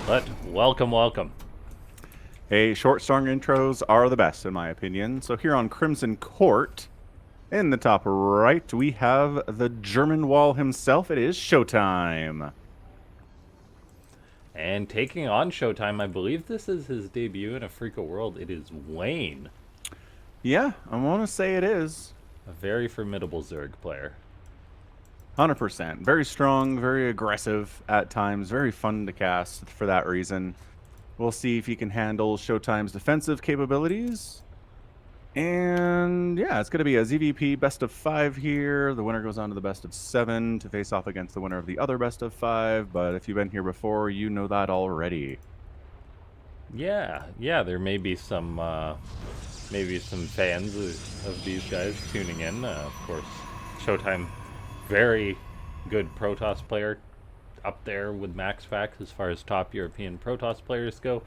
But welcome, welcome. Hey, short, strong intros are the best, in my opinion. So here on Crimson Court, in the top right, we have the German Wall himself. It is showtime. And taking on Showtime, I believe this is his debut in Afreeca World. It is Wayne, Yeah, I want to say it is. a very formidable Zerg player. 100%. Very strong, very aggressive at times, very fun to cast for that reason. We'll see if he can handle Showtime's defensive capabilities. And yeah, it's going to be a ZVP best of 5 here. The winner goes on to the best of 7 to face off against the winner of the other best of 5. But if you've been here before, you know that already. Yeah, there may be some fans of these guys tuning in. Of course, Showtime, very good Protoss player, up there with MaxFax as far as top European Protoss players go.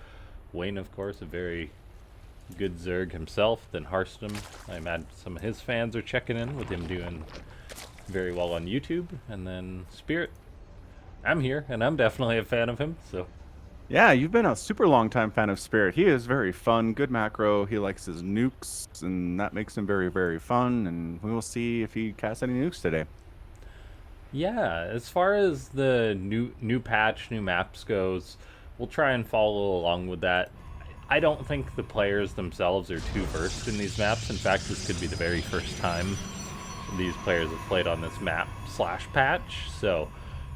Wayne, of course, a very good Zerg himself. Then Harstem, I imagine some of his fans are checking in with him doing very well on YouTube. And then Spirit, I'm here, and I'm definitely a fan of him. So Yeah, you've been a super long time fan of Spirit. He is very fun, good macro. He likes his nukes, and that makes him very, very fun. And we will see if he casts any nukes today. yeah, as far as the new patch, new maps goes, we'll try and follow along with that. I don't think the players themselves are too versed in these maps. In fact, this could be the very first time these players have played on this map slash patch. So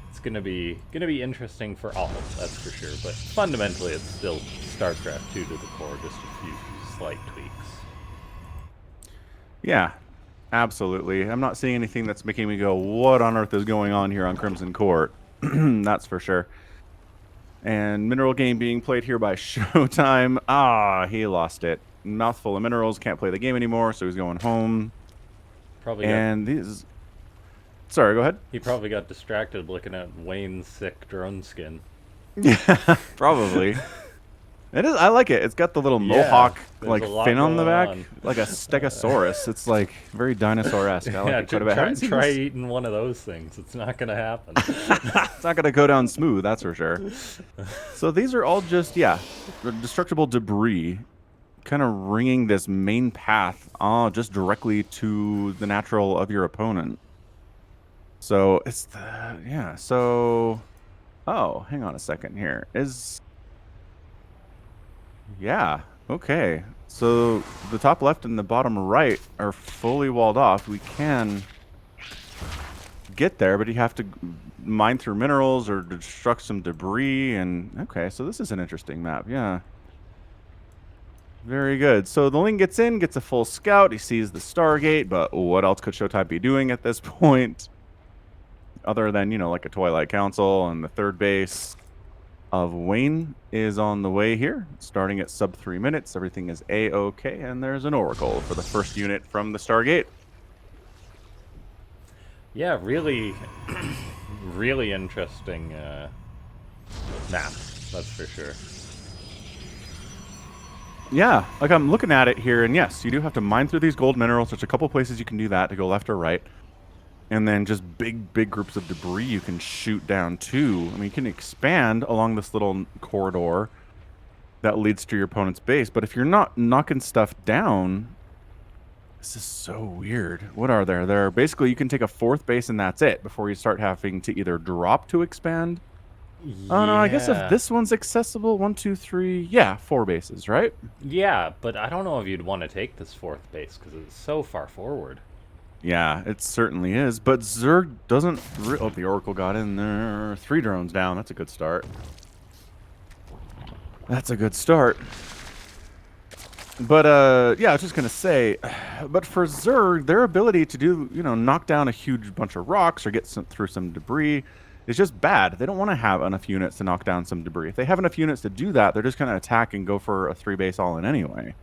it's gonna be interesting for all, that's for sure. But fundamentally, it's still Starcraft 2 to the core, just a few slight tweaks. Yeah, absolutely. I'm not seeing anything that's making me go, what on earth is going on here on Crimson Court? That's for sure. And mineral game being played here by Showtime. Ah, he lost it. Mouthful of minerals, can't play the game anymore, so he's going home. Probably got And these. Sorry, go ahead. he probably got distracted looking at Wayne's sick drone skin. Yeah, probably. It is. I like it. It's got the little Yeah, mohawk there's like a lot fin on the going back, on. like a stegosaurus. It's like very dinosaur-esque. I like Yeah, it quite a bit. Haven't seen try this. eating one of those things. It's not gonna happen. It's not gonna go down smooth, that's for sure. So these are all just destructible debris, kind of ringing this main path, just directly to the natural of your opponent. So it's the yeah. So oh, hang on a second here. Yeah, okay. So the top left and the bottom right are fully walled off. We can get there, but you have to mine through minerals or destruct some debris. And okay, so this is an interesting map. Yeah. Very good. So the Ling gets in, gets a full scout. He sees the Stargate, but what else could Showtime be doing at this point? Other than, like a Twilight Council, and the third base of Wayne is on the way here, starting at sub 3 minutes. Everything is A-OK, and there's an Oracle for the first unit from the Stargate. Yeah, really, really interesting map. That's for sure. Yeah, like I'm looking at it here, and yes, you do have to mine through these gold minerals. There's a couple places you can do that to go left or right. And then just big groups of debris you can shoot down too. I mean, you can expand along this little corridor that leads to your opponent's base. But if you're not knocking stuff down, this is so weird. What are there? There are basically, you can take a fourth base and that's it before you start having to either drop to expand. Oh no, I guess if Yeah, this one's accessible, 1, 2, 3, yeah, 4 bases, right? yeah, but I don't know if you'd want to take this fourth base because it's so far forward. Yeah, it certainly is. But Zerg doesn't. Oh, the Oracle got in there. 3 drones down. That's a good start. That's a good start. But yeah, I was just gonna say, but for Zerg, their ability to do, knock down a huge bunch of rocks or get through some debris is just bad. They don't want to have enough units to knock down some debris. If they have enough units to do that, they're just gonna attack and go for a 3 base all in anyway.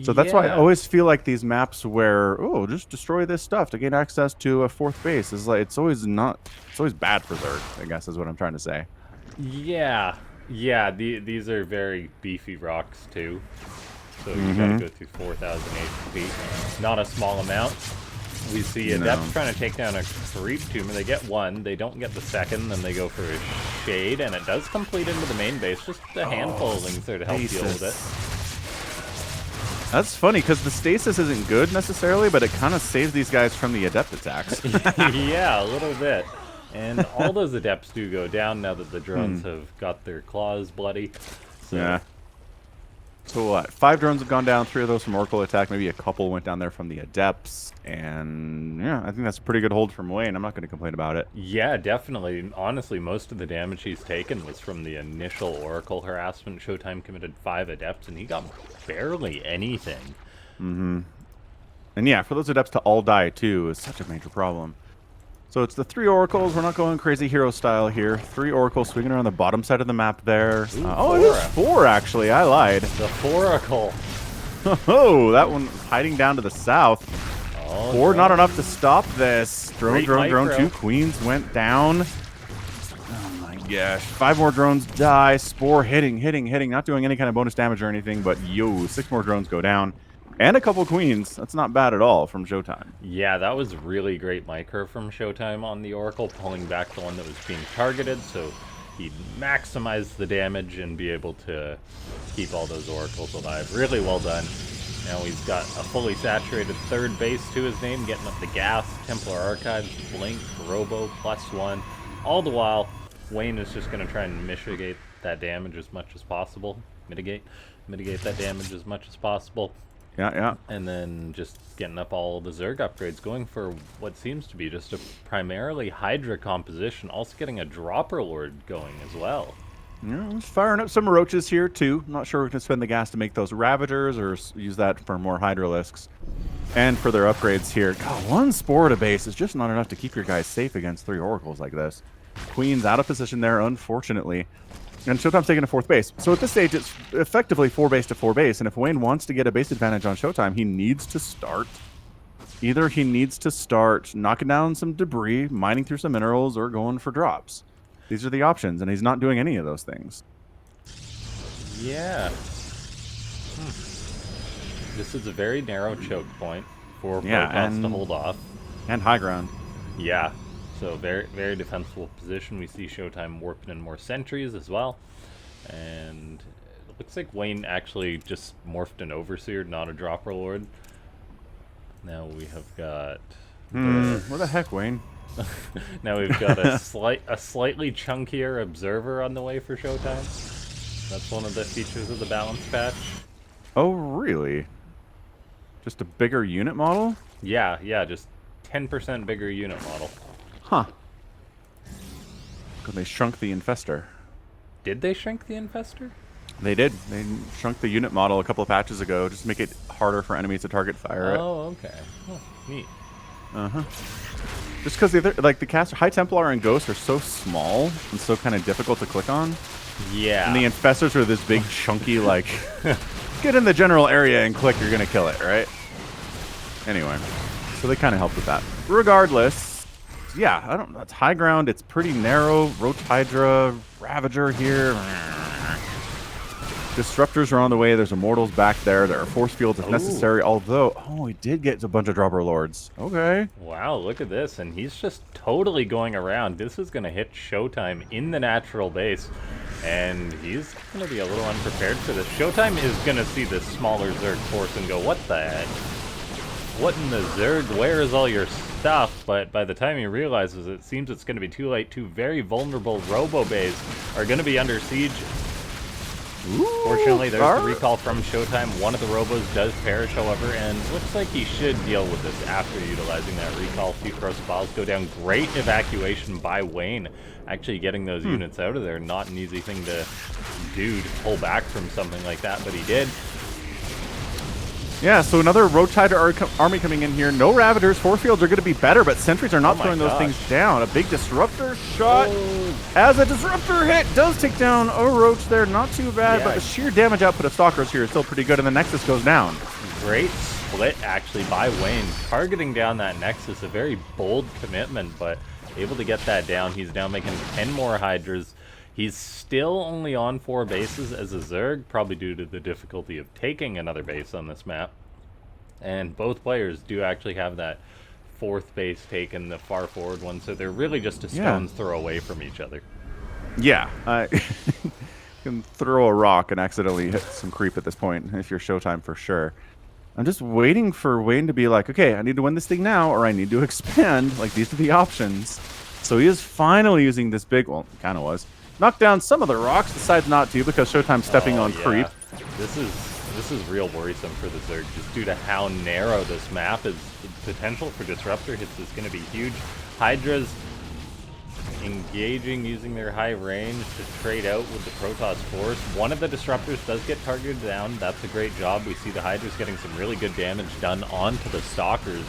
So that's why I Yeah, always feel like these maps where, oh, just destroy this stuff to gain access to a fourth base is like, it's always bad for Zerg, I guess is what I'm trying to say. yeah. These are very beefy rocks too. So you gotta go through 4,000 HP. Not a small amount. We see Adepts trying to take down a creep tumor. They get one, they don't get the second, then they go for a shade, and it does complete into the main base. Just a handful of things there to help deal with it. That's funny, because the stasis isn't good necessarily, but it kind of saves these guys from the Adept attacks. Yeah, a little bit. And all those Adepts do go down now that the drones have got their claws bloody. So. Yeah. So what? 5 drones have gone down, 3 of those from Oracle attack, maybe a couple went down there from the Adepts, and yeah, I think that's a pretty good hold from Wayne. I'm not going to complain about it. Yeah, definitely. Honestly, most of the damage he's taken was from the initial Oracle harassment. Showtime committed 5 Adepts, and he got barely anything. And yeah, for those Adepts to all die too is such a major problem. So it's the 3 Oracles. We're not going crazy hero style here. 3 Oracles swinging around the bottom side of the map there. Ooh, oh, it is 4 actually. I lied. The Foracle. Oh, that one hiding down to the south. Oh, 4, not enough to stop this. Drone, Great drone. micro. 2 queens went down. Oh my gosh. 5 more drones die. Spore hitting. Not doing any kind of bonus damage or anything, but yo, 6 more drones go down. And a couple queens. That's not bad at all from Showtime. Yeah, that was really great micro from Showtime on the Oracle, pulling back the one that was being targeted, so he'd maximize the damage and be able to keep all those Oracles alive. Really well done. Now he's got a fully saturated 3rd base to his name, getting up the gas, Templar Archives, Blink, Robo, +1. All the while, Wayne is just going to try and mitigate that damage as much as possible. Mitigate that damage as much as possible. Yeah. And then just getting up all the Zerg upgrades, going for what seems to be just a primarily Hydra composition, also getting a Dropper Lord going as well. Yeah, just firing up some Roaches here too. Not sure we're going to spend the gas to make those Ravagers or use that for more Hydralisks. And for their upgrades here. God, 1 Spore to base is just not enough to keep your guys safe against 3 Oracles like this. Queen's out of position there, unfortunately. And Showtime's taking a 4th base. So at this stage, it's effectively 4 base to 4 base. And if Wayne wants to get a base advantage on Showtime, he needs to start. Either he needs to start knocking down some debris, mining through some minerals, or going for drops. These are the options, and he's not doing any of those things. Yeah. This is a very narrow choke point for Protoss to hold off. And high ground. Yeah. So very, very defensible position. We see Showtime warping in more sentries as well. And it looks like Wayne actually just morphed an Overseer, not a Dropper Lord. Now we have got... What the heck, Wayne? Now we've got a slightly chunkier Observer on the way for Showtime. That's one of the features of the balance patch. Oh, really? Just a bigger unit model? Yeah, just 10% bigger unit model. Huh. Because they shrunk the Infestor. Did they shrink the Infestor? They did. They shrunk the unit model a couple of patches ago just to make it harder for enemies to target fire it. Oh, okay. Oh, neat. Just because like the caster, High Templar and Ghost are so small and so kind of difficult to click on. Yeah. And the Infestors are this big, chunky, like, get in the general area and click, you're going to kill it, right? Anyway, so they kind of helped with that. Regardless, yeah, I don't know. It's high ground. It's pretty narrow. Roach Hydra, Ravager here. Disruptors are on the way. There's Immortals back there. There are force fields if necessary. Although, oh, he did get a bunch of Dropper Lords. Okay. Wow, look at this. And he's just totally going around. This is going to hit Showtime in the natural base. And he's going to be a little unprepared for this. Showtime is going to see this smaller Zerg force and go, what the heck? What in the Zerg? Where is all your stuff? But by the time he realizes it seems it's going to be too late. 2 very vulnerable Robo-Bays are going to be under siege. Ooh, Fortunately, there's the recall from Showtime. One of the Robos does perish, however, and looks like he should deal with this after utilizing that recall. Few corrosive files go down. Great evacuation by Wayne. Actually getting those units out of there, not an easy thing to do, to pull back from something like that, but he did. Yeah, so another Roach Hydra army coming in here. No Ravagers. Force fields are going to be better, but sentries are not throwing those things down. A big Disruptor shot. As a Disruptor hit does take down a Roach there. Not too bad, but the sheer damage output of Stalkers here is still pretty good, and the Nexus goes down. Great split, actually, by Wayne. Targeting down that Nexus, a very bold commitment, but able to get that down. He's now making 10 more Hydras. He's still only on 4 bases as a Zerg, probably due to the difficulty of taking another base on this map. And both players do actually have that fourth base taken, the far forward one, so they're really just a stone's throw away from each other. Yeah, you can throw a rock and accidentally hit some creep at this point if you're Showtime for sure. I'm just waiting for Wayne to be like, okay, I need to win this thing now, or I need to expand. Like, these are the options. So he is finally using this big, well, kind of was. Knock down some of the rocks, decides not to because Showtime's stepping on creep. This is real worrisome for the Zerg, just due to how narrow this map is. The potential for disruptor hits is going to be huge. Hydra's engaging, using their high range to trade out with the Protoss force. One of the disruptors does get targeted down. That's a great job. We see the Hydra's getting some really good damage done onto the Stalkers.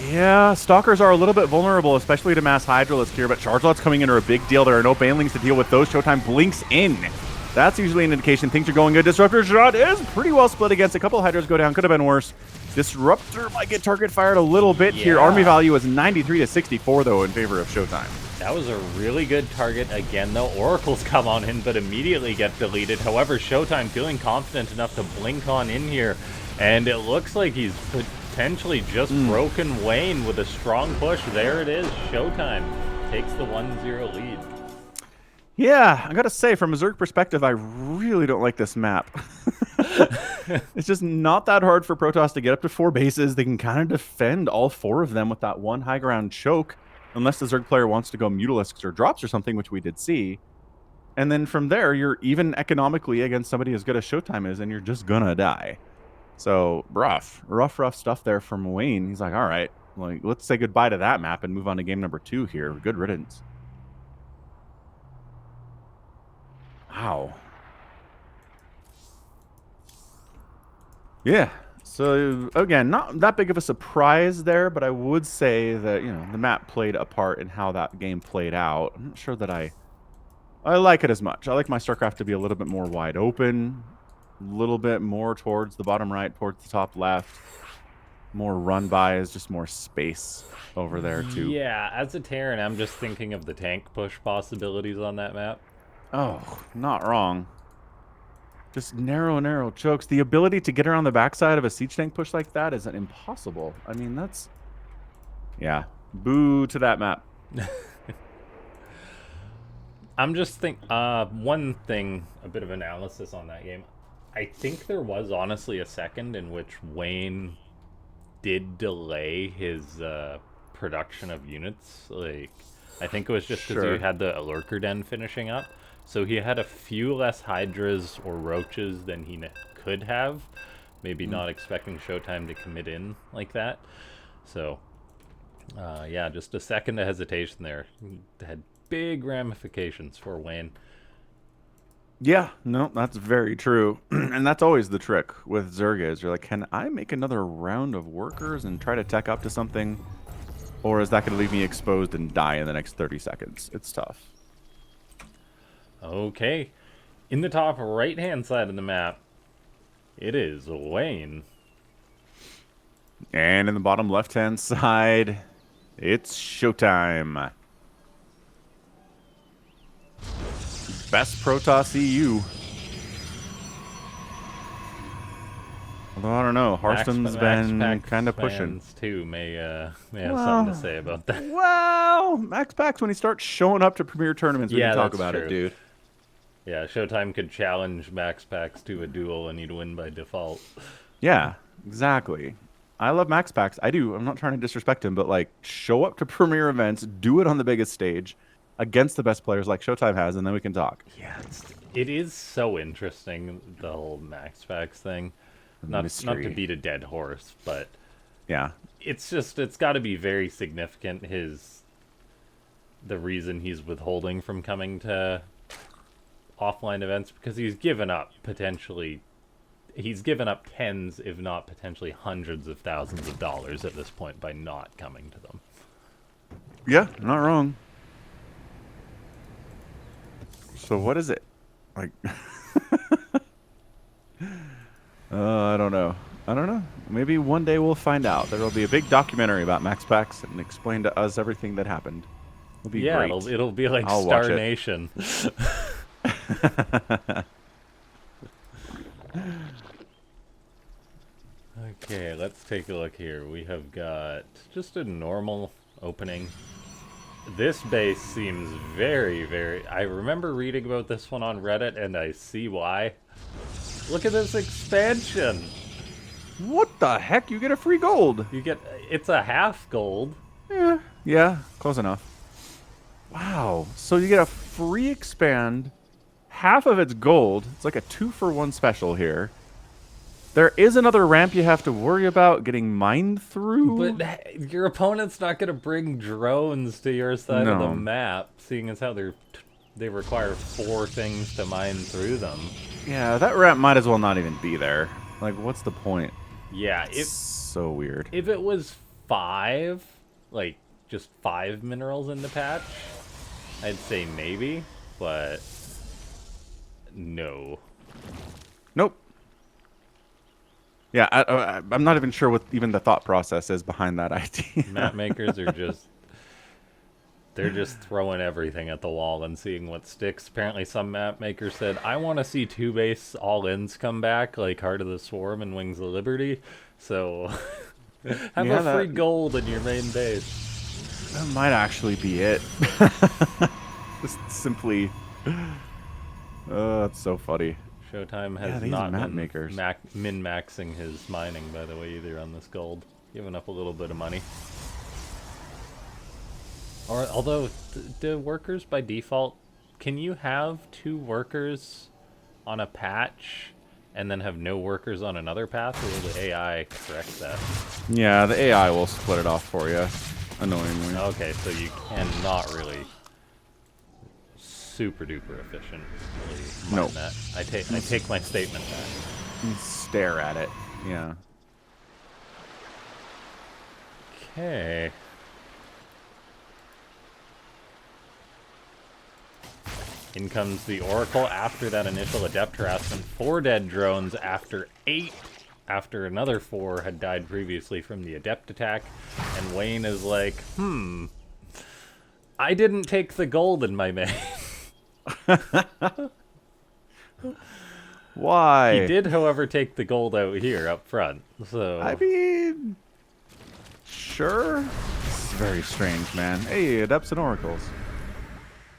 Yeah, Stalkers are a little bit vulnerable, especially to mass Hydralisks here, but Chargelots coming in are a big deal. There are no Banelings to deal with those. Showtime blinks in. That's usually an indication things are going good. Disruptor shot is pretty well split against. A couple of Hydras go down. Could have been worse. Disruptor might get target fired a little bit here. Army value is 93 to 64, though, in favor of Showtime. That was a really good target again, though. Oracles come on in, but immediately get deleted. However, Showtime feeling confident enough to blink on in here, and it looks like he's potentially just broken Wayne with a strong push. There it is. Showtime takes the 1-0 lead. Yeah, I gotta say, from a Zerg perspective, I really don't like this map. It's just not that hard for Protoss to get up to 4 bases. They can kind of defend all 4 of them with that one high ground choke, unless the Zerg player wants to go Mutalisks or drops or something, which we did see. And then from there, you're even economically against somebody as good as Showtime is, and you're just gonna die. So, rough stuff there from Wayne. He's like, all right, like, let's say goodbye to that map and move on to game number 2 here. Good riddance. Wow. Yeah. So, again, not that big of a surprise there, but I would say that, you know, the map played a part in how that game played out. I'm not sure that I like it as much. I like my Starcraft to be a little bit more wide open, a little bit more towards the bottom right, towards the top left. More run-bys, just more space over there, too. Yeah, as a Terran, I'm just thinking of the tank push possibilities on that map. Oh, not wrong. Just narrow chokes. The ability to get around the backside of a siege tank push like that is impossible. I mean, that's... Yeah. Boo to that map. I'm just one thing, a bit of analysis on that game. I think there was honestly a second in which Wayne did delay his production of units. Like, I think it was just because he had the Lurker Den finishing up. So he had a few less Hydras or Roaches than he could have. Maybe not expecting Showtime to commit in like that. So, yeah, just a second of hesitation there. It had big ramifications for Wayne. Yeah, no, that's very true. And that's always the trick with Zerg is you're like, can I make another round of workers and try to tech up to something? Or is that going to leave me exposed and die in the next 30 seconds? It's tough. Okay. In the top right-hand side of the map, it is Wayne. And in the bottom left-hand side, it's Showtime. Best Protoss EU. Although, I don't know, Hearthstone's been kind of pushing. Too may have something to say about that. Well, Max Packs, when he starts showing up to premier tournaments, we can talk about it, dude. Yeah, Showtime could challenge Max Packs to a duel and he'd win by default. Yeah, exactly. I love Max Packs. I do. I'm not trying to disrespect him, but, like, show up to premier events, do it on the biggest stage against the best players like Showtime has, and then we can talk. Yeah, it is so interesting, the whole Max Packs thing. Not to beat a dead horse, but yeah, it's got to be very significant, the reason he's withholding from coming to offline events, because he's given up tens, if not potentially hundreds of thousands of dollars at this point by not coming to them. Yeah, not wrong. So what is it? Like, I don't know. Maybe one day we'll find out. There will be a big documentary about Max Packs and explain to us everything that happened. It'll be great. It'll be like Star Nation. Okay, let's take a look here. We have got just a normal opening. This base seems very, very... I remember reading about this one on Reddit, and I see why. Look at this expansion! What the heck? You get a free gold. You get... It's a half gold. Yeah, close enough. Wow. So you get a free expand. Half of it's gold. It's like a 2-for-1 special here. There is another ramp you have to worry about getting mined through. But your opponent's not going to bring drones to your side of the map, seeing as how they require 4 things to mine through them. Yeah, that ramp might as well not even be there. Like, what's the point? Yeah, it's so weird. If it was 5, like just 5 minerals in the patch, I'd say maybe, but no. Nope. Yeah, I'm not even sure what even the thought process is behind that idea. Map makers are just... They're just throwing everything at the wall and seeing what sticks. Apparently some map makers said, I want to see 2 base all-ins come back, like Heart of the Swarm and Wings of Liberty. So, have a free gold in your main base. That might actually be it. Just simply... Oh, that's so funny. Showtime has not been min-maxing his mining, by the way, either on this gold. Giving up a little bit of money. Or, although, do workers by default, can you have 2 workers on a patch and then have no workers on another patch, or will the AI correct that? Yeah, the AI will split it off for you, annoyingly. Okay, so you cannot really super duper efficient. Really that. I take my statement back. You stare at it. Yeah. Okay. In comes the Oracle after that initial Adept harassment. 4 dead drones after 8. After another 4 had died previously from the Adept attack. And Wayne is like, I didn't take the gold in my main. Why? He did, however, take the gold out here up front. So I mean, sure. This is very strange, man. Hey, Adepts and Oracles.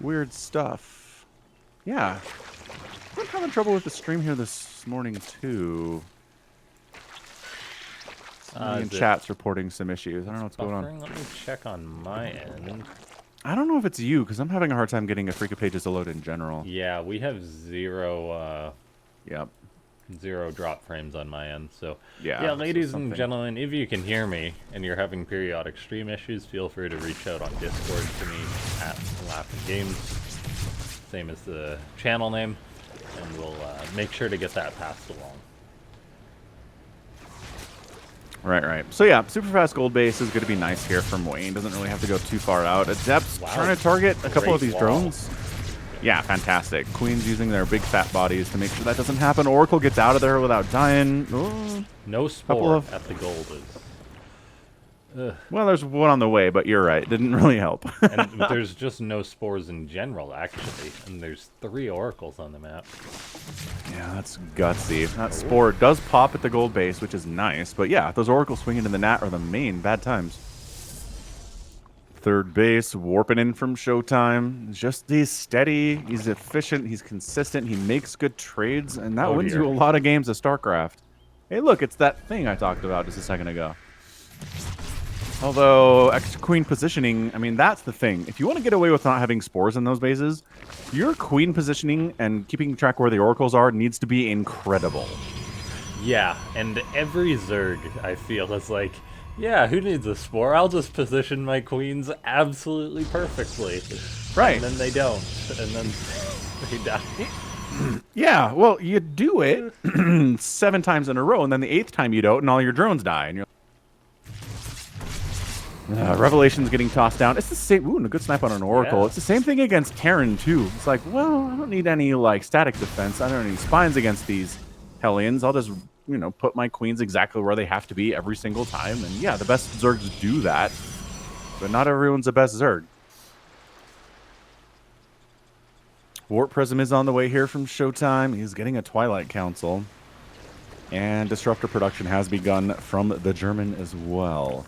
Weird stuff. Yeah. I'm having trouble with the stream here this morning too. In chat's reporting some issues. I don't know what's going on. Let me check on my end. I don't know if it's you, because I'm having a hard time getting Afreeca pages to load in general. Yeah, we have 0 drop frames on my end. So yeah, ladies and gentlemen, if you can hear me and you're having periodic stream issues, feel free to reach out on Discord to me at LaughNgamez. Same as the channel name, and we'll make sure to get that passed along. Right. So yeah, super fast gold base is going to be nice here from Wayne. Doesn't really have to go too far out. Adept's trying to target a couple of these drones. Yeah, fantastic. Queen's using their big fat bodies to make sure that doesn't happen. Oracle gets out of there without dying. Ooh. No spore at the gold is... Well, there's one on the way, but you're right. Didn't really help. And there's just no spores in general, actually. And there's 3 oracles on the map. Yeah, that's gutsy. That spore does pop at the gold base, which is nice. But yeah, those oracles swinging in the nat are the main bad times. Third base, warping in from Showtime. He's steady, he's efficient, he's consistent, he makes good trades, and that wins you a lot of games of Starcraft. Hey, look, it's that thing I talked about just a second ago. Although, extra queen positioning, I mean, that's the thing. If you want to get away with not having spores in those bases, your queen positioning and keeping track where the oracles are needs to be incredible. Yeah, and every Zerg, I feel, is like, yeah, who needs a spore? I'll just position my queens absolutely perfectly. Right. And then they don't. And then they die. Yeah, well, you do it 7 times in a row, and then the 8th time you don't, and all your drones die. And you're Revelation's getting tossed down. It's the same. Ooh, and a good snipe on an Oracle. Yeah. It's the same thing against Terran, too. It's like, well, I don't need any, like, static defense. I don't need spines against these Hellions. I'll just, put my queens exactly where they have to be every single time. And, yeah, the best Zergs do that. But not everyone's the best Zerg. Warp Prism is on the way here from Showtime. He's getting a Twilight Council. And disruptor production has begun from the German as well.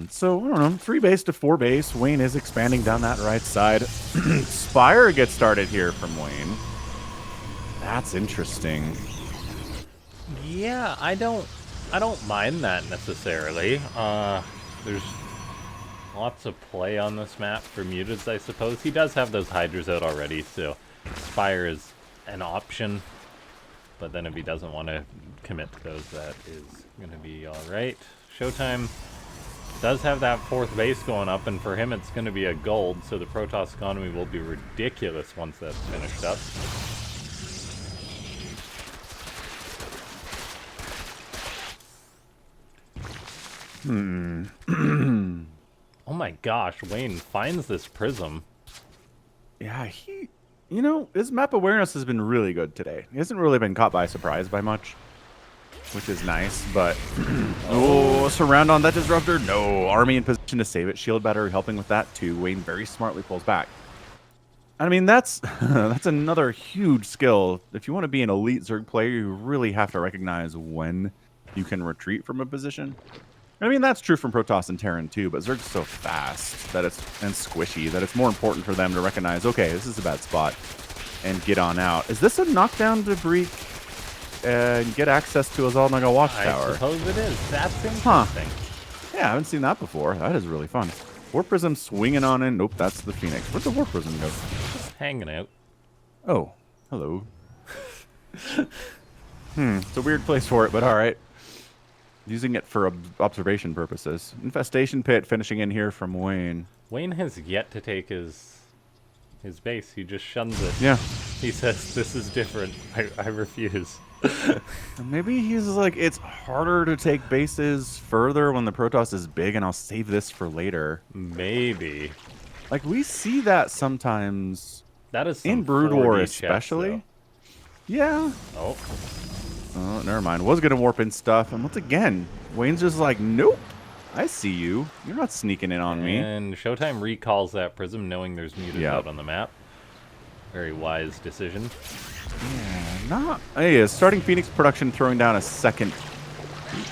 So, I don't know, 3 base to 4 base. Wayne is expanding down that right side. Spire gets started here from Wayne. That's interesting. Yeah, I don't mind that necessarily. There's lots of play on this map for muteds, I suppose. He does have those Hydras out already, so Spire is an option. But then if he doesn't want to commit to those, that is going to be alright. Showtime does have that 4th base going up, and for him it's going to be a gold, so the Protoss economy will be ridiculous once that's finished up. Oh my gosh, Wayne finds this prism. Yeah, you know, his map awareness has been really good today. He hasn't really been caught by surprise by much, which is nice, but... oh, surround on that disruptor. No, army in position to save it. Shield battery helping with that too. Wayne very smartly pulls back. I mean, that's that's another huge skill. If you want to be an elite Zerg player, you really have to recognize when you can retreat from a position. I mean, that's true from Protoss and Terran too, but Zerg's so fast that and squishy that it's more important for them to recognize, okay, this is a bad spot, and get on out. Is this a knockdown debris and get access to a LaughNgamez watchtower? I suppose it is. That's interesting. Huh. Yeah, I haven't seen that before. That is really fun. Warp Prism swinging on in. Nope, that's the Phoenix. Where'd the Warp Prism go? Just hanging out. Oh, hello. It's a weird place for it, but all right. Using it for observation purposes. Infestation Pit finishing in here from Wayne. Wayne has yet to take his base. He just shuns it. Yeah. He says, this is different. I refuse. Maybe he's like, it's harder to take bases further when the Protoss is big, and I'll save this for later. Maybe. Like, we see that sometimes That is in Brood War especially. Yeah. Oh. Oh, never mind. Was going to warp in stuff. And once again, Wayne's just like, nope. I see you. You're not sneaking in on me. And Showtime recalls that prism knowing there's muted out on the map. Very wise decision. Yeah, Hey, starting Phoenix production throwing down a second...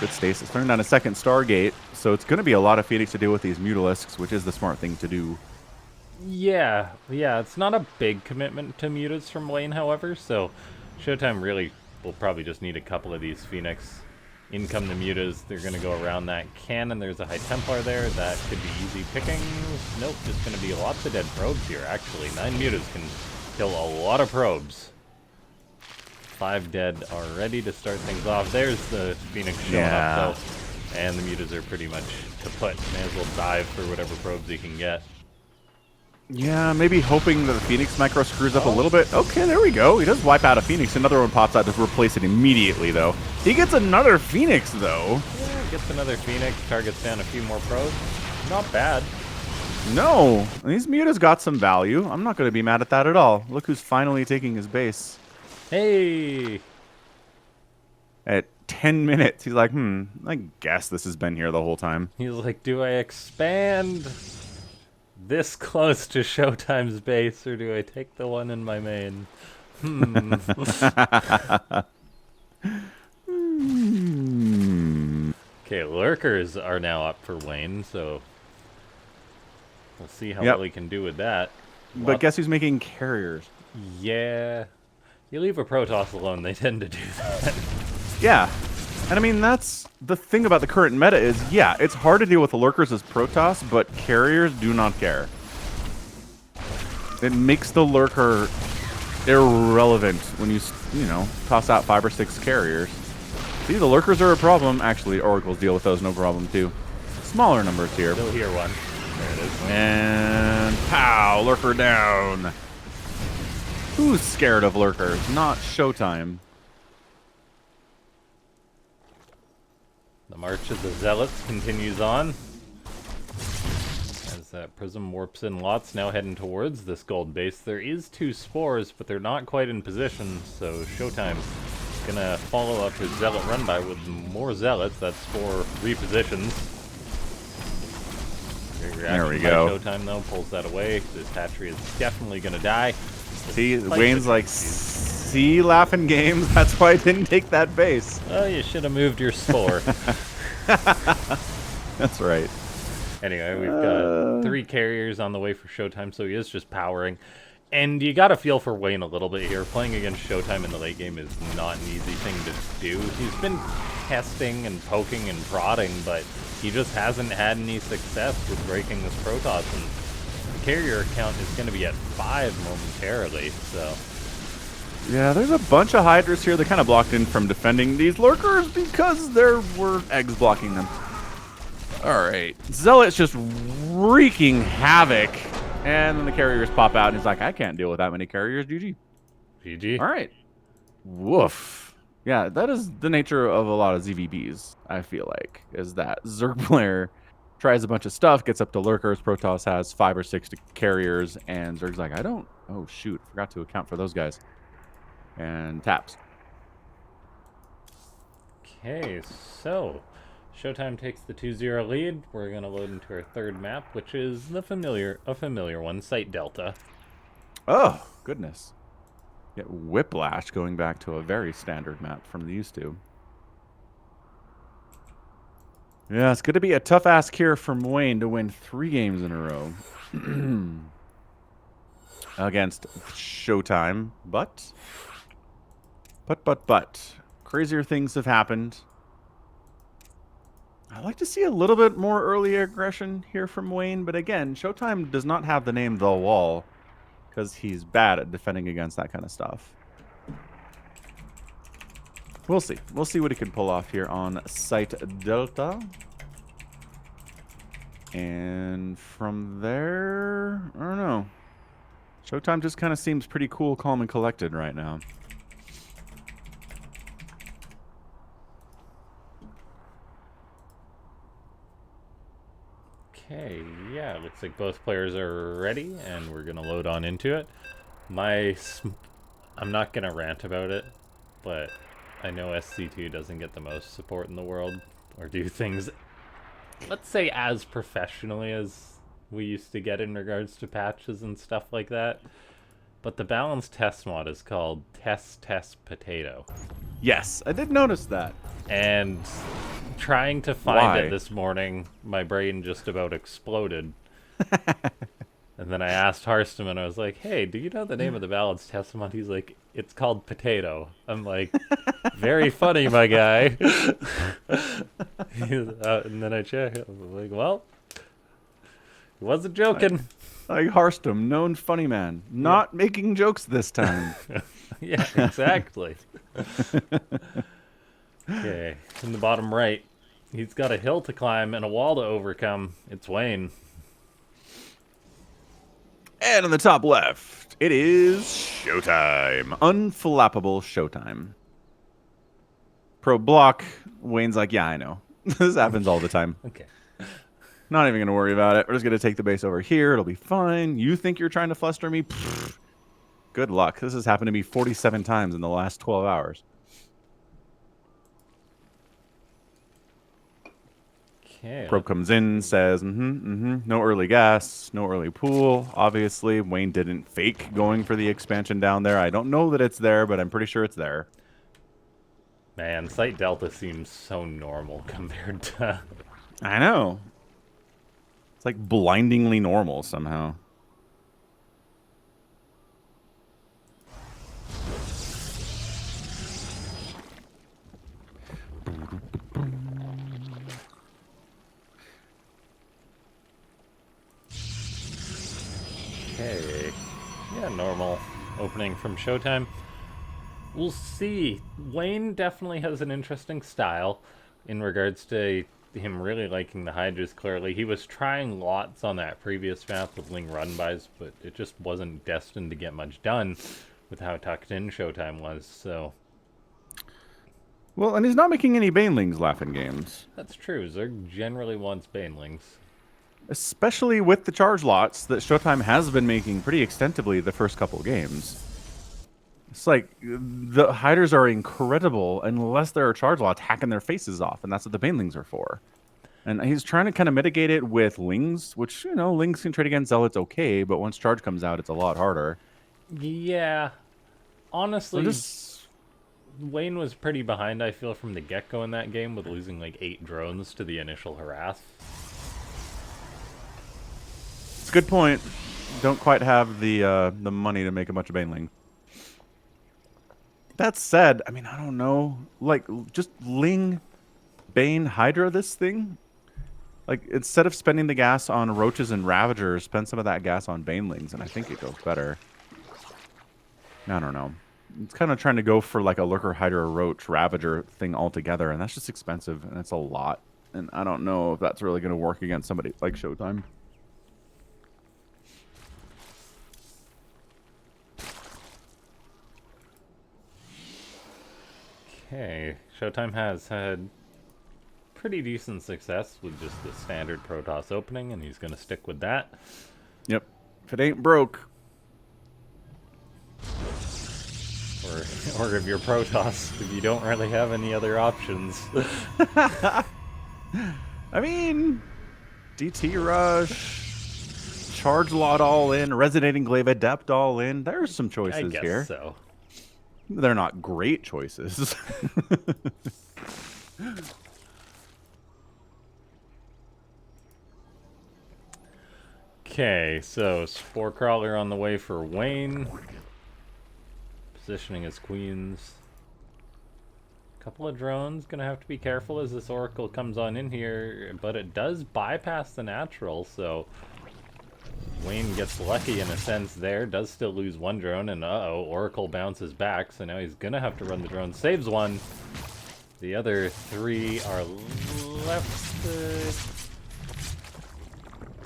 Good stasis. Throwing down a second Stargate. So it's going to be a lot of Phoenix to deal with these Mutalisks, which is the smart thing to do. Yeah. It's not a big commitment to mutants from Wayne, however. So Showtime really will probably just need a couple of these Phoenix. In come the mutas. They're going to go around that cannon. There's a High Templar there. That could be easy pickings. Nope, just going to be lots of dead probes here, actually. 9 mutas can kill a lot of probes. 5 dead already to start things off. There's the Phoenix showing up, though. And the mutas are pretty much kaput. May as well dive for whatever probes he can get. Yeah, maybe hoping that the Phoenix micro screws up a little bit. Okay, there we go. He does wipe out a Phoenix. Another one pops out to replace it immediately, though. He gets another Phoenix, though. Yeah, gets another Phoenix. Targets down a few more probes. Not bad. No, these mutas got some value. I'm not going to be mad at that at all. Look who's finally taking his base. Hey! At 10 minutes, he's like, I guess this has been here the whole time. He's like, do I expand this close to Showtime's base, or do I take the one in my main? Okay, lurkers are now up for Wayne, so we'll see how well he can do with that. But guess who's making carriers? Yeah. You leave a Protoss alone, they tend to do that. Yeah. And I mean, that's the thing about the current meta is, yeah, it's hard to deal with the lurkers as Protoss, but carriers do not care. It makes the lurker irrelevant when you know, toss out 5 or 6 carriers. See, the lurkers are a problem. Actually, oracles deal with those no problem, too. Smaller numbers here. Still here one. There it is. And pow, lurker down. Who's scared of lurkers? Not Showtime. The March of the Zealots continues on. As that Prism warps in lots, now heading towards this gold base. There is 2 spores, but they're not quite in position, so Showtime's gonna follow up his Zealot run-by with more Zealots. That's 4 repositions. There we go. Showtime, though, pulls that away. This hatchery is definitely gonna die. See, Wayne's like, See, LaughNgamez. That's why I didn't take that base. Oh, you should have moved your spore. That's right. Anyway, we've got 3 carriers on the way for Showtime, so he is just powering. And you got to feel for Wayne a little bit here. Playing against Showtime in the late game is not an easy thing to do. He's been testing and poking and prodding, but he just hasn't had any success with breaking this Protoss. And the carrier count is going to be at 5 momentarily, so... Yeah, there's a bunch of Hydras here. They're kind of blocked in from defending these Lurkers because there were eggs blocking them. All right. Zealot's just wreaking havoc. And then the carriers pop out, and he's like, I can't deal with that many carriers. GG. GG. All right. Woof. Yeah, that is the nature of a lot of ZVBs, I feel like, is that Zerg player tries a bunch of stuff, gets up to Lurkers. Protoss has 5 or 6 carriers, and Zerg's like, I don't... Oh, shoot. Forgot to account for those guys. And taps. Okay, so... Showtime takes the 2-0 lead. We're going to load into our 3rd map, which is a familiar one, Site Delta. Oh, goodness. Get Whiplash going back to a very standard map from the used to. Yeah, it's going to be a tough ask here from Wayne to win 3 games in a row. Against Showtime, but... Crazier things have happened. I'd like to see a little bit more early aggression here from Wayne, but again, Showtime does not have the name The Wall because he's bad at defending against that kind of stuff. We'll see. We'll see what he can pull off here on Site Delta. And from there, I don't know. Showtime just kind of seems pretty cool, calm, and collected right now. Okay, yeah, looks like both players are ready, and we're gonna load on into it. I'm not gonna rant about it, but I know SC2 doesn't get the most support in the world, or do things, let's say, as professionally as we used to get in regards to patches and stuff like that. But the balanced test mod is called Test Potato. Yes, I did notice that. And trying to find it this morning, my brain just about exploded. And then I asked Harstam, and I was like, hey, do you know the name of the balanced test mod? He's like, it's called Potato. I'm like, very funny, my guy. And then I checked. I was like, well, he wasn't joking. Like Harstam, known funny man. Not making jokes this time. Yeah, exactly. Okay, in the bottom right, he's got a hill to climb and a wall to overcome. It's Wayne. And in the top left, it is Showtime. Unflappable Showtime. Pro block. Wayne's like, yeah, I know. This happens all the time. Okay. Not even going to worry about it. We're just going to take the base over here. It'll be fine. You think you're trying to fluster me? Pfft. Good luck. This has happened to me 47 times in the last 12 hours. Okay. Probe comes in, says, no early gas, no early pool. Obviously, Wayne didn't fake going for the expansion down there. I don't know that it's there, but I'm pretty sure it's there. Man, Site Delta seems so normal compared to... I know. It's like blindingly normal somehow. Okay. Yeah, normal opening from Showtime. We'll see. Wayne definitely has an interesting style in regards to him really liking the Hydras, clearly. He was trying lots on that previous map with Ling run-bys, but it just wasn't destined to get much done with how tucked in Showtime was, so... Well, and he's not making any Banelings LaughNgamez. That's true. Zerg generally wants Banelings. Especially with the charge lots that Showtime has been making pretty extensively the first couple games. It's like, the Hydras are incredible unless there are charge lots hacking their faces off, and that's what the Banelings are for. And he's trying to kind of mitigate it with Lings, which, you know, Lings can trade against Zealots okay, but once charge comes out, it's a lot harder. Yeah. Honestly, Just Wayne was pretty behind, I feel, from the get-go in that game with losing like 8 drones to the initial harass. it's a good point. Don't quite have the money to make a bunch of banelings. That said, I mean, I don't know. Like, just Ling, Bane, Hydra this thing? Like, instead of spending the gas on Roaches and Ravagers, spend some of that gas on Banelings, and I think it goes better. I don't know. It's kind of trying to go for, like, a Lurker, Hydra, Roach, Ravager thing altogether, and that's just expensive, and it's a lot. And I don't know if that's really going to work against somebody like Showtime. Okay, Showtime has had pretty decent success with just the standard Protoss opening, and he's going to stick with that. Yep. If it ain't broke. Or if you're Protoss, if you don't really have any other options. I mean, DT Rush, Charge Lot all in, Resonating Glaive Adept all in. There's some choices I guess here. so. They're not great choices. Okay, so Spore Crawler on the way for Wayne. Positioning his queens. Couple of drones. Gonna have to be careful as this Oracle comes on in here, but it does bypass the natural, so Wayne gets lucky in a sense there. Does still lose one drone, and uh-oh, Oracle bounces back, so now he's gonna have to run the drone. Saves one. The other 3 are left to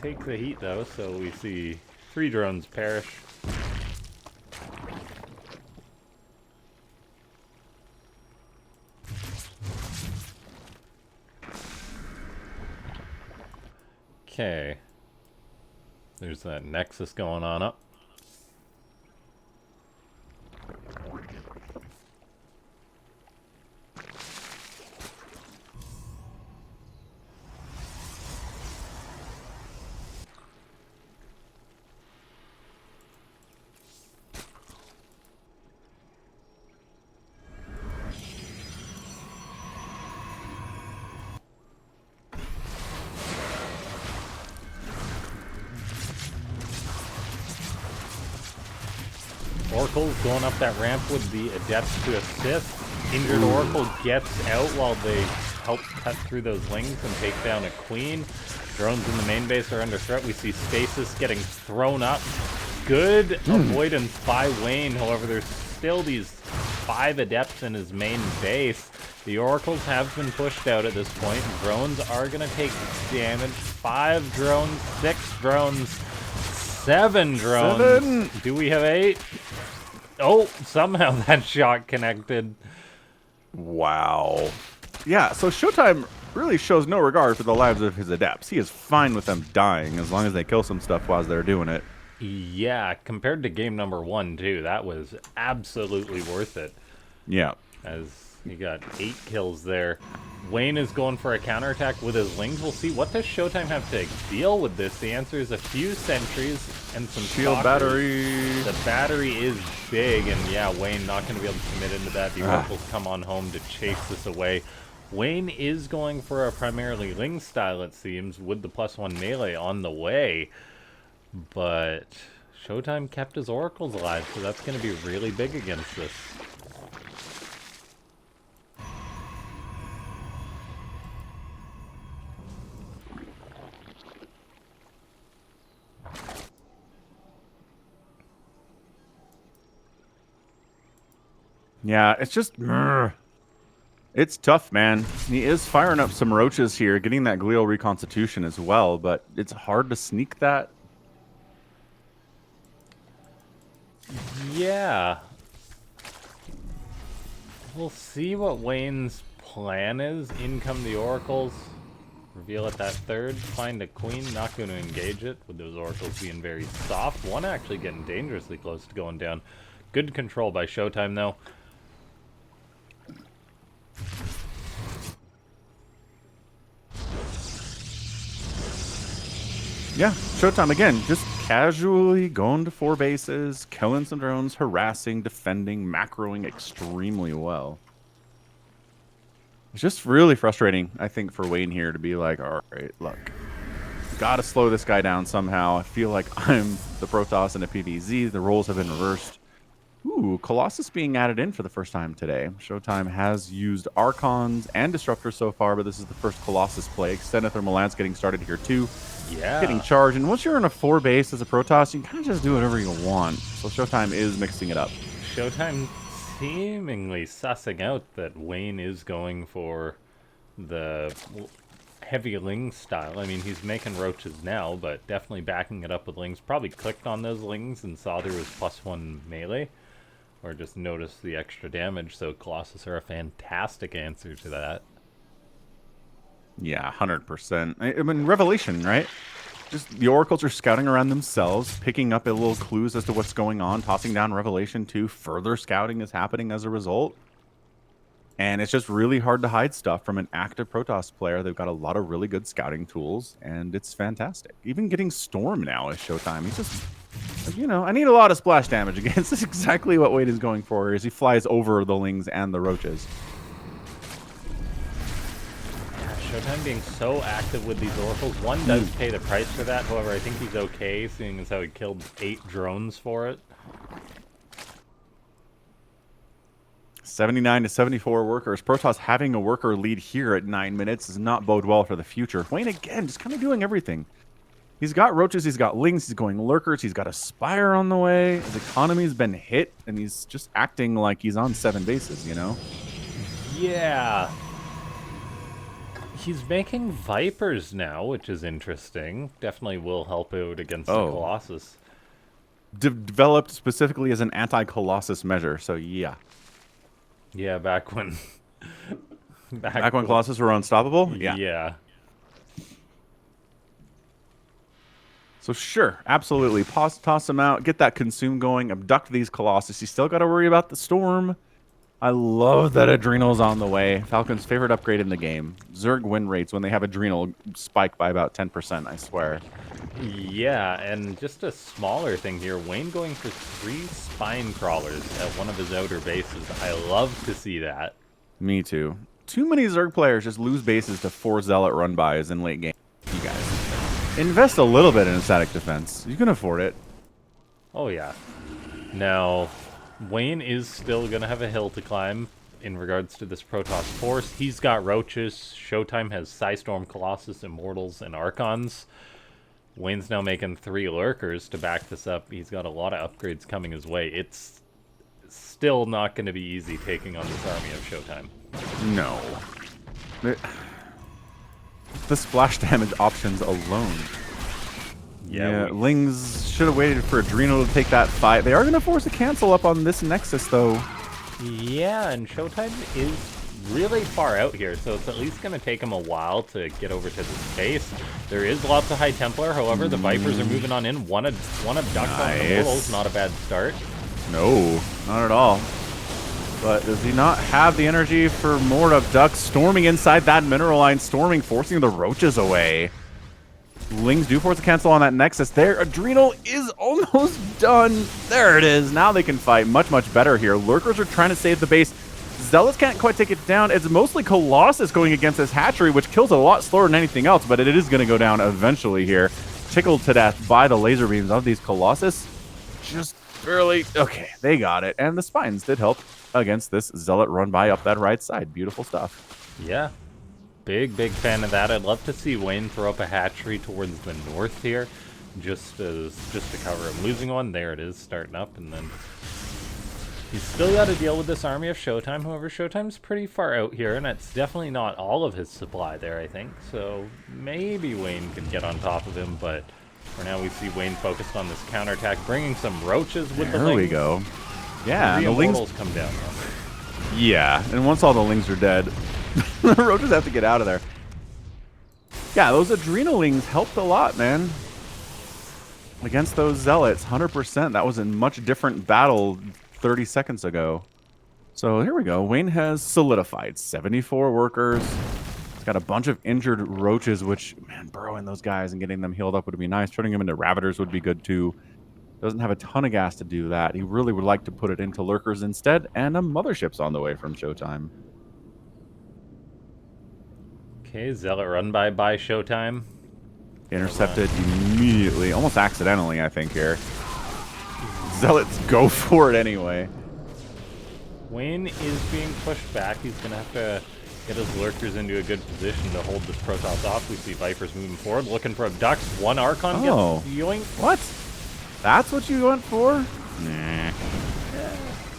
take the heat, though, so we see 3 drones perish. Okay. There's that Nexus going on up. Oracle's going up that ramp with the Adepts to assist. Injured Oracle gets out while they help cut through those lings and take down a queen. Drones in the main base are under threat. We see Stasis getting thrown up. Good avoidance by Wayne. However, there's still these 5 Adepts in his main base. The Oracles have been pushed out at this point. Drones are going to take damage. 5 drones, 6 drones, 7 drones. 7. Do we have 8? Oh, somehow that shot connected. Wow. Yeah, so Showtime really shows no regard for the lives of his Adepts. He is fine with them dying as long as they kill some stuff while they're doing it. Yeah, compared to game number 1, too, that was absolutely worth it. Yeah. As he got 8 kills there. Wayne is going for a counterattack with his lings. We'll see. What does Showtime have to deal with this? The answer is a few sentries and some Shield stalkers. battery. The battery is big, and yeah, Wayne not going to be able to commit into that. The Oracles come on home to chase this away. Wayne is going for a primarily Ling style, it seems, with the +1 melee on the way. But Showtime kept his Oracles alive, so that's going to be really big against this. Yeah, it's just... It's tough, man. He is firing up some roaches here, getting that glial reconstitution as well, but it's hard to sneak that. Yeah. We'll see what Wayne's plan is. In come the Oracles. Reveal it that 3rd. Find a queen. Not going to engage it, with those Oracles being very soft. One actually getting dangerously close to going down. Good control by Showtime, though. Yeah, Showtime again, just casually going to 4 bases, killing some drones, harassing, defending, macroing extremely well. It's just really frustrating, I think, for Wayne here to be like, all right, look, gotta slow this guy down somehow. I feel like I'm the Protoss in a PvZ. The roles have been reversed. Ooh, Colossus being added in for the first time today. Showtime has used Archons and Disruptors so far, but this is the first Colossus play. Extended Thermal Lance getting started here too. Yeah. Getting charged. And once you're in a 4 base as a Protoss, you can kind of just do whatever you want. So Showtime is mixing it up. Showtime seemingly sussing out that Wayne is going for the heavy Ling style. I mean, he's making roaches now, but definitely backing it up with Lings. Probably clicked on those Lings and saw there was +1 melee. Or just noticed the extra damage, so Colossus are a fantastic answer to that. Yeah, 100%. I mean, Revelation, right? Just the Oracles are scouting around themselves, picking up little clues as to what's going on, tossing down Revelation 2. Further scouting is happening as a result. And it's just really hard to hide stuff from an active Protoss player. They've got a lot of really good scouting tools, and it's fantastic. Even getting Storm now is Showtime. He's just, you know, I need a lot of splash damage against. This is exactly what Wade is going for, as he flies over the Lings and the Roaches. Yeah, Showtime being so active with these Oracles. One does pay the price for that, however, I think he's okay, seeing as how he killed 8 drones for it. 79 to 74 workers. Protoss having a worker lead here at 9 minutes does not bode well for the future. Wayne, again, just kind of doing everything. He's got Roaches, he's got Lings, he's going Lurkers, he's got a Spire on the way. His economy's been hit, and he's just acting like he's on 7 bases, you know? Yeah. He's making Vipers now, which is interesting. Definitely will help out against the Colossus. Developed specifically as an anti-Colossus measure, so yeah. Yeah, back when... back when Colossus were unstoppable? Yeah. Yeah. So sure, absolutely. Toss them out, get that consume going, abduct these Colossus. You still got to worry about the Storm. I love that Adrenal's on the way. Falcon's favorite upgrade in the game. Zerg win rates when they have Adrenal spike by about 10%, I swear. Yeah, and just a smaller thing here. Wayne going for 3 Spine Crawlers at one of his outer bases. I love to see that. Me too. Too many Zerg players just lose bases to 4 Zealot run-bys in late game. You guys. Invest a little bit in static defense. You can afford it. Oh, yeah. Now, Wayne is still going to have a hill to climb in regards to this Protoss force. He's got Roaches. Showtime has Psystorm, Colossus, Immortals, and Archons. Wayne's now making 3 Lurkers to back this up. He's got a lot of upgrades coming his way. It's still not going to be easy taking on this army of Showtime. No. The splash damage options alone. Yeah, Lings should have waited for Adrenal to take that fight. They are going to force a cancel up on this Nexus, though. Yeah, and Showtime is really far out here, so it's at least going to take him a while to get over to this base. There is lots of High Templar, however, the Vipers are moving on in. One abduct on the Immortals, not a bad start. No, not at all. But does he not have the energy for more abducts? Storming inside that mineral line, storming, forcing the Roaches away. Lings do force a cancel on that Nexus there. Adrenal is almost done. There it is. Now they can fight much, much better here. Lurkers are trying to save the base. Zealots can't quite take it down. It's mostly Colossus going against this hatchery, which kills a lot slower than anything else, but it is going to go down eventually here. Tickled to death by the laser beams of these Colossus. Just barely. Okay, they got it. And the Spines did help against this Zealot run by up that right side. Beautiful stuff. Yeah. Big fan of that. I'd love to see Wayne throw up a hatchery towards the north here, just to cover him. Losing one, there it is, starting up, and then he's still got to deal with this army of Showtime. However, Showtime's pretty far out here, and it's definitely not all of his supply there, I think. So maybe Wayne can get on top of him, but for now we see Wayne focused on this counterattack, bringing some Roaches with the Lings. There we go. Yeah, and the Immortals Lings come down now. Yeah, and once all the Lings are dead, the Roaches have to get out of there. Yeah, those Adrenalings helped a lot, man. Against those Zealots, 100%. That was a much different battle 30 seconds ago. So here we go. Wayne has solidified 74 workers. It's got a bunch of injured roaches, which, man, burrowing those guys and getting them healed up would be nice. Turning them into ravagers would be good too. Doesn't have a ton of gas to do that. He really would like to put it into lurkers instead, and a mothership's on the way from Showtime. Okay, Zealot run by Showtime. Intercepted immediately, almost accidentally, I think, here. Zealots go for it anyway. Wayne is being pushed back. He's going to have to get his lurkers into a good position to hold this Protoss off. We see Vipers moving forward, looking for abducts. One Archon gets yoinked. What? That's what you went for? Nah. Yeah,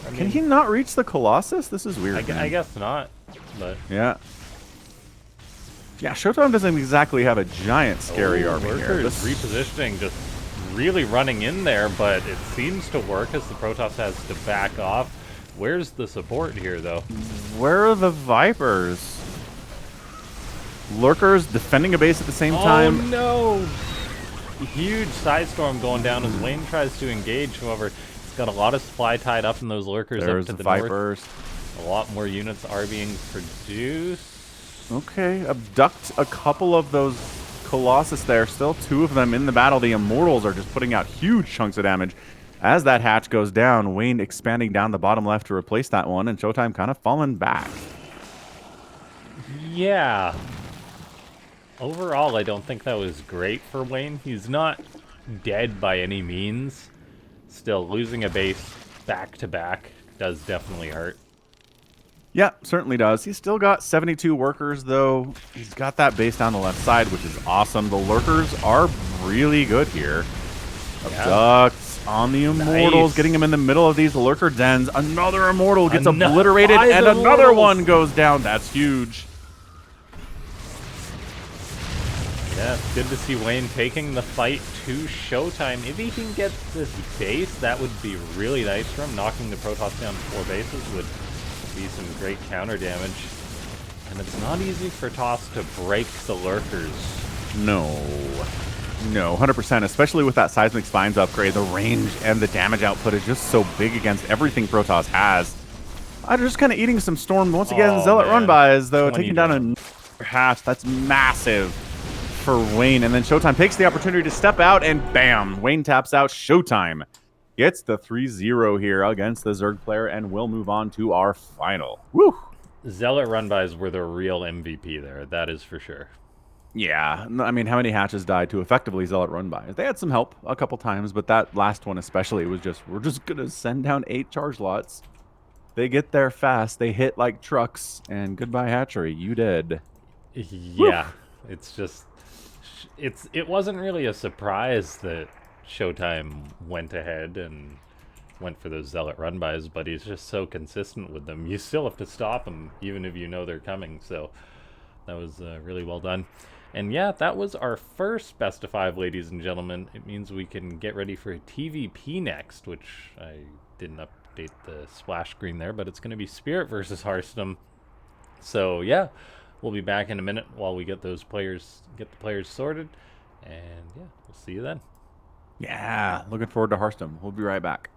I mean, Can he not reach the Colossus? This is weird. I guess not, but... Yeah. Yeah, Showtime doesn't exactly have a giant scary army here. Lurkers repositioning, just really running in there, but it seems to work as the Protoss has to back off. Where's the support here, though? Where are the Vipers? Lurkers defending a base at the same time. Oh, no! Huge side storm going down as Wayne tries to engage. However, he's got a lot of supply tied up in those lurkers There's up to the Vipers. north. A lot more units are being produced. Okay, abduct a couple of those Colossus there. Still two of them in the battle. The Immortals are just putting out huge chunks of damage. As that hatch goes down, Wayne expanding down the bottom left to replace that one, and Showtime kind of falling back. Yeah. Overall, I don't think that was great for Wayne. He's not dead by any means. Still, losing a base back-to-back does definitely hurt. Yeah, certainly does. He's still got 72 workers, though. He's got that base down the left side, which is awesome. The lurkers are really good here. Abducts on the Immortals, getting him in the middle of these lurker dens. Another Immortal gets obliterated, and another one goes down. That's huge. Yeah, it's good to see Wayne taking the fight to Showtime. If he can get this base, that would be really nice for him. Knocking the Protoss down to 4 bases would be some great counter damage. And it's not easy for Toss to break the lurkers. No, 100%, especially with that Seismic Spines upgrade. The range and the damage output is just so big against everything Protoss has. I'm just kind of eating some storm once again. Zealot run-bys, though, taking down another hatch. That's massive for Wayne. And then Showtime takes the opportunity to step out, and bam, Wayne taps out. Showtime gets the 3-0 here against the Zerg player, and we'll move on to our final. Woo! Zealot run-bys were the real MVP there, that is for sure. Yeah, I mean, how many hatches died to effectively Zealot run-bys? They had some help a couple times, but that last one especially was just, we're just going to send down 8 charge lots. They get there fast, they hit like trucks, and goodbye hatchery, you dead. Yeah, it's just, it wasn't really a surprise that Showtime went ahead and went for those Zealot run-bys, but he's just so consistent with them. You still have to stop them, even if you know they're coming, so that was really well done. And yeah, that was our first best of 5, ladies and gentlemen. It means we can get ready for TVP next, which I didn't update the splash screen there, but it's going to be Spirit versus Hearthstone. So yeah, we'll be back in a minute while we get those players, get the players sorted, and yeah, we'll see you then. Yeah, looking forward to Hearthstone. We'll be right back.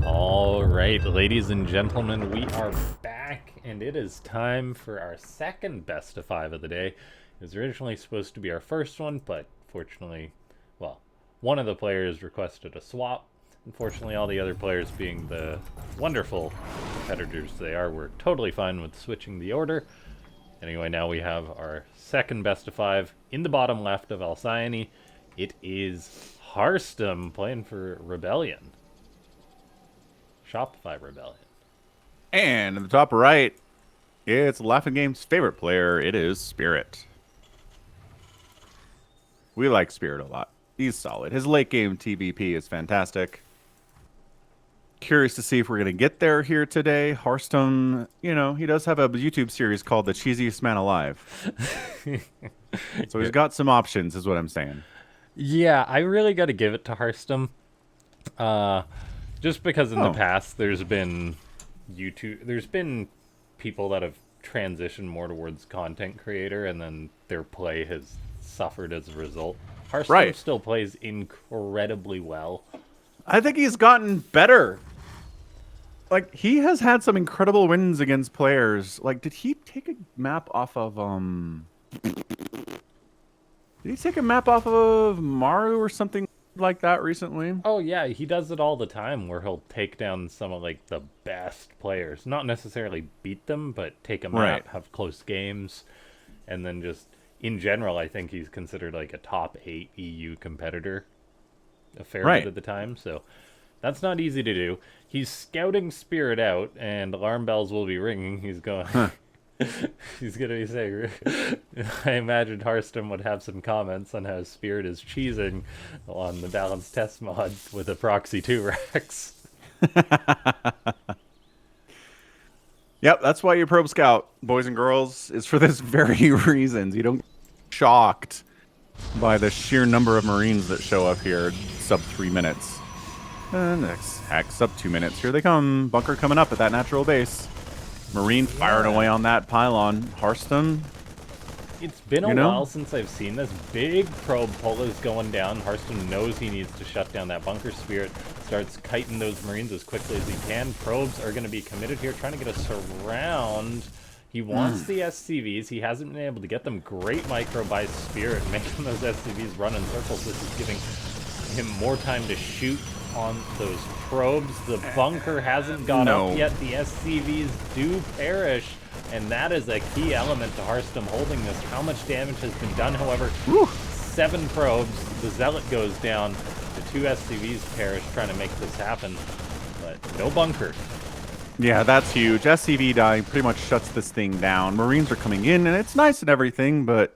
All right, ladies and gentlemen, we are back, and it is time for our second best of five of the day. It was originally supposed to be our first one, but fortunately, well, one of the players requested a swap. Unfortunately, all the other players, being the wonderful competitors they are, were totally fine with switching the order. Anyway, now we have our second best of 5 in the bottom left of Alcyone. It is Harstem playing for Rebellion. Shopify Rebellion. And in the top right, it's LaughNgamez' favorite player. It is Spirit. We like Spirit a lot. He's solid. His late game TVP is fantastic. Curious to see if we're going to get there here today. Harstem, you know, he does have a YouTube series called The Cheesiest Man Alive. So he's got some options, is what I'm saying. Yeah, I really got to give it to Harstem. Just because in the past there's been people that have transitioned more towards content creator, and then their play has suffered as a result. Harstem still plays incredibly well. I think he's gotten better. Like, he has had some incredible wins against players. Like, did he take a map off of Did he take a map off of Maru or something like that recently? Oh yeah, he does it all the time where he'll take down some of like the best players. Not necessarily beat them, but take them out, have close games, and then just in general I think he's considered like a top 8 EU competitor a fair bit of the time, so that's not easy to do. He's scouting Spirit out, and alarm bells will be ringing. He's going he's going to be saying, I imagined Harstem would have some comments on how Spirit is cheesing on the balanced test mod with a proxy 2 Rex. Yep, that's why you probe scout, boys and girls, is for this very reason. You don't get shocked by the sheer number of Marines that show up here sub 3 minutes. Next hack sub 2 minutes. Here they come. Bunker coming up at that natural base. Marine firing away on that pylon. Harstem. It's been a while since I've seen this. Big probe pull is going down. Harstem knows he needs to shut down that bunker. Spirit starts kiting those Marines as quickly as he can. Probes are going to be committed here, trying to get a surround. He wants the SCVs. He hasn't been able to get them. Great micro by Spirit, making those SCVs run in circles. This is giving him more time to shoot on those probes. The bunker hasn't got up yet. The SCVs do perish, and that is a key element to Harstem holding this. How much damage has been done, however? 7 probes. The Zealot goes down. The 2 SCVs perish trying to make this happen, but no bunker. Yeah, that's huge. SCV dying pretty much shuts this thing down. Marines are coming in, and it's nice and everything, but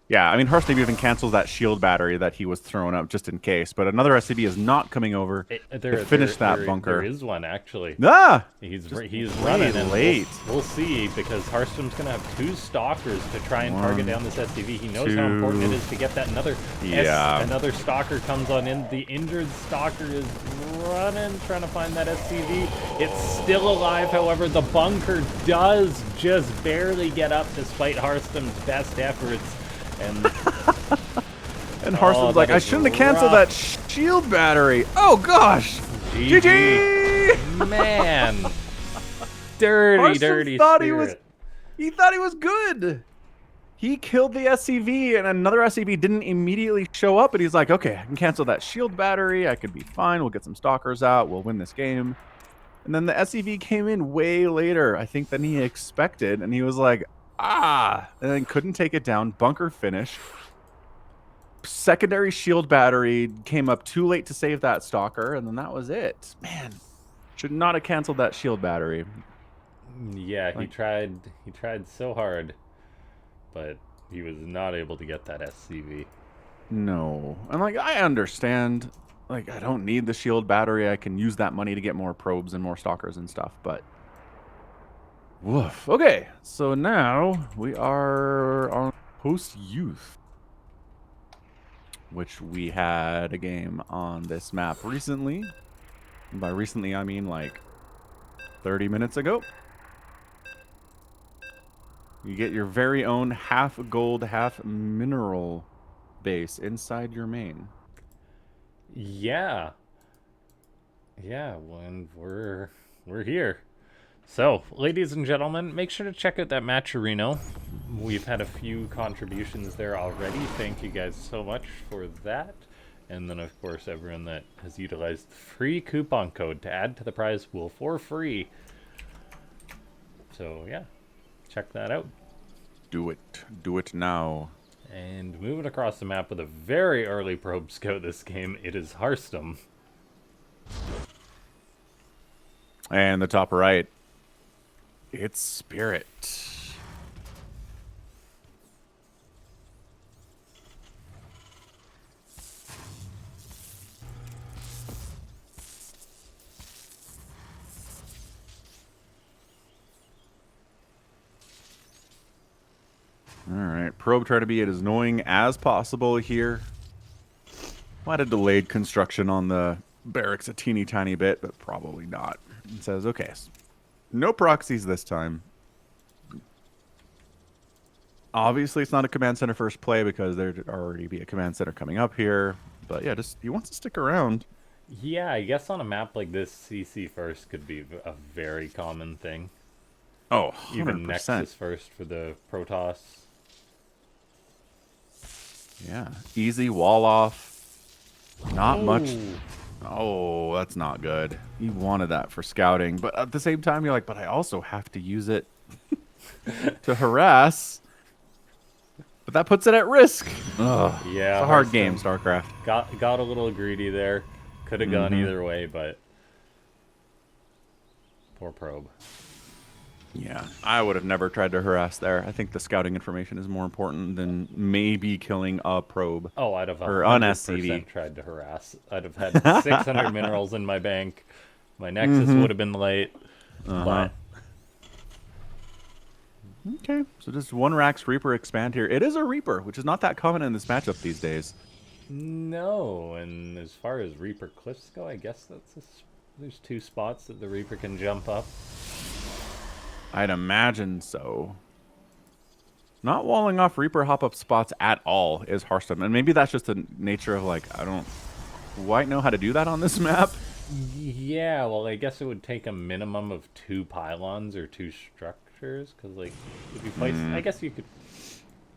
yeah, I mean, Harstem even cancels that shield battery that he was throwing up just in case, but another SCV is not coming over to finish that bunker. There is one, actually. He's running, and late. We'll see, because Harstem's going to have 2 stalkers to try and target down this SCV. He knows how important it is to get that. Another stalker comes on in. The injured stalker is running, trying to find that SCV. It's still alive, however. The bunker does just barely get up despite Harstem's best efforts. And Harstem's like, I shouldn't have canceled that shield battery. Oh gosh, GG! Man, dirty Spirit. He thought he was good. He killed the SCV, and another SCV didn't immediately show up. And he's like, okay, I can cancel that shield battery. I could be fine. We'll get some stalkers out. We'll win this game. And then the SCV came in way later, I think, than he expected, and he was like, and then couldn't take it down. Bunker finish. Secondary shield battery came up too late to save that stalker, and then that was it. Man, should not have canceled that shield battery. Yeah, he tried so hard, but he was not able to get that SCV. No. And like, I understand, like, I don't need the shield battery. I can use that money to get more probes and more stalkers and stuff, but woof. Okay, so now we are on Post Youth, which we had a game on this map recently. And by recently, I mean like 30 minutes ago. You get your very own half gold, half mineral base inside your main. Yeah. Yeah, when we're here. So, ladies and gentlemen, make sure to check out that Matcherino. We've had a few contributions there already. Thank you guys so much for that. And then, of course, everyone that has utilized the free coupon code to add to the prize pool for free. So, yeah, check that out. Do it. Do it now. And moving across the map with a very early probe scout this game, it is Harstum. And the top right, it's Spirit. All right, probe try to be as annoying as possible here. Might have delayed construction on the barracks a teeny tiny bit, but probably not. It says, okay, no proxies this time. Obviously, it's not a command center first play because there'd already be a command center coming up here. But yeah, just he wants to stick around. Yeah, I guess on a map like this, CC first could be a very common thing. Oh, 100%. Even Nexus first for the Protoss. Yeah, easy wall off. Not much. Ooh. Oh, that's not good. You wanted that for scouting, but at the same time, you're like, but I also have to use it to harass. But that puts it at risk. Ugh. Yeah, It's a hard game, StarCraft. Got a little greedy there. Could have gone either way, but poor probe. Yeah, I would have never tried to harass there. I think the scouting information is more important than maybe killing a probe. Oh, I'd have Or on 100% SCV. tried to harass. I'd have had 600 minerals in my bank. My Nexus would have been late. But Okay, so just one Rax Reaper expand here. It is a Reaper, which is not that common in this matchup these days. no, and as far as Reaper cliffs go, I guess there's 2 spots that the Reaper can jump up. I'd imagine so. Not walling off Reaper hop-up spots at all is Hearthstone. And maybe that's just the nature of, like, I don't quite know how to do that on this map. Yeah, well, I guess it would take a minimum of 2 pylons or 2 structures, because, like, if you place... I guess you could...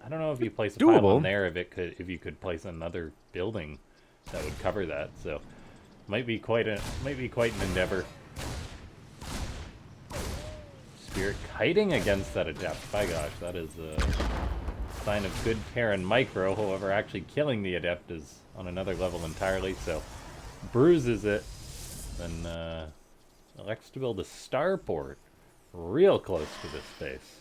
I don't know if you place a Doable. pylon there, if you could place another building that would cover that, so... Might be quite an endeavor. Spirit kiting against that Adept. By gosh, that is a sign of good Terran micro. However, actually killing the Adept is on another level entirely, so bruises it. Then elects to build a starport real close to this base.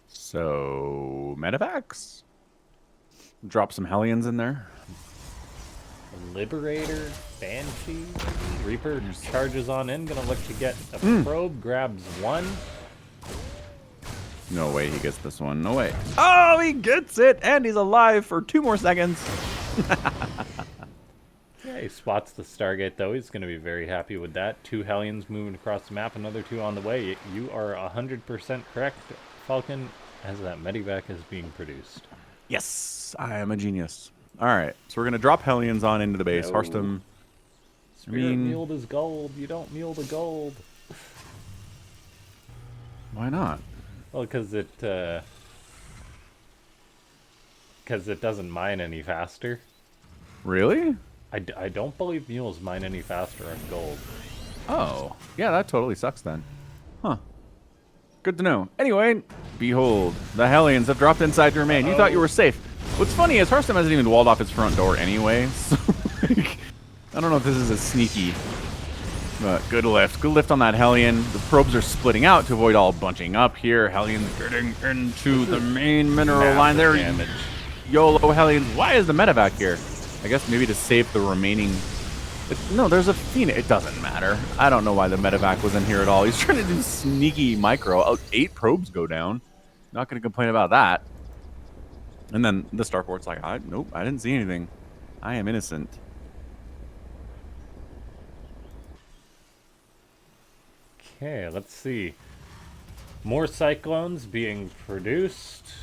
So, Medivacs. Drop some Hellions in there. Liberator, Banshee, Reaper charges on in, gonna look to get a probe, grabs 1. No way he gets this one. No way. Oh, he gets it! And he's alive for 2 more seconds. Yeah, he spots the Stargate, though. He's going to be very happy with that. 2 Hellions moving across the map, another 2 on the way. You are 100% correct, Falcon, as that Medivac is being produced. Yes, I am a genius. All right, so we're going to drop Hellions on into the base. No. Hearthstone. Spirit muled is gold. You don't mule the gold. Why not? Well, because it doesn't mine any faster. Really? I don't believe mules mine any faster on gold. Oh, yeah, that totally sucks then. Huh. Good to know. Anyway, behold, the Hellions have dropped inside your domain. You thought you were safe. What's funny is Hearthstone hasn't even walled off his front door anyway, so like, I don't know if this is as sneaky. But good lift. Good lift on that Hellion. The probes are splitting out to avoid all bunching up here. Hellions getting into the main mineral line there. Damage. YOLO Hellions. Why is the Medivac here? I guess maybe to save the remaining... No, there's a Phoenix. It doesn't matter. I don't know why the Medivac was in here at all. He's trying to do sneaky micro. 8 probes go down. Not going to complain about that. And then the Starport's like, nope, I didn't see anything. I am innocent. Okay, let's see. More Cyclones being produced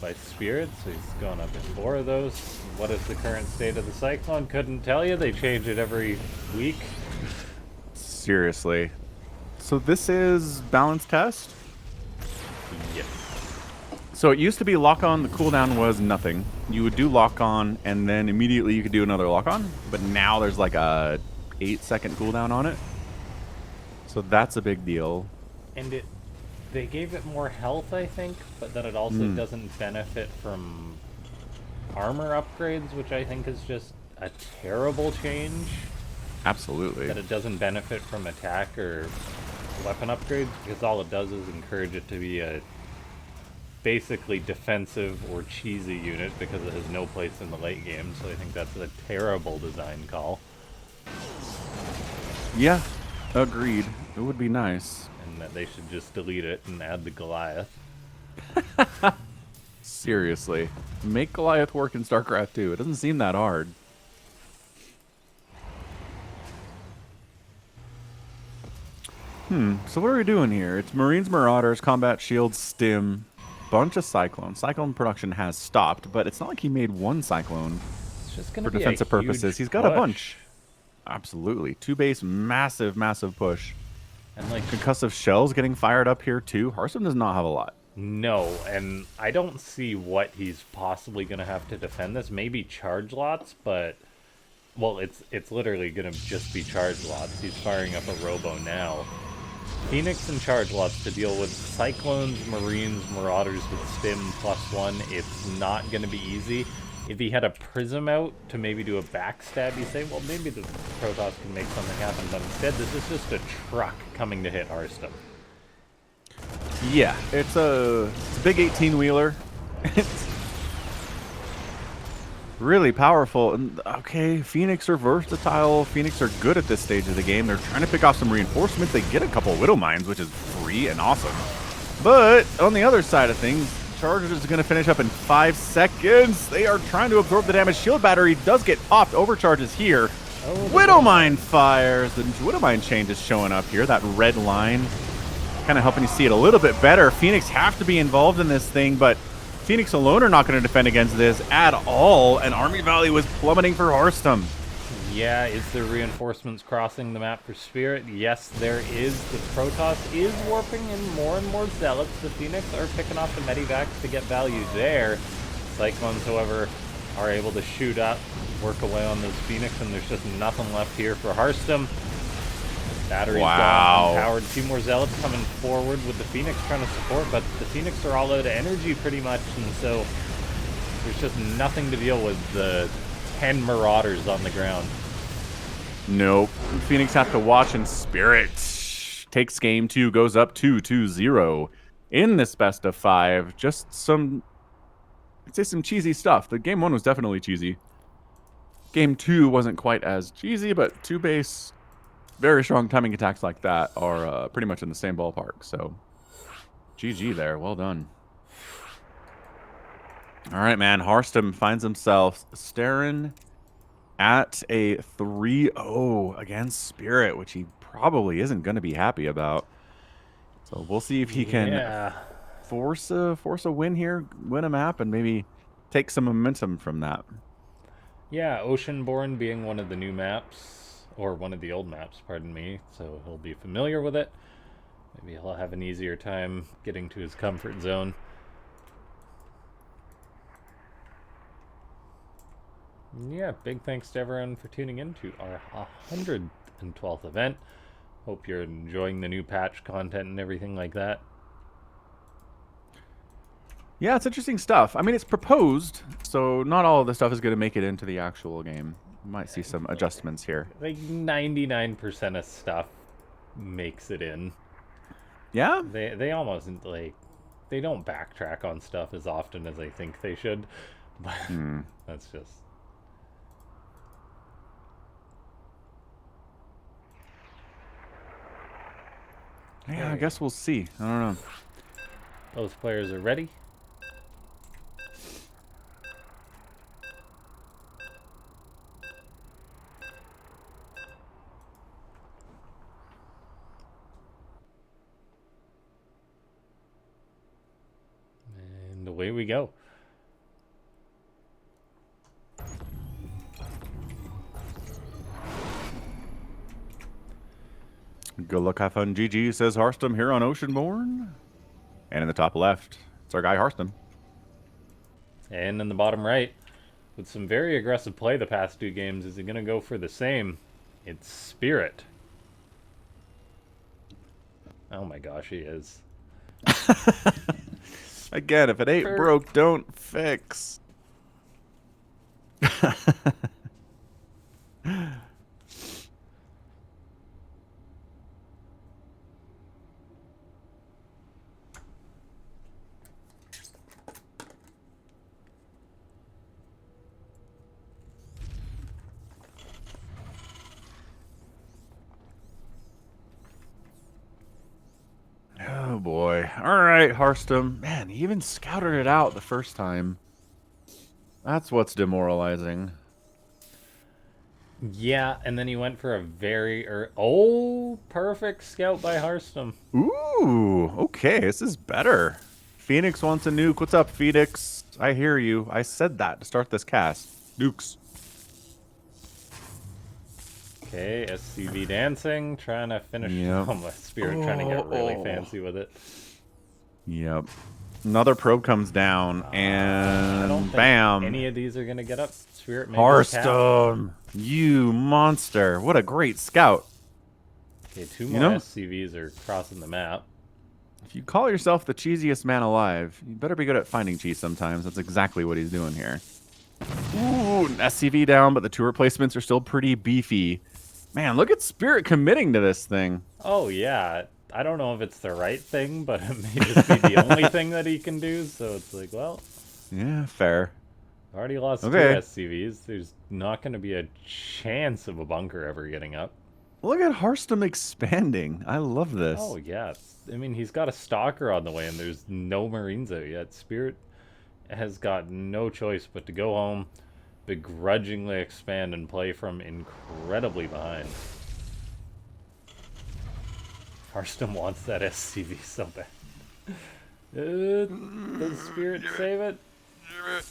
by Spirit, so he's gone up in 4 of those. What is the current state of the Cyclone? Couldn't tell you. They change it every week. Seriously. So this is balance test? Yes. So it used to be lock on, the cooldown was nothing. You would do lock on, and then immediately you could do another lock on. But now there's like a 8-second cooldown on it. So that's a big deal. And they gave it more health, I think, but then it also Mm, doesn't benefit from armor upgrades, which I think is just a terrible change. absolutely. That it doesn't benefit from attack or weapon upgrades, because all it does is encourage it to be a basically defensive or cheesy unit because it has no place in the late game. So I think that's a terrible design call, Yeah, agreed. It would be nice. and that they should just delete it and add the Goliath. Seriously. Make Goliath work in StarCraft 2. It doesn't seem that hard. So what are we doing here? It's Marines, Marauders, Combat Shields, Stim, bunch of Cyclones. Cyclone production has stopped, but it's not like he made one Cyclone It's just gonna for be a defensive purposes. huge He's got a push. bunch. Absolutely. 2 base, massive, massive push. And like, Concussive Shells getting fired up here too. Hearthstone does not have a lot. no, and I don't see what he's possibly gonna have to defend this. Maybe charge lots, but well, it's literally gonna just be charge lots. He's firing up a robo now. Phoenix and charge lots to deal with Cyclones, Marines, Marauders with Stim +1. It's not gonna be easy. If he had a Prism out to maybe do a backstab, you say, well, maybe the Protoss can make something happen. But instead, this is just a truck coming to hit Hearthstone. Yeah, it's a big 18-wheeler. It's really powerful. And okay, Phoenix are versatile. Phoenix are good at this stage of the game. They're trying to pick off some reinforcements. They get a couple of Widow Mines, which is free and awesome. But on the other side of things, Chargers is going to finish up in 5 seconds. They are trying to absorb the damage. Shield battery does get popped. Overcharges here. Oh, Widow Mine fires. The Widow Mine change is showing up here. That red line kind of helping you see it a little bit better. Phoenix have to be involved in this thing, but Phoenix alone are not going to defend against this at all, and Army Valley was plummeting for Hearthstone. yeah, is there reinforcements crossing the map for Spirit? Yes, there is. The Protoss is warping in more and more Zealots. The Phoenix are picking off the Medivacs to get value there. Cyclones, however, are able to shoot up, work away on those Phoenix, and there's just nothing left here for Hearthstone. Battery's gone, unpowered. 2 more Zealots coming forward with the Phoenix trying to support, but the Phoenix are all out of energy pretty much, and so there's just nothing to deal with the 10 Marauders on the ground. Nope. Phoenix have to watch, and Spirit takes game 2, goes up 2-2-0 in this best of 5. Just some, I'd say some cheesy stuff. The game 1 was definitely cheesy. Game 2 wasn't quite as cheesy, but 2-base, very strong timing attacks like that are pretty much in the same ballpark. So, GG there. Well done. All right, man. Hearthstone finds himself staring at a 3-0 against Spirit, which he probably isn't going to be happy about. So we'll see if he can force a win here, win a map, and maybe take some momentum from that. Yeah, Oceanborn being one of the new maps, or one of the old maps, pardon me, so he'll be familiar with it. Maybe he'll have an easier time getting to his comfort zone. Yeah, big thanks to everyone for tuning in to our 112th event. Hope you're enjoying the new patch content and everything like that. Yeah, it's interesting stuff. I mean, it's proposed, so not all of the stuff is going to make it into the actual game. You might see some adjustments here. Like 99% of stuff makes it in. Yeah? They almost, like, they don't backtrack on stuff as often as I think they should. But that's just... Yeah, I guess we'll see. I don't know. Both players are ready. And away we go. Good luck, have fun, GG, says Hearthstone here on Oceanborn. And in the top left, it's our guy Hearthstone. And in the bottom right, with some very aggressive play the past 2 games, is he going to go for the same? It's Spirit. Oh my gosh, he is. Again, if it ain't For broke, don't fix. Oh boy. All right, Harstum. Man, he even scouted it out the first time. That's what's demoralizing. Yeah, and then he went for a oh, perfect scout by Harstum. Ooh, okay, this is better. Phoenix wants a nuke. What's up, Phoenix? I hear you. I said that to start this cast. Nukes. Okay, SCV dancing, trying to finish. Yep. Oh, my Spirit trying to get really fancy with it. Yep. Another probe comes down, I don't and think bam. any of these are going to get up. Spirit may go cap. Hearthstone, you monster. What a great scout. Okay, two You more know? SCVs are crossing the map. If you call yourself the cheesiest man alive, you better be good at finding cheese sometimes. That's exactly what he's doing here. Ooh, an SCV down, but the two replacements are still pretty beefy. Man, look at Spirit committing to this thing. Oh, yeah. I don't know if it's the right thing, but it may just be the only thing that he can do, so it's like, well... Yeah, fair. Already lost Okay. two SCVs. There's not going to be a chance of a bunker ever getting up. Look at Harstum expanding. I love this. Oh, yeah. I mean, he's got a Stalker on the way, and there's no Marines out yet. Spirit has got no choice but to go home, begrudgingly expand, and play from incredibly behind. Harstum wants that SCV so bad. Does Spirit save it?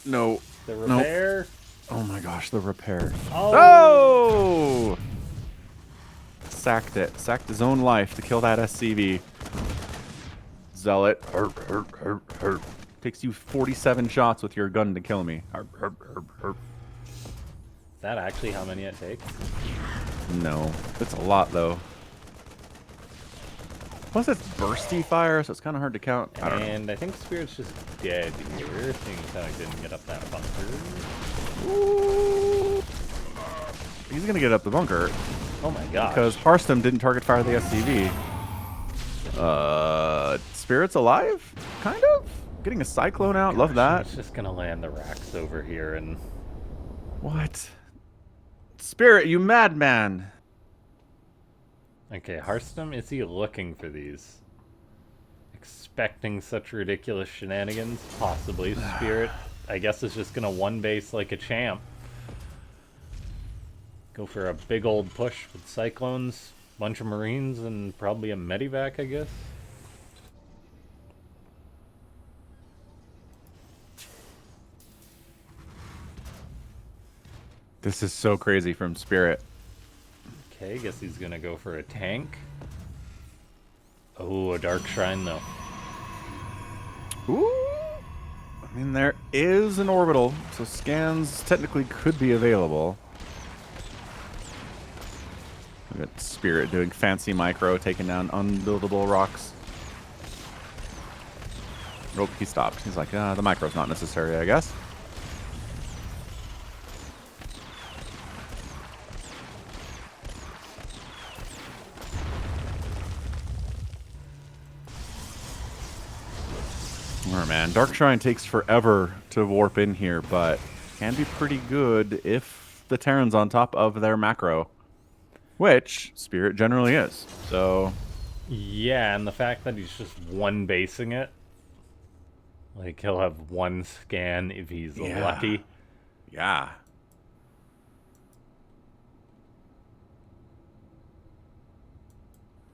No. The repair? Oh my gosh, the repair. Oh! Oh! Sacked it. Sacked his own life to kill that SCV. Zealot. Herp, herp, herp, herp. Takes you 47 shots with your gun to kill me. Herp, herp, herp, herp. Is that actually how many it takes? No. It's a lot, though. Plus, it's bursty fire, so it's kind of hard to count. I don't know. And I think Spirit's just dead here, seeing as how he didn't get up that bunker. Ooh. He's going to get up the bunker. Oh my gosh. Because Harstum didn't target fire the SCV. Spirit's alive? Kind of? Getting a Cyclone out? Love that. He's just going to land the racks over here and... What? Spirit, you madman! Okay, Harstum, is he looking for these? Expecting such ridiculous shenanigans? Possibly. Spirit, I guess, is just gonna one base like a champ. Go for a big old push with Cyclones, bunch of Marines, and probably a Medivac, I guess. This is so crazy from Spirit. Okay, guess he's gonna go for a tank. Oh, a Dark Shrine, though. Ooh! I mean, there is an orbital, so scans technically could be available. We got Spirit doing fancy micro, taking down unbuildable rocks. Oh, he stopped. He's like, the micro's not necessary, I guess. Oh, man. Dark Shrine takes forever to warp in here, but can be pretty good if the Terran's on top of their macro. Which Spirit generally is. So Yeah, and the fact that he's just one basing it. Like, he'll have one scan if he's lucky. Yeah.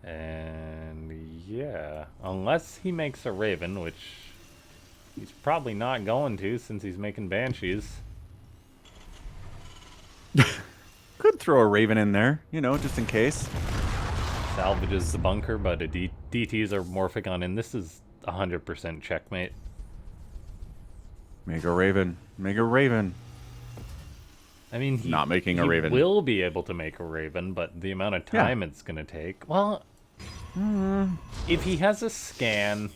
And yeah, unless he makes a Raven, which he's probably not going to since he's making Banshees. Could throw a Raven in there, you know, just in case. Salvages the bunker, but DTs are morphing on in. This is 100% checkmate. Make a Raven. Make a Raven. I mean, he, Not making a Raven. will be able to make a Raven, but the amount of time it's going to take... Well, If he has a scan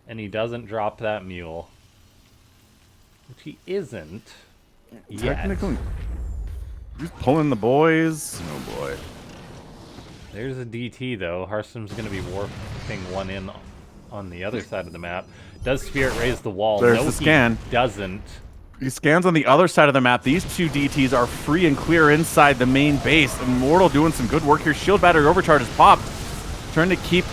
and he doesn't drop that mule, which he isn't yet. Technically, he's pulling the boys. Oh boy. There's a DT though. Hearthstone's going to be warping one in on the other side of the map. Does Spirit raise the wall? There's No, the scan. he doesn't. He scans on the other side of the map. These two DTs are free and clear inside the main base. Immortal doing some good work here. Shield battery overcharge is popped. Trying to keep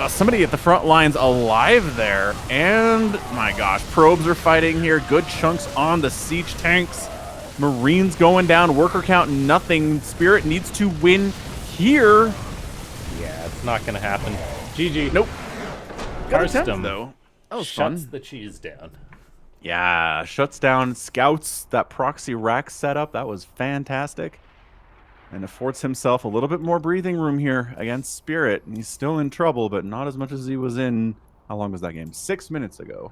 somebody at the front lines alive there. And, my gosh, probes are fighting here. Good chunks on the siege tanks. Marines going down. Worker count, nothing. Spirit needs to win here. Yeah, it's not going to happen. GG. Nope. Got attempt, Hearthstone, though. That was shuts fun. the cheese down. Yeah, shuts down scouts. That proxy rack setup, that was fantastic. And affords himself a little bit more breathing room here against Spirit. And he's still in trouble, but not as much as he was in... How long was that game? 6 minutes ago.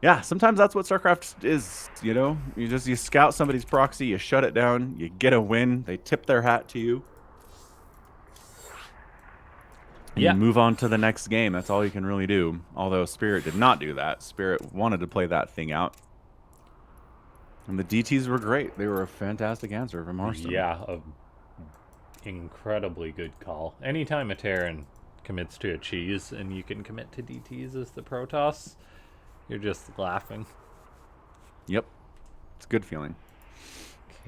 Yeah, sometimes that's what Starcraft is, you know? You scout somebody's proxy, you shut it down, you get a win, they tip their hat to you. And you move on to the next game. That's all you can really do. Although Spirit did not do that. Spirit wanted to play that thing out. And the DTs were great. They were a fantastic answer from Hearthstone. Yeah, a incredibly good call. Anytime a Terran commits to a cheese and you can commit to DTs as the Protoss, you're just laughing. Yep. It's a good feeling.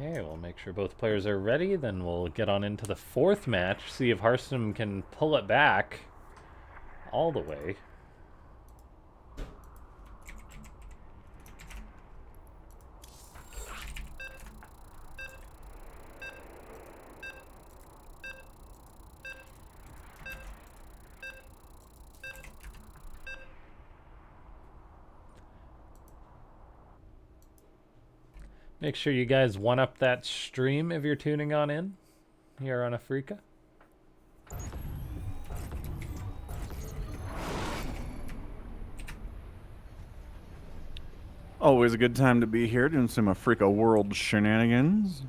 Okay, we'll make sure both players are ready. Then we'll get on into the fourth match. See if Hearthstone can pull it back all the way. Make sure you guys one-up that stream if you're tuning on in here on Afreeca. Always a good time to be here doing some Afreeca World shenanigans.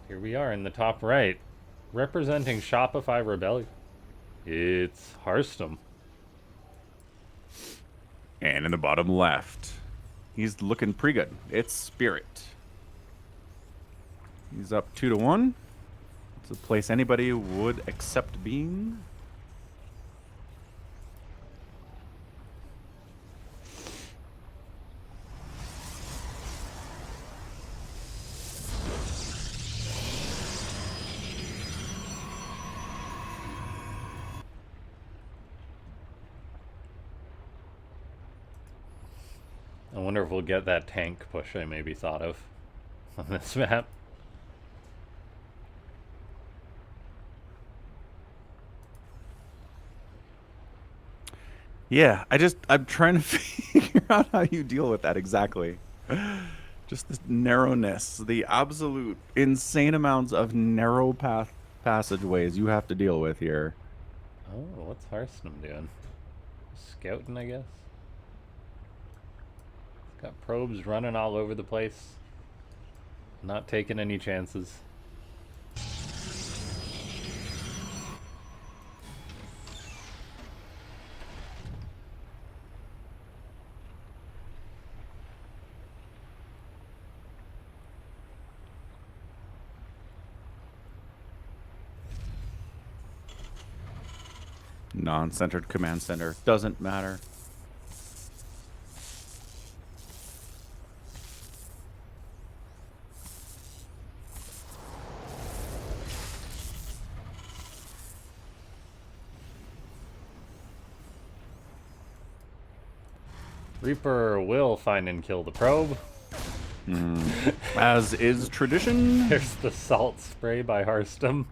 Here we are in the top right, representing Shopify Rebellion. It's Hearthstone. And in the bottom left, he's looking pretty good. It's Spirit. He's up 2-1. It's a place anybody would accept being. I wonder if we'll get that tank push I maybe thought of on this map. Yeah, I'm trying to figure out how you deal with that exactly. Just this narrowness, the absolute insane amounts of narrow passageways you have to deal with here. Oh, what's Hearthstone doing? Scouting, I guess. Got probes running all over the place. Not taking any chances. Non-centered command center. Doesn't matter. Reaper will find and kill the probe. As is tradition. There's the salt spray by Hearthstone.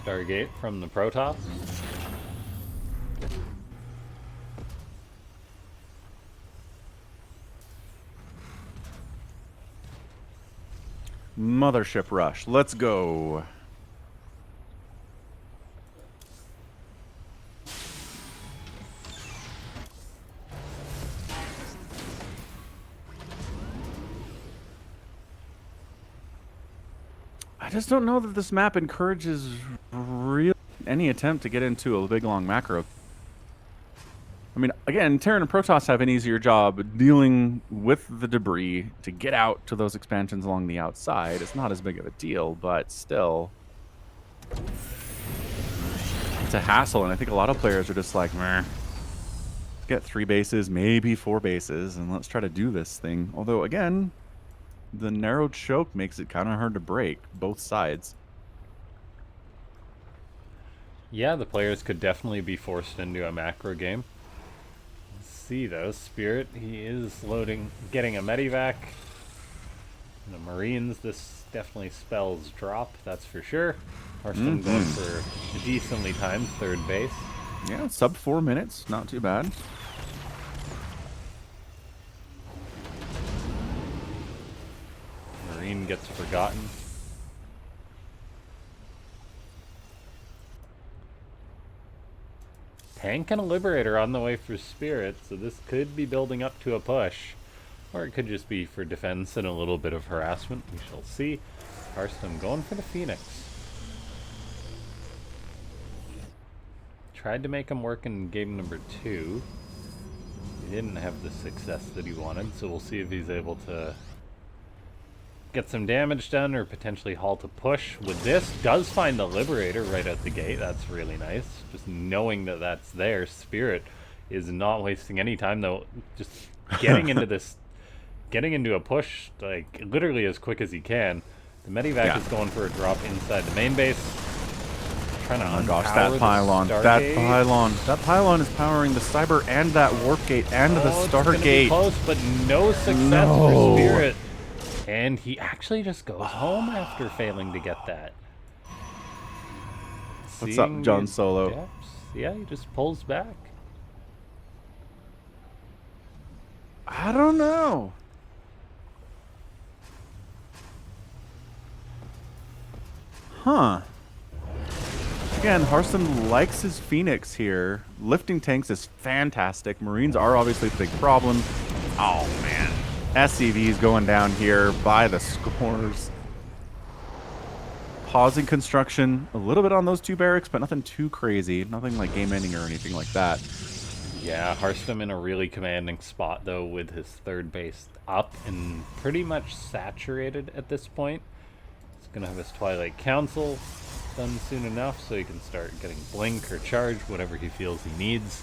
Stargate from the Protoss. Mothership rush. Let's go. I just don't know that this map encourages really any attempt to get into a big long macro. I mean, again, Terran and Protoss have an easier job dealing with the debris to get out to those expansions along the outside. It's not as big of a deal, but still, it's a hassle. And I think a lot of players are just like, meh, let's get 3 bases, maybe 4 bases, and let's try to do this thing. Although, again, the narrow choke makes it kind of hard to break both sides. Yeah, the players could definitely be forced into a macro game. Let's see though, Spirit, he is loading, getting a medivac. The Marines, this definitely spells drop, that's for sure. Hearthstone going for a decently timed third base. Yeah, sub 4 minutes, not too bad. Marine gets forgotten. Tank and a Liberator on the way for Spirit, so this could be building up to a push. Or it could just be for defense and a little bit of harassment. We shall see. Hearthstone going for the Phoenix. Tried to make him work in game number 2. He didn't have the success that he wanted, so we'll see if he's able to get some damage done or potentially halt a push. With this, does find the Liberator right out the gate. That's really nice. Just knowing that that's there. Spirit is not wasting any time, though. Just getting into this, getting into a push, like, literally as quick as he can. The Medivac is going for a drop inside the main base. Trying to that pylon. That pylon is powering the Cyber and that Warp Gate and the Stargate. Close, but no success for Spirit. And he actually just goes home after failing to get that. What's up, John Solo? Depths, yeah, he just pulls back. I don't know. Huh. Again, Hearthstone likes his Phoenix here. Lifting tanks is fantastic. Marines are obviously the big problem. Oh, man. SCV's going down here by the scores. Pausing construction a little bit on those 2 barracks, but nothing too crazy. Nothing like game ending or anything like that. Yeah, Hearthstone in a really commanding spot, though, with his third base up and pretty much saturated at this point. He's going to have his Twilight Council done soon enough so he can start getting Blink or Charge, whatever he feels he needs.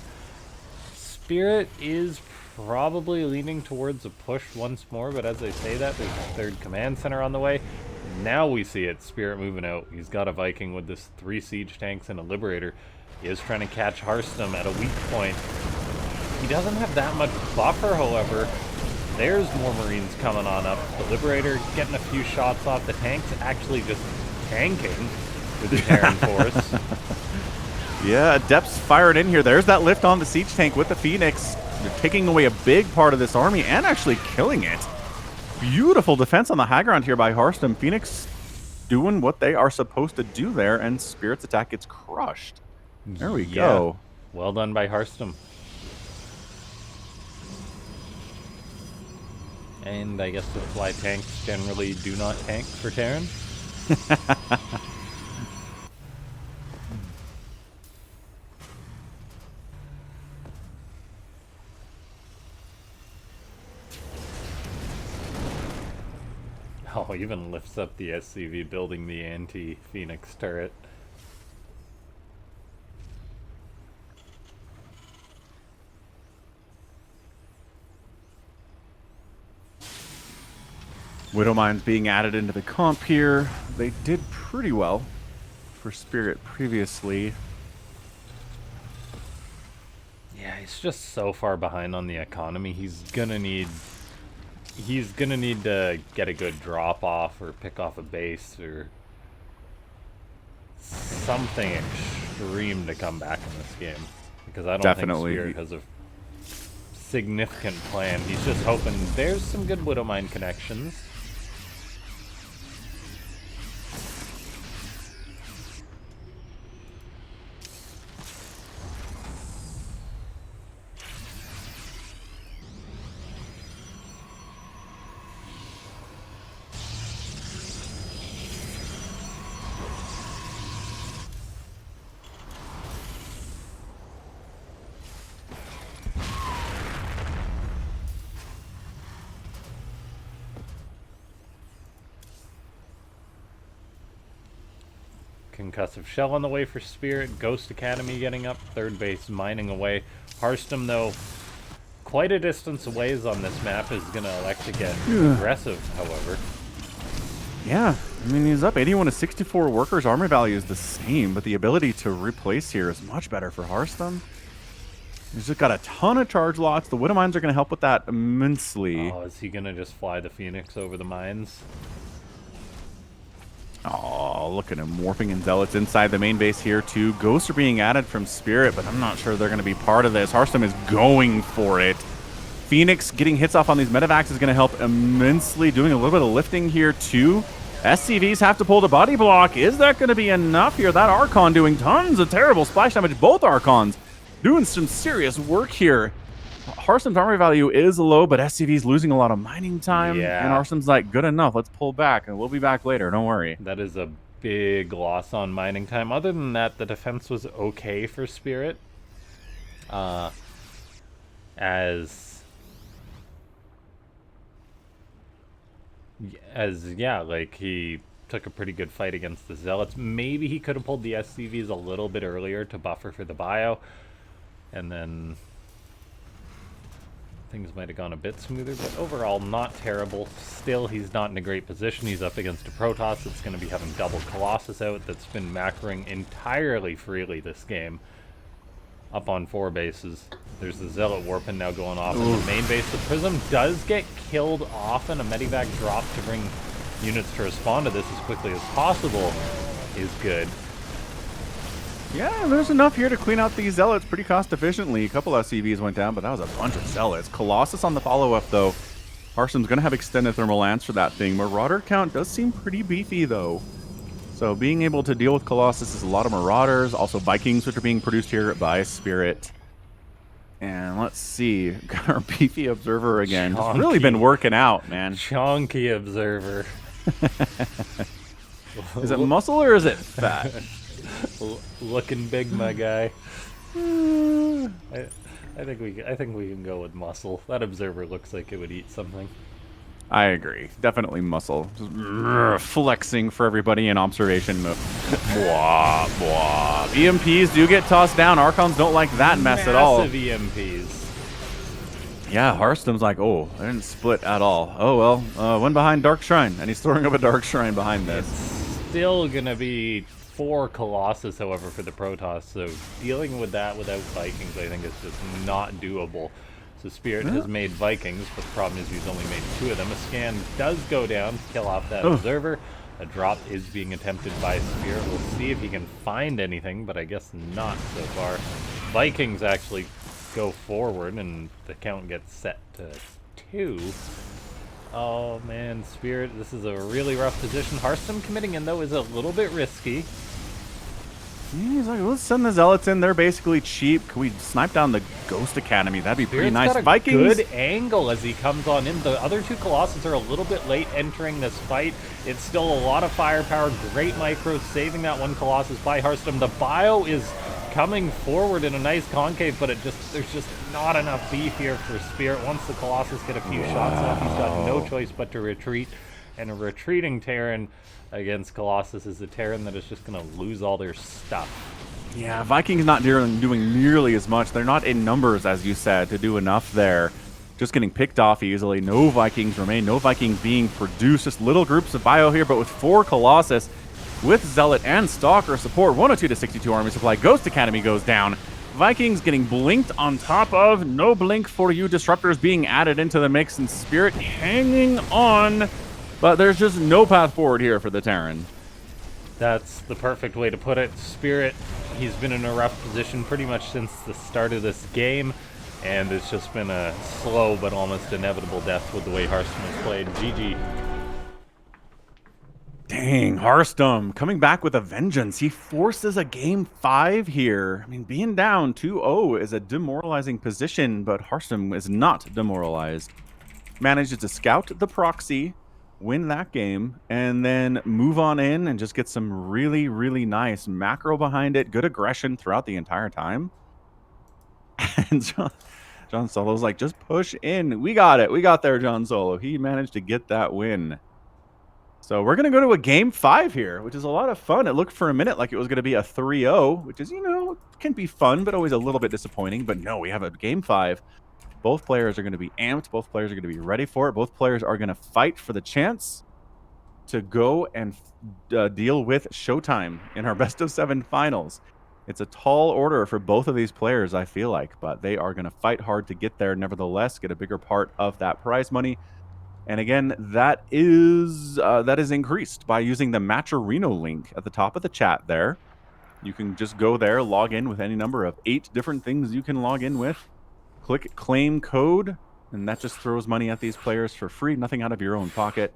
Spirit is probably leaning towards a push once more, but as I say that, there's a third command center on the way. Now we see it, Spirit moving out. He's got a Viking with this 3 siege tanks and a Liberator. He is trying to catch Hearthstone at a weak point. He doesn't have that much buffer, however. There's more Marines coming on up. The Liberator getting a few shots off. The tanks actually just tanking with the Terran force. Yeah, Depth's firing in here. There's that lift on the siege tank with the Phoenix. They're taking away a big part of this army and actually killing it. Beautiful defense on the high ground here by Hearthstone. Phoenix doing what they are supposed to do there, and Spirit's attack gets crushed. There we go. Well done by Hearthstone. And I guess that's why tanks generally do not tank for Terran. Oh, even lifts up the SCV building the anti-Phoenix turret. Widowmines being added into the comp here. They did pretty well for Spirit previously. Yeah, he's just so far behind on the economy. He's gonna need to get a good drop off or pick off a base or something extreme to come back in this game, because I don't think Spirit has a significant plan. He's just hoping there's some good Widowmine connections. concussive shell on the way for Spirit. Ghost Academy getting up. Third base mining away. Harstem, though, quite a distance away on this map, is going to elect to get aggressive, however. Yeah, I mean, he's up 81 to 64 workers. Armor value is the same, but the ability to replace here is much better for Harstem. He's just got a ton of charge lots. The Widow Mines are going to help with that immensely. Oh, is he going to just fly the Phoenix over the mines? Oh, look at him morphing in Zealots inside the main base here, too. Ghosts are being added from Spirit, but I'm not sure they're going to be part of this. Harstem is going for it. Phoenix getting hits off on these medevacs is going to help immensely, doing a little bit of lifting here, too. SCVs have to pull the body block. Is that going to be enough here? That Archon doing tons of terrible splash damage. Both Archons doing some serious work here. Harstem's armor value is low, but SCV's losing a lot of mining time. Yeah. And Harstem's like, good enough. Let's pull back, and we'll be back later. Don't worry. That is a big loss on mining time. Other than that, the defense was okay for Spirit. Yeah, like, he took a pretty good fight against the Zealots. Maybe he could have pulled the SCVs a little bit earlier to buffer for the bio, and then things might have gone a bit smoother, but overall not terrible. Still, he's not in a great position. He's up against a Protoss that's going to be having double Colossus out, that's been macroing entirely freely this game. Up on 4 bases. There's the Zealot Warpin now going off in the main base. The Prism does get killed off, and a Medivac drop to bring units to respond to this as quickly as possible is good. Yeah, there's enough here to clean out these Zealots pretty cost efficiently. A couple SCVs went down, but that was a bunch of Zealots. Colossus on the follow-up, though. Harstem's going to have extended thermal lance for that thing. Marauder count does seem pretty beefy, though. So being able to deal with Colossus is a lot of Marauders. Also Vikings, which are being produced here by Spirit. And let's see. Got our beefy Observer again. Just really been working out, man. Chonky Observer. Is it muscle or is it fat? Looking big, my guy. I think we can go with muscle. That Observer looks like it would eat something. I agree. Definitely muscle. Just flexing for everybody in observation mode. Bwah, bwah. EMPs do get tossed down. Archons don't like that mess at all. Massive EMPs. Yeah, Harstem's like, oh, I didn't split at all. Oh, well, one behind Dark Shrine, and he's throwing up a Dark Shrine behind this. It's still going to be 4 Colossus, however, for the Protoss, so dealing with that without Vikings, I think, is just not doable. So Spirit has made Vikings, but the problem is he's only made 2 of them. A scan does go down to kill off that Observer. A drop is being attempted by Spirit. We'll see if he can find anything, but I guess not so far. Vikings actually go forward, and the count gets set to 2. Oh man, Spirit, this is a really rough position. Harstem committing in, though, is a little bit risky. He's like, let's send the Zealots in. They're basically cheap. Can we snipe down the Ghost Academy? That'd be pretty nice. Got a Vikings. Good angle as he comes on in. The other 2 Colossus are a little bit late entering this fight. It's still a lot of firepower. Great micro saving that 1 Colossus by Harstem. The bio is coming forward in a nice concave, but there's just not enough beef here for Spirit. Once the Colossus get a few shots off, he's got no choice but to retreat. And a retreating Terran against Colossus is a Terran that is just going to lose all their stuff. Yeah, Vikings not doing nearly as much. They're not in numbers, as you said, to do enough there. Just getting picked off easily. No Vikings remain. No Vikings being produced. Just little groups of bio here, but with 4 Colossus, with Zealot and Stalker support, 102 to 62 army supply. Ghost Academy goes down. Vikings getting blinked on top of. No blink for you. Disruptors being added into the mix, and Spirit hanging on. But there's just no path forward here for the Terran. That's the perfect way to put it. Spirit, he's been in a rough position pretty much since the start of this game, and it's just been a slow but almost inevitable death with the way Harstem has played. GG. Dang, Harstem coming back with a vengeance. He forces a game 5 here. I mean, being down 2-0 is a demoralizing position, but Harstem is not demoralized. Manages to scout the proxy, win that game, and then move on in and just get some really, really nice macro behind it. Good aggression throughout the entire time. And John Solo's like, just push in. We got it. We got there, John Solo. He managed to get that win. So we're going to go to a game 5 here, which is a lot of fun. It looked for a minute like it was going to be a 3-0, which is, can be fun, but always a little bit disappointing. But no, we have a game 5. Both players are going to be amped. Both players are going to be ready for it. Both players are going to fight for the chance to go and deal with Showtime in our best of 7 finals. It's a tall order for both of these players, I feel like, but they are going to fight hard to get there, nevertheless, get a bigger part of that prize money. And again, that is increased by using the Matcherino link at the top of the chat there. You can just go there, log in with any number of 8 different things you can log in with. Click claim code, and that just throws money at these players for free, nothing out of your own pocket.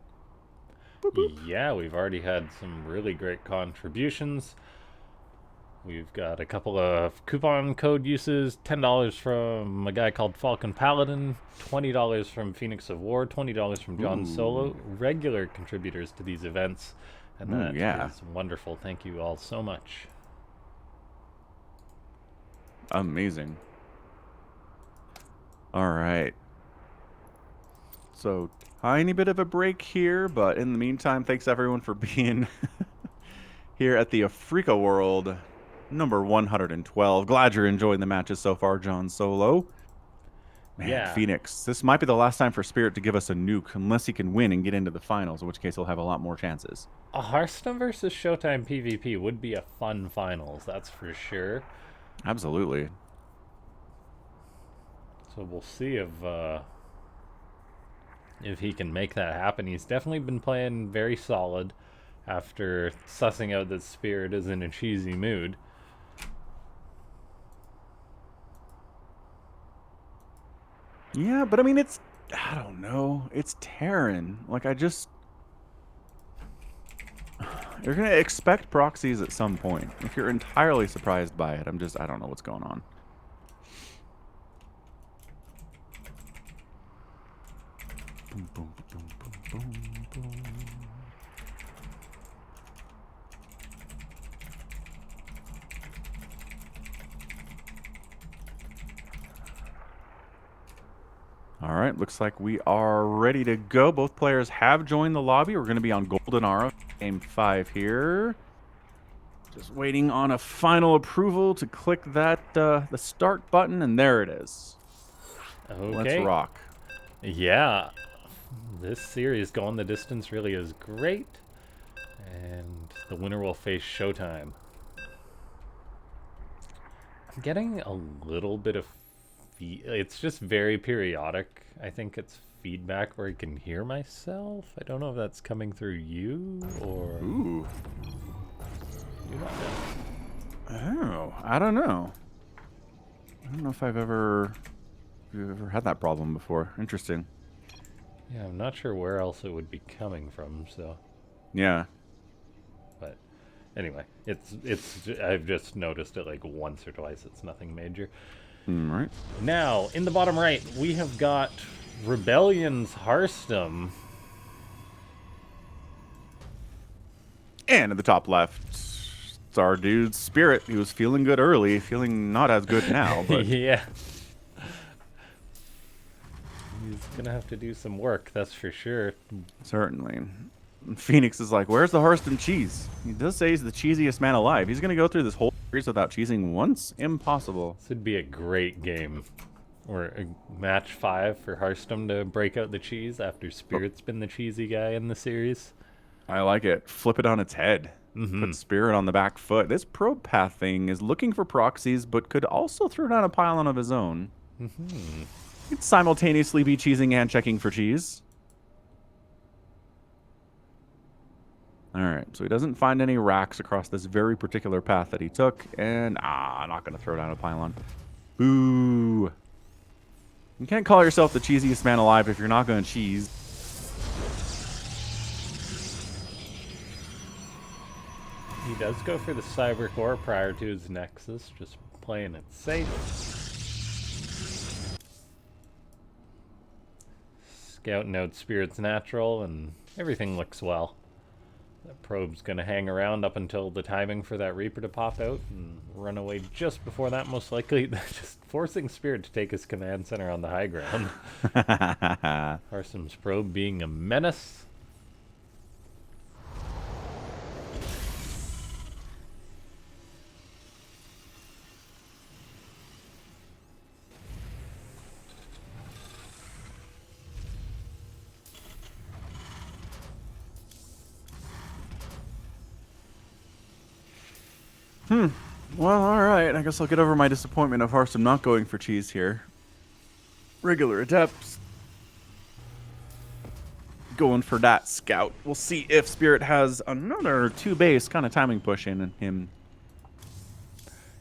Boop, boop. Yeah, we've already had some really great contributions. We've got a couple of coupon code uses, $10 from a guy called Falcon Paladin, $20 from Phoenix of War, $20 from John Solo, regular contributors to these events, and that is wonderful. Thank you all so much. Amazing. All right. So, tiny bit of a break here, but in the meantime, thanks everyone for being here at the Afreeca World number 112. Glad you're enjoying the matches so far, John Solo. Man, yeah. Phoenix, this might be the last time for Spirit to give us a nuke, unless he can win and get into the finals, in which case he'll have a lot more chances. A Hearthstone versus Showtime PvP would be a fun finals, that's for sure. Absolutely. So we'll see if he can make that happen. He's definitely been playing very solid after sussing out that Spirit is in a cheesy mood. Yeah, but I mean, I don't know. It's Terran. Like, you're going to expect proxies at some point. If you're entirely surprised by it, I don't know what's going on. Boom, boom, boom, boom, boom, boom. All right, looks like we are ready to go. Both players have joined the lobby. We're going to be on Golden Ara, game 5 here. Just waiting on a final approval to click that the start button, and there it is. Okay. Let's rock. Yeah, this series going the distance really is great, and the winner will face Showtime. I'm getting a little bit of it's just very periodic. I think it's feedback where I can hear myself. I don't know if that's coming through you or... Ooh. You not know. Oh, I don't know. I don't know if you've ever had that problem before. Interesting. Yeah, I'm not sure where else it would be coming from, so... Yeah. But anyway, I've just noticed it like once or twice. It's nothing major. Right. Now, in the bottom right, we have got Rebellion's Hearthstone. And in the top left, it's our dude Spirit. He was feeling good early, feeling not as good now. But yeah. He's going to have to do some work, that's for sure. Certainly. Phoenix is like, where's the Hearthstone cheese? He does say he's the cheesiest man alive. He's going to go through this whole series without cheesing once? Impossible. This would be a great game. Or a match 5 for Hearthstone to break out the cheese after Spirit's been the cheesy guy in the series. I like it. Flip it on its head. Put Spirit on the back foot. This probe path thing is looking for proxies, but could also throw down a pylon of his own. He'd simultaneously be cheesing and checking for cheese. All right, so he doesn't find any racks across this very particular path that he took, and not going to throw down a pylon. Boo. You can't call yourself the cheesiest man alive if you're not going to cheese. He does go for the Cyber Core prior to his Nexus, just playing it safe. Scouting out Spirit's Natural, and everything looks well. That probe's going to hang around up until the timing for that Reaper to pop out and run away just before that, most likely. Just forcing Spirit to take his command center on the high ground. Hearthstone's probe being a menace. Well, alright. I guess I'll get over my disappointment of Hearthstone not going for cheese here. Regular Adepts. Going for that scout. We'll see if Spirit has another 2-base kind of timing push in him.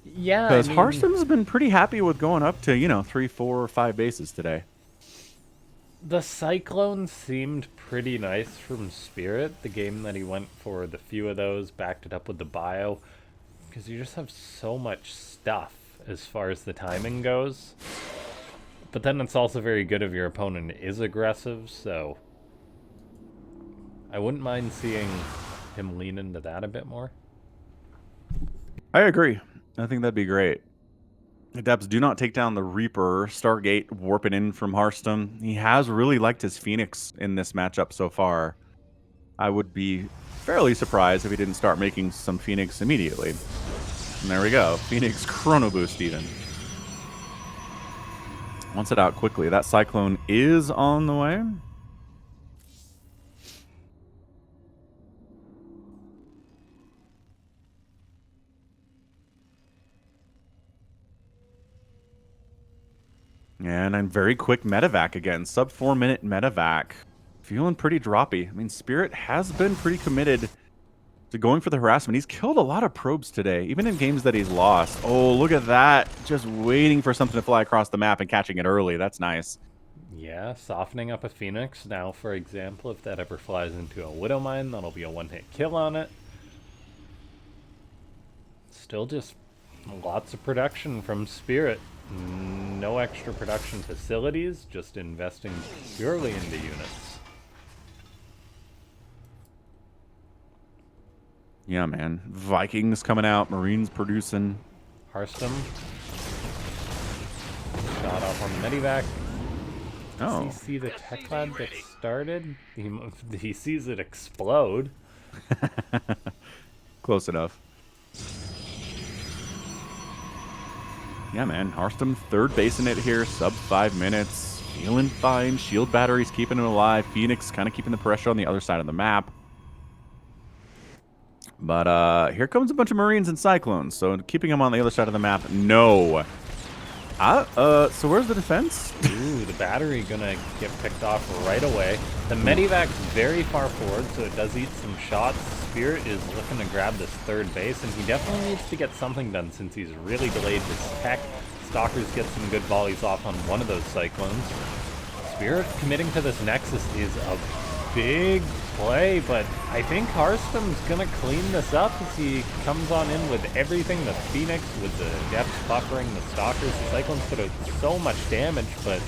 Yeah, I Because mean, Hearthstone's been pretty happy with going up to, 3, 4, or 5 bases today. the Cyclone seemed pretty nice from Spirit. The game that he went for, the few of those, backed it up with the bio. Because you just have so much stuff as far as the timing goes. But then it's also very good if your opponent is aggressive, so I wouldn't mind seeing him lean into that a bit more. I agree. I think that'd be great. Adepts do not take down the Reaper. Stargate warping in from Hearthstone. He has really liked his Phoenix in this matchup so far. I would be fairly surprised if he didn't start making some Phoenix immediately. And there we go. Phoenix Chrono Boost even. Wants it out quickly. That Cyclone is on the way. And I'm very quick medevac again. Sub 4 minute medevac. Feeling pretty droppy. I mean, Spirit has been pretty committed to going for the harassment. He's killed a lot of probes today, even in games that he's lost. Oh, look at that. Just waiting for something to fly across the map and catching it early. That's nice. Yeah, softening up a Phoenix. Now, for example, if that ever flies into a Widow Mine, that'll be a one-hit kill on it. Still just lots of production from Spirit. No extra production facilities, just investing purely into units. Yeah, man. Vikings coming out. Marines producing. Hearthstone. Shot off on the Medivac. Oh. Does he see the tech lab get started? He sees it explode. Close enough. Yeah, man. Hearthstone third basing it here. Sub 5 minutes. Feeling fine. Shield batteries keeping him alive. Phoenix kind of keeping the pressure on the other side of the map. But here comes a bunch of Marines and Cyclones. So keeping them on the other side of the map, no. So where's the defense? Ooh, the battery gonna get picked off right away. The Medivac's very far forward, so it does eat some shots. Spirit is looking to grab this third base, and he definitely needs to get something done since he's really delayed his tech. Stalkers get some good volleys off on one of those Cyclones. Spirit committing to this Nexus is a big play, but I think Hearthstone's gonna clean this up as he comes on in with everything. The Phoenix with the Depths buffering, the Stalkers, the Cyclones put out so much damage, but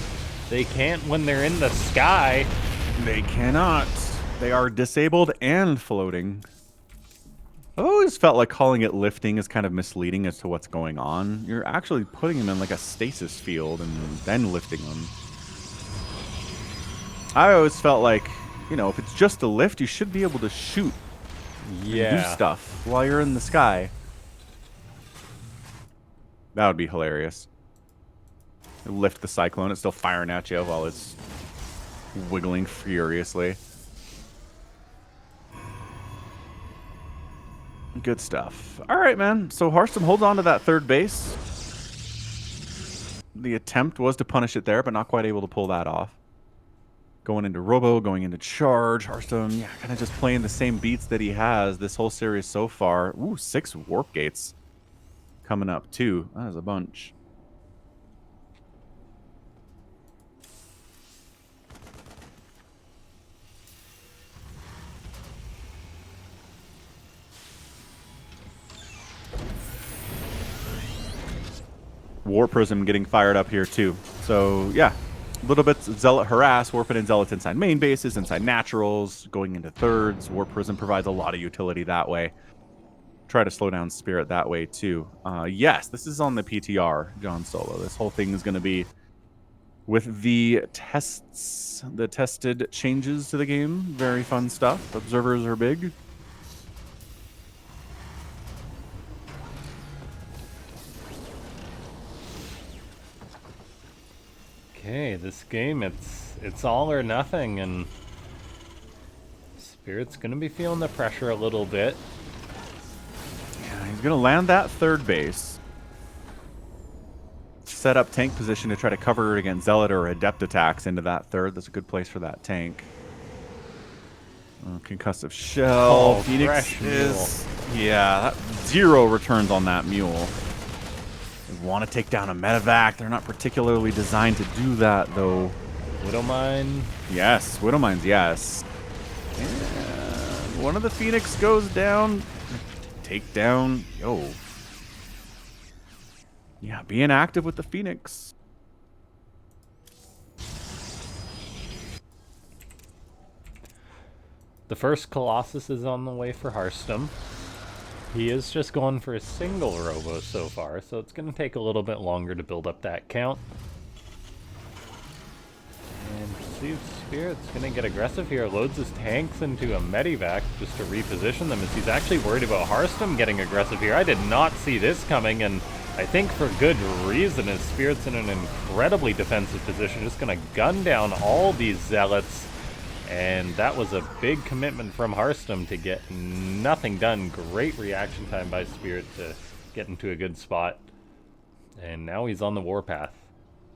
they can't when they're in the sky. They cannot. They are disabled and floating. I've always felt like calling it lifting is kind of misleading as to what's going on. You're actually putting them in like a stasis field and then lifting them. I always felt like, if it's just a lift, you should be able to shoot and do stuff while you're in the sky. That would be hilarious. Lift the Cyclone, it's still firing at you while it's wiggling furiously. Good stuff. All right, man. So Hearthstone holds on to that third base. The attempt was to punish it there, but not quite able to pull that off. Going into Robo, going into Charge. Hearthstone, kind of just playing the same beats that he has this whole series so far. Ooh, 6 Warp Gates coming up, too. That is a bunch. War Prism getting fired up here, too. So, yeah. A little bit Zealot Harass, warping in Zealots inside main bases, inside Naturals, going into thirds. War Prism provides a lot of utility that way. Try to slow down Spirit that way, too. Yes, this is on the PTR, John Solo. This whole thing is going to be with the tests, the tested changes to the game. Very fun stuff. Observers are big. Okay, this game, it's all or nothing, and Spirit's gonna be feeling the pressure a little bit. Yeah, He's going to land that third base. Set up tank position to try to cover it against Zealot or Adept attacks into that third. That's a good place for that tank. Concussive Shell. Oh, Phoenix mule. Yeah, 0 returns on that mule. They want to take down a medevac. They're not particularly designed to do that, though. Widowmine. Yes, Widowmines, yes. And one of the Phoenix goes down. Take down. Yo. Yeah, being active with the Phoenix. The first Colossus is on the way for Hearthstone. He is just going for a single Robo so far, so it's going to take a little bit longer to build up that count. And Perceived Spirit's going to get aggressive here. Loads his tanks into a Medivac just to reposition them, as he's actually worried about Hearthstone getting aggressive here. I did not see this coming, and I think for good reason, as Spirit's in an incredibly defensive position, just going to gun down all these Zealots. And that was a big commitment from Hearthstone to get nothing done. Great reaction time by Spirit to get into a good spot. And now he's on the warpath.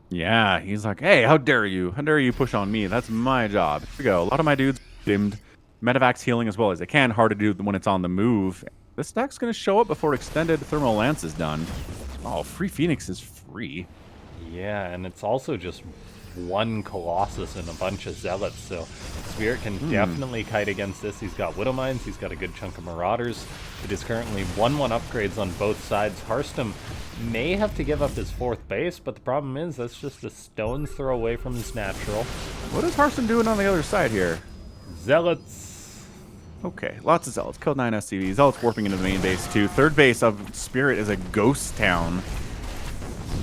Yeah, he's like, hey, how dare you? How dare you push on me? That's my job. Here we go. A lot of my dudes dimmed. Medevac's healing as well as they can. Hard to do when it's on the move. This deck's going to show up before Extended Thermal Lance is done. Oh, free Phoenix is free. Yeah, and it's also just one Colossus and a bunch of Zealots, so Spirit can definitely kite against this. He's got Widowmines, he's got a good chunk of Marauders. It is currently 1-1 upgrades on both sides. Hearthstone may have to give up his 4th base, but the problem is that's just a stone's throw away from his natural. What is Hearthstone doing on the other side here? Zealots. Okay, lots of Zealots. Killed 9 SCVs. Zealots warping into the main base too. Third base of Spirit is a ghost town.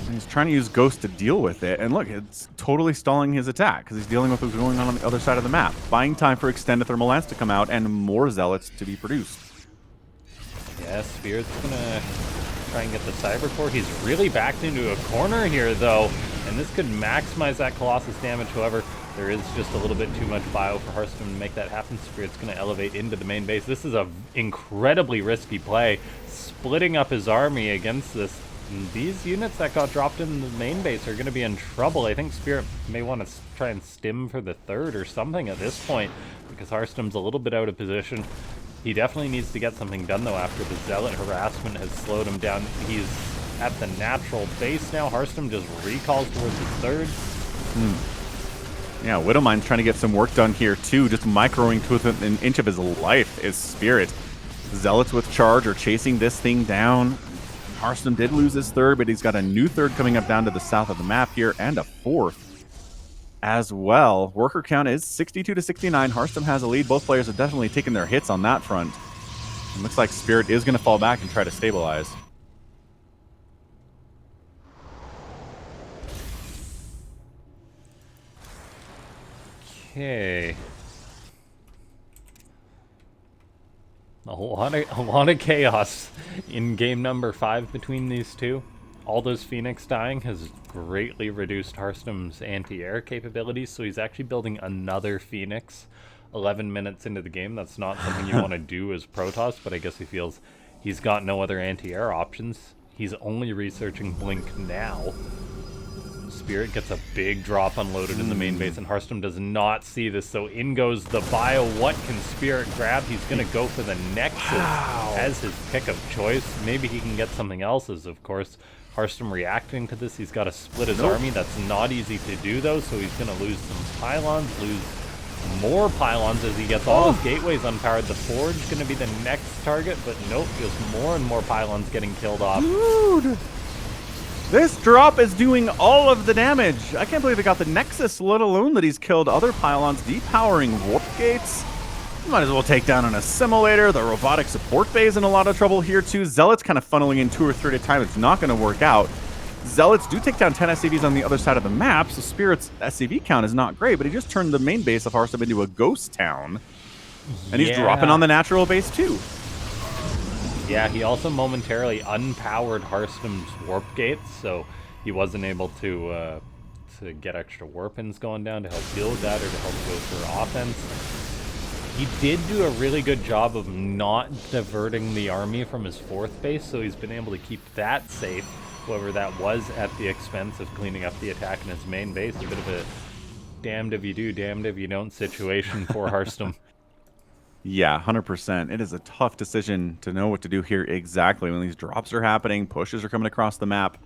And he's trying to use Ghost to deal with it. And look, it's totally stalling his attack because he's dealing with what's going on the other side of the map. Buying time for Extended Thermal Lance to come out and more Zealots to be produced. Yeah, Spirit's gonna try and get the Cyber Core. He's really backed into a corner here, though, and this could maximize that Colossus damage. However, there is just a little bit too much bio for Hearthstone to make that happen. Spirit's gonna elevate into the main base. This is a incredibly risky play, splitting up his army against this. And these units that got dropped in the main base are going to be in trouble. I think Spirit may want to try and stim for the 3rd or something at this point, because Hearthstone's a little bit out of position. He definitely needs to get something done, though, after the Zealot harassment has slowed him down. He's at the natural base now. Hearthstone just recalls towards his 3rd. Yeah, Widowmine's trying to get some work done here, too. Just microing to within an inch of his life is Spirit. Zealots with charge are chasing this thing down. Hearthstone did lose his 3rd, but he's got a new 3rd coming up down to the south of the map here, and a 4th as well. Worker count is 62 to 69. Hearthstone has a lead. Both players have definitely taken their hits on that front. It looks like Spirit is going to fall back and try to stabilize. Okay. A lot of chaos in game number 5 between these two. All those Phoenix dying has greatly reduced Hearthstone's anti-air capabilities, so he's actually building another Phoenix 11 minutes into the game. That's not something you want to do as Protoss, but I guess he feels he's got no other anti-air options. He's only researching Blink now. Spirit gets a big drop unloaded in the main base, and Hearthstone does not see this, so in goes the bio. What can Spirit grab? He's going to go for the Nexus as his pick of choice. Maybe he can get something else, as of course Hearthstone reacting to this. He's got to split his army. That's not easy to do, though, so he's going to lose some pylons, lose more pylons as he gets all his gateways unpowered. The Forge going to be the next target, but nope, just more and more pylons getting killed off. Dude! This drop is doing all of the damage. I can't believe it got the Nexus, let alone that he's killed other pylons, depowering warp gates. Might as well take down an assimilator. The robotic support bay is in a lot of trouble here too. Zealots kind of funneling in 2 or 3 at a time. It's not going to work out. Zealots do take down 10 SCVs on the other side of the map, so Spirit's SCV count is not great, but he just turned the main base of Hearthstone into a ghost town. And he's dropping on the natural base too. Yeah, he also momentarily unpowered Hearthstone's warp gates, so he wasn't able to get extra warp-ins going down to help deal with that or to help go for offense. He did do a really good job of not diverting the army from his 4th base, so he's been able to keep that safe. However, that was at the expense of cleaning up the attack in his main base. A bit of a damned if you do, damned if you don't situation for Hearthstone. Yeah, 100%. It is a tough decision to know what to do here exactly when these drops are happening, pushes are coming across the map.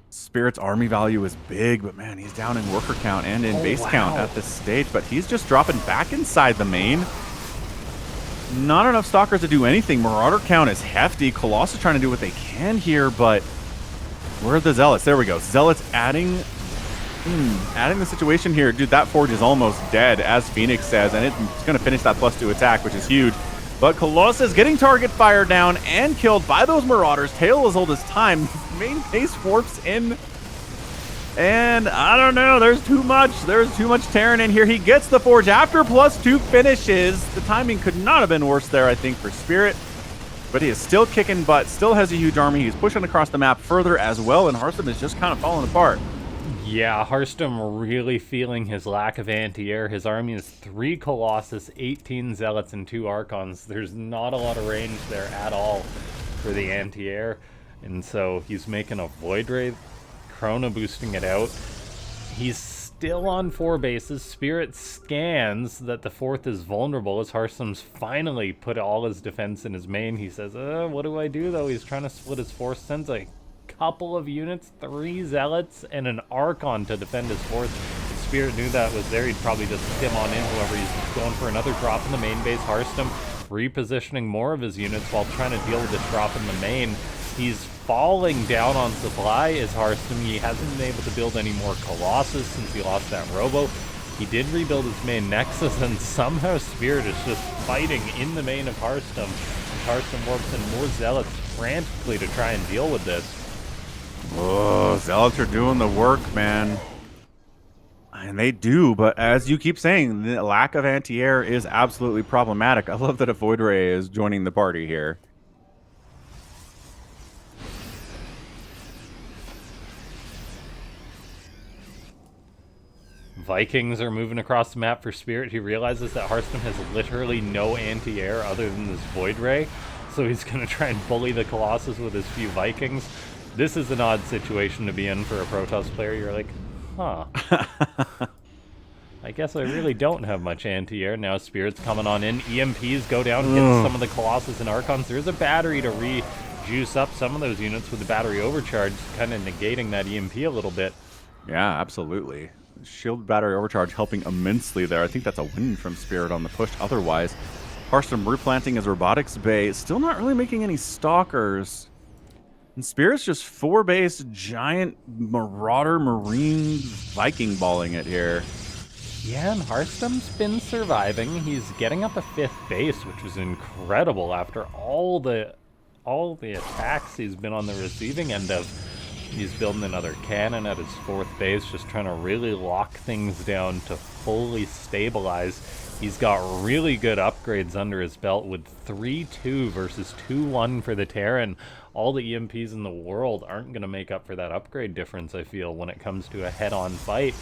Spirit's army value is big, but man, he's down in worker count and in base count at this stage, but he's just dropping back inside the main. Not enough Stalkers to do anything. Marauder count is hefty. Colossus trying to do what they can here, but where are the Zealots? There we go. Zealots adding the situation here. Dude, that Forge is almost dead, as Phoenix says, and it's going to finish that +2 attack, which is huge. But Colossus getting target fire down and killed by those Marauders. Tail as old as time. Main base warps in. And I don't know, there's too much. There's too much Terran in here. He gets the Forge after +2 finishes. The timing could not have been worse there, I think, for Spirit. But he is still kicking butt, still has a huge army. He's pushing across the map further as well, and Hearthstone is just kind of falling apart. Yeah, Hearthstone really feeling his lack of anti-air. His army is 3 Colossus, 18 Zealots, and 2 Archons. There's not a lot of range there at all for the anti-air. And so he's making a Void Ray, Chrono boosting it out. He's still on 4 bases. Spirit scans that the 4th is vulnerable as Hearthstone's finally put all his defense in his main. He says, what do I do though? He's trying to split his force, sends a couple of units, 3 Zealots, and an Archon to defend his 4th. If Spirit knew that was there, he'd probably just skim on in. However, he's going for another drop in the main base. Hearthstone repositioning more of his units while trying to deal with this drop in the main. He's falling down on supply as Hearthstone. He hasn't been able to build any more Colossus since he lost that Robo. He did rebuild his main Nexus, and somehow Spirit is just fighting in the main of Hearthstone. Hearthstone warps in more Zealots frantically to try and deal with this. Oh, Zealots are doing the work, man. And they do, but as you keep saying, the lack of anti-air is absolutely problematic. I love that a Void Ray is joining the party here. Vikings are moving across the map for Spirit. He realizes that Hearthstone has literally no anti-air other than this Void Ray, so he's going to try and bully the Colossus with his few Vikings. This is an odd situation to be in for a Protoss player. You're like, huh. I guess I really don't have much anti-air. Now Spirit's coming on in. EMPs go down, hit some of the Colossus and Archons. There's a battery to re-juice up some of those units with the battery overcharge, kind of negating that EMP a little bit. Yeah, absolutely. Shield battery overcharge helping immensely there. I think that's a win from Spirit on the push otherwise. Hearthstone replanting his robotics bay. Still not really making any Stalkers. And Spirit's just 4 base giant Marauder Marine Viking balling it here. Yeah, and Hearthstone's been surviving. He's getting up a 5th base, which is incredible after all the attacks he's been on the receiving end of. He's building another cannon at his 4th base, just trying to really lock things down to fully stabilize. He's got really good upgrades under his belt with 3-2 versus 2-1 for the Terran. All the EMPs in the world aren't going to make up for that upgrade difference, I feel, when it comes to a head-on fight.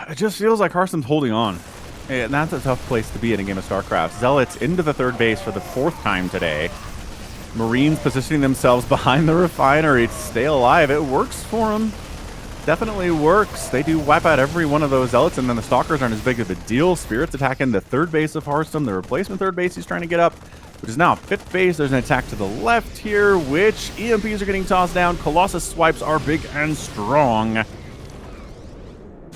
It just feels like Hearthstone's holding on. And that's a tough place to be in a game of Starcraft. Zealots into the 3rd base for the 4th time today. Marines positioning themselves behind the refinery to stay alive. It works for them. Definitely works. They do wipe out every one of those Zealots, and then the Stalkers aren't as big of a deal. Spirit's attacking the 3rd base of Hearthstone, the replacement 3rd base he's trying to get up, which is now 5th base. There's an attack to the left here, which EMPs are getting tossed down. Colossus swipes are big and strong.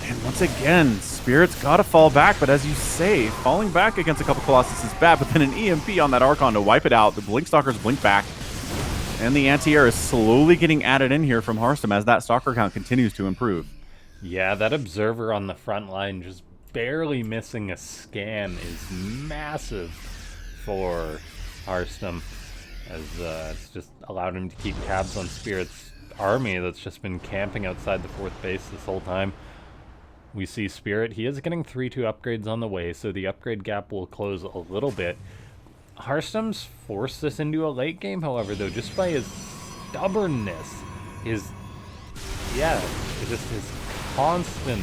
And once again, Spirit's got to fall back, but as you say, falling back against a couple Colossus is bad, but then an EMP on that Archon to wipe it out. The Blink Stalkers blink back, and the anti-air is slowly getting added in here from Hearthstone as that Stalker count continues to improve. Yeah, that Observer on the front line just barely missing a scan is massive for Hearthstone, as it's just allowed him to keep tabs on Spirit's army that's just been camping outside the 4th base this whole time. We see Spirit. He is getting 3-2 upgrades on the way, so the upgrade gap will close a little bit. Hearthstone's forced this into a late game, however, though, just by his stubbornness, his his constant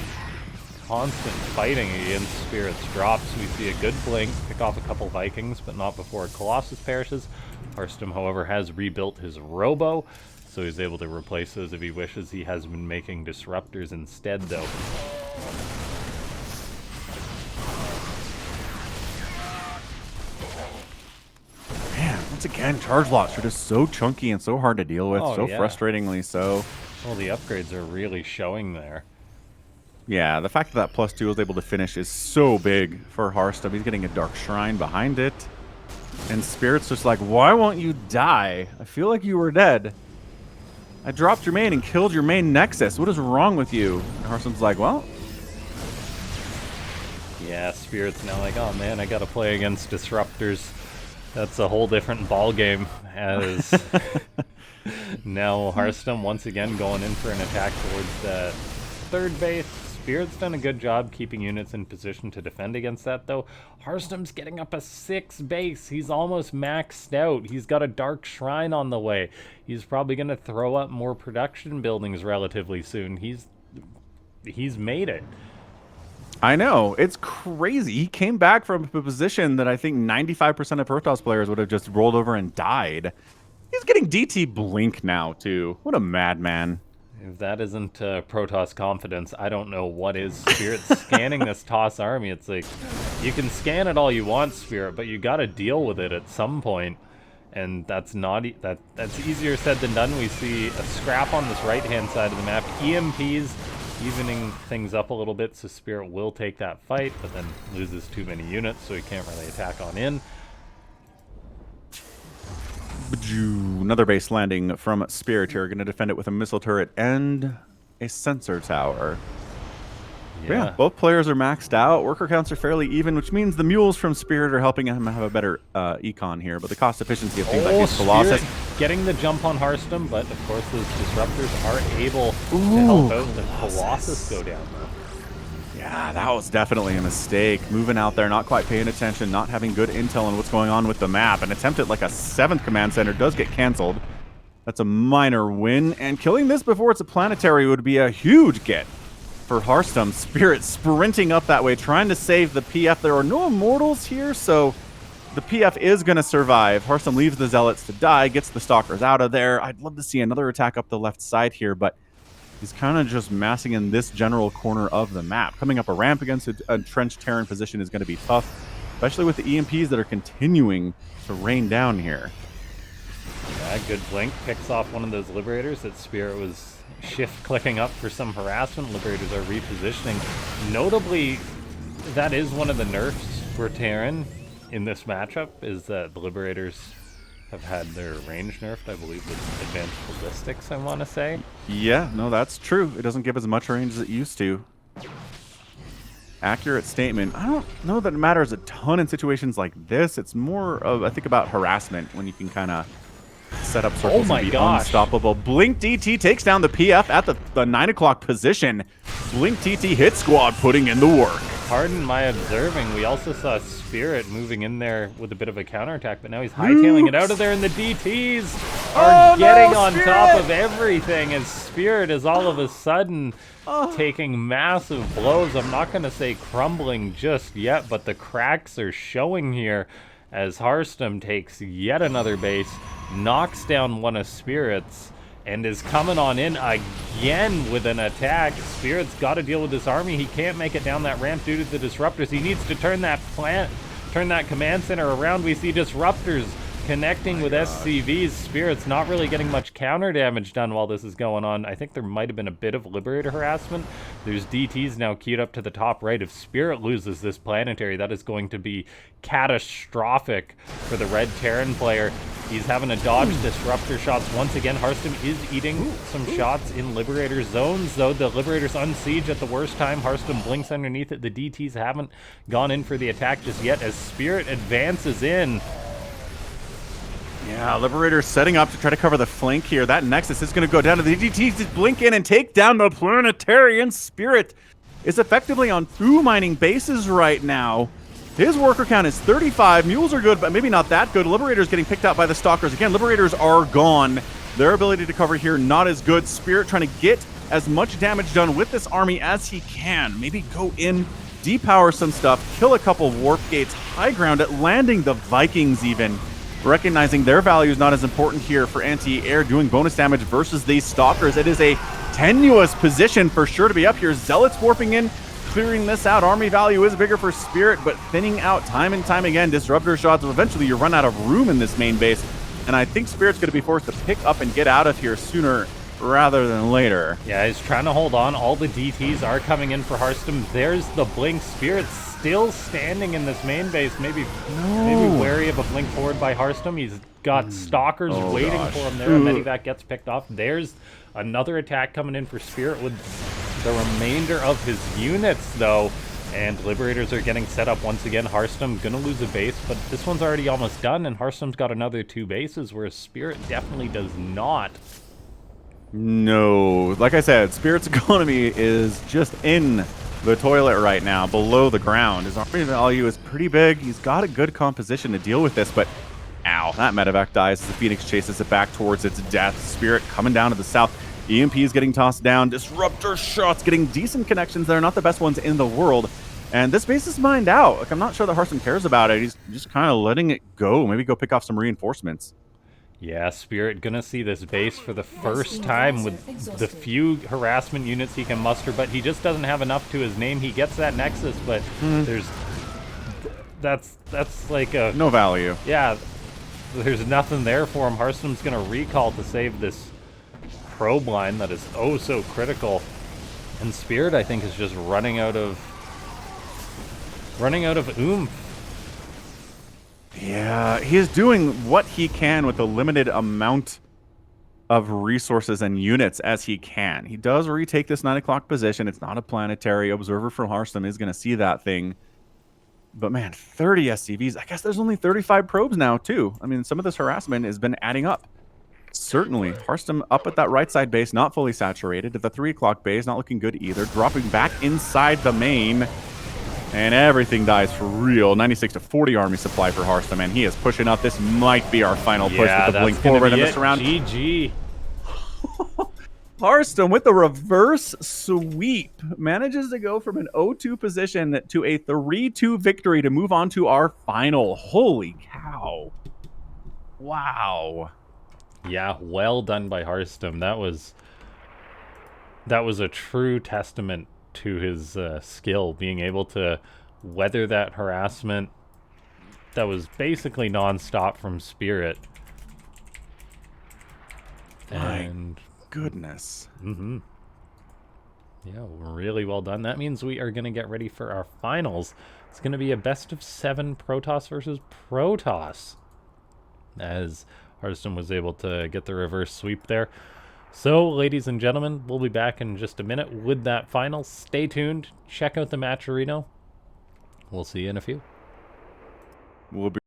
fighting against Spirit's drops. We see a good blink, pick off a couple Vikings, but not before Colossus perishes. Harstem, however, has rebuilt his Robo, so he's able to replace those if he wishes. He has been making Disruptors instead, though. Man, once again, charge lots are just so chunky and so hard to deal with, so frustratingly so. Well, the upgrades are really showing there. Yeah, the fact that +2 was able to finish is so big for Harstem. He's getting a Dark Shrine behind it. And Spirit's just like, why won't you die? I feel like you were dead. I dropped your main and killed your main Nexus. What is wrong with you? And Harstem's like, well... Yeah, Spirit's now like, oh man, I gotta play against Disruptors. That's a whole different ball game. As now Harstem once again going in for an attack towards the third base. Spirit's done a good job keeping units in position to defend against that, though. Harstem's getting up a 6 base. He's almost maxed out. He's got a Dark Shrine on the way. He's probably going to throw up more production buildings relatively soon. He's made it. I know. It's crazy. He came back from a position that I think 95% of Protoss players would have just rolled over and died. He's getting DT Blink now, too. What a madman. If that isn't Protoss confidence, I don't know what is. Spirit scanning this Toss army. It's like, you can scan it all you want, Spirit, but you got to deal with it at some point. And that's not that's easier said than done. We see a scrap on this right-hand side of the map. EMPs evening things up a little bit, so Spirit will take that fight, but then loses too many units, so he can't really attack on in. Another base landing from Spirit here. Going to defend it with a missile turret and a sensor tower. Yeah, both players are maxed out. Worker counts are fairly even, which means the mules from Spirit are helping him have a better econ here. But the cost efficiency of things like his Colossus... getting the jump on Harstem, but of course those Disruptors are able to help out the Colossus go down, though. Yeah, that was definitely a mistake. Moving out there, not quite paying attention, not having good intel on what's going on with the map. An attempt at like a 7th command center does get canceled. That's a minor win, and killing this before it's a planetary would be a huge get for Harstem. Spirit sprinting up that way, trying to save the PF. There are no immortals here, so the PF is going to survive. Harstem leaves the Zealots to die, gets the Stalkers out of there. I'd love to see another attack up the left side here, but he's kind of just massing in this general corner of the map. Coming up a ramp against a entrenched Terran position is going to be tough, especially with the EMPs that are continuing to rain down here. Yeah, good blink. Picks off one of those Liberators that Spirit was shift-clicking up for some harassment. Liberators are repositioning. Notably, that is one of the nerfs for Terran in this matchup, is that the Liberators have had their range nerfed, I believe, with advanced ballistics, I want to say. Yeah, no, that's true. It doesn't give as much range as it used to. Accurate statement. I don't know that it matters a ton in situations like this. It's more of, I think, about harassment, when you can kind of set up circles and be unstoppable. Blink DT takes down the PF at the 9 o'clock position. Blink DT hit squad putting in the work. Pardon my observing, we also saw Spirit moving in there with a bit of a counterattack, but now he's hightailing it out of there, and the DTs are getting on top of everything, as Spirit is all of a sudden taking massive blows. I'm not going to say crumbling just yet, but the cracks are showing here as Harstem takes yet another base, knocks down one of Spirit's, and is coming on in again with an attack. Spirit's got to deal with this army. He can't make it down that ramp due to the Disruptors. He needs to turn that command center around. We see Disruptors connecting with SCVs. Spirit's not really getting much counter damage done while this is going on. I think there might have been a bit of Liberator harassment. There's DTs now queued up to the top right. If Spirit loses this planetary, that is going to be catastrophic for the Red Terran player. He's having to dodge Disruptor shots once again. Harstem is eating some shots in Liberator zones, though. The Liberator's unsiege at the worst time. Harstem blinks underneath it. The DTs haven't gone in for the attack just yet as Spirit advances in. Yeah, Liberator setting up to try to cover the flank here. That Nexus is going to go down to the DTs to blink in and take down the Planetarian. Spirit is effectively on 2 mining bases right now. His worker count is 35. Mules are good, but maybe not that good. Liberator's getting picked out by the Stalkers. Again, Liberators are gone. Their ability to cover here, not as good. Spirit trying to get as much damage done with this army as he can. Maybe go in, depower some stuff, kill a couple warp gates, high ground it, landing the Vikings even. Recognizing their value is not as important here for anti-air, doing bonus damage versus these Stalkers. It is a tenuous position for sure to be up here. Zealots warping in, clearing this out. Army value is bigger for Spirit, but thinning out time and time again. Disruptor shots, eventually you run out of room in this main base. And I think Spirit's going to be forced to pick up and get out of here sooner rather than later. Yeah, he's trying to hold on. All the DTs are coming in for Hearthstone. There's the Blink. Spirit's still standing in this main base. Maybe wary of a Blink forward by Hearthstone. He's got Stalkers waiting for him there. Medivac gets picked off. There's another attack coming in for Spirit with the remainder of his units, though. And Liberators are getting set up once again. Hearthstone gonna lose a base, but this one's already almost done, and Hearthstone's got another 2 bases, whereas Spirit definitely does not. No. Like I said, Spirit's economy is just in the toilet right now, below the ground. His army value is pretty big. He's got a good composition to deal with this, but ow, that medevac dies as the Phoenix chases it back towards its death. Spirit coming down to the south. EMP is getting tossed down. Disruptor shots getting decent connections. They're not the best ones in the world. And this base is mined out. Like, I'm not sure that Hearthstone cares about it. He's just kind of letting it go. Maybe go pick off some reinforcements. Yeah, Spirit gonna see this base for the first time with the few harassment units he can muster, but he just doesn't have enough to his name. He gets that Nexus, but that's like a... no value. Yeah, there's nothing there for him. Hearthstone's gonna recall to save this probe line that is oh so critical. And Spirit, I think, is just running out of oomph. Yeah, he is doing what he can with the limited amount of resources and units as he can. He does retake this 9 o'clock position. It's not a planetary. Observer from Hearthstone is going to see that thing. But man, 30 SCVs. I guess there's only 35 probes now, too. I mean, some of this harassment has been adding up. Certainly. Hearthstone up at that right side base, not fully saturated. At the 3 o'clock base, not looking good either. Dropping back inside the main. And everything dies for real. 96 to 40 army supply for Hearthstone, man. He is pushing up. This might be our final push with the Blink forward in this round. GG. Hearthstone with the reverse sweep manages to go from an 0-2 position to a 3-2 victory to move on to our final. Holy cow. Wow. Yeah, well done by Hearthstone. That was a true testament to his skill, being able to weather that harassment that was basically non-stop from Spirit. And my goodness. Yeah, really well done. That means we are going to get ready for our finals. It's going to be a best of 7 Protoss versus Protoss, as Hearthstone was able to get the reverse sweep there. So, ladies and gentlemen, we'll be back in just a minute with that final. Stay tuned. Check out the match arena. We'll see you in a few. We'll be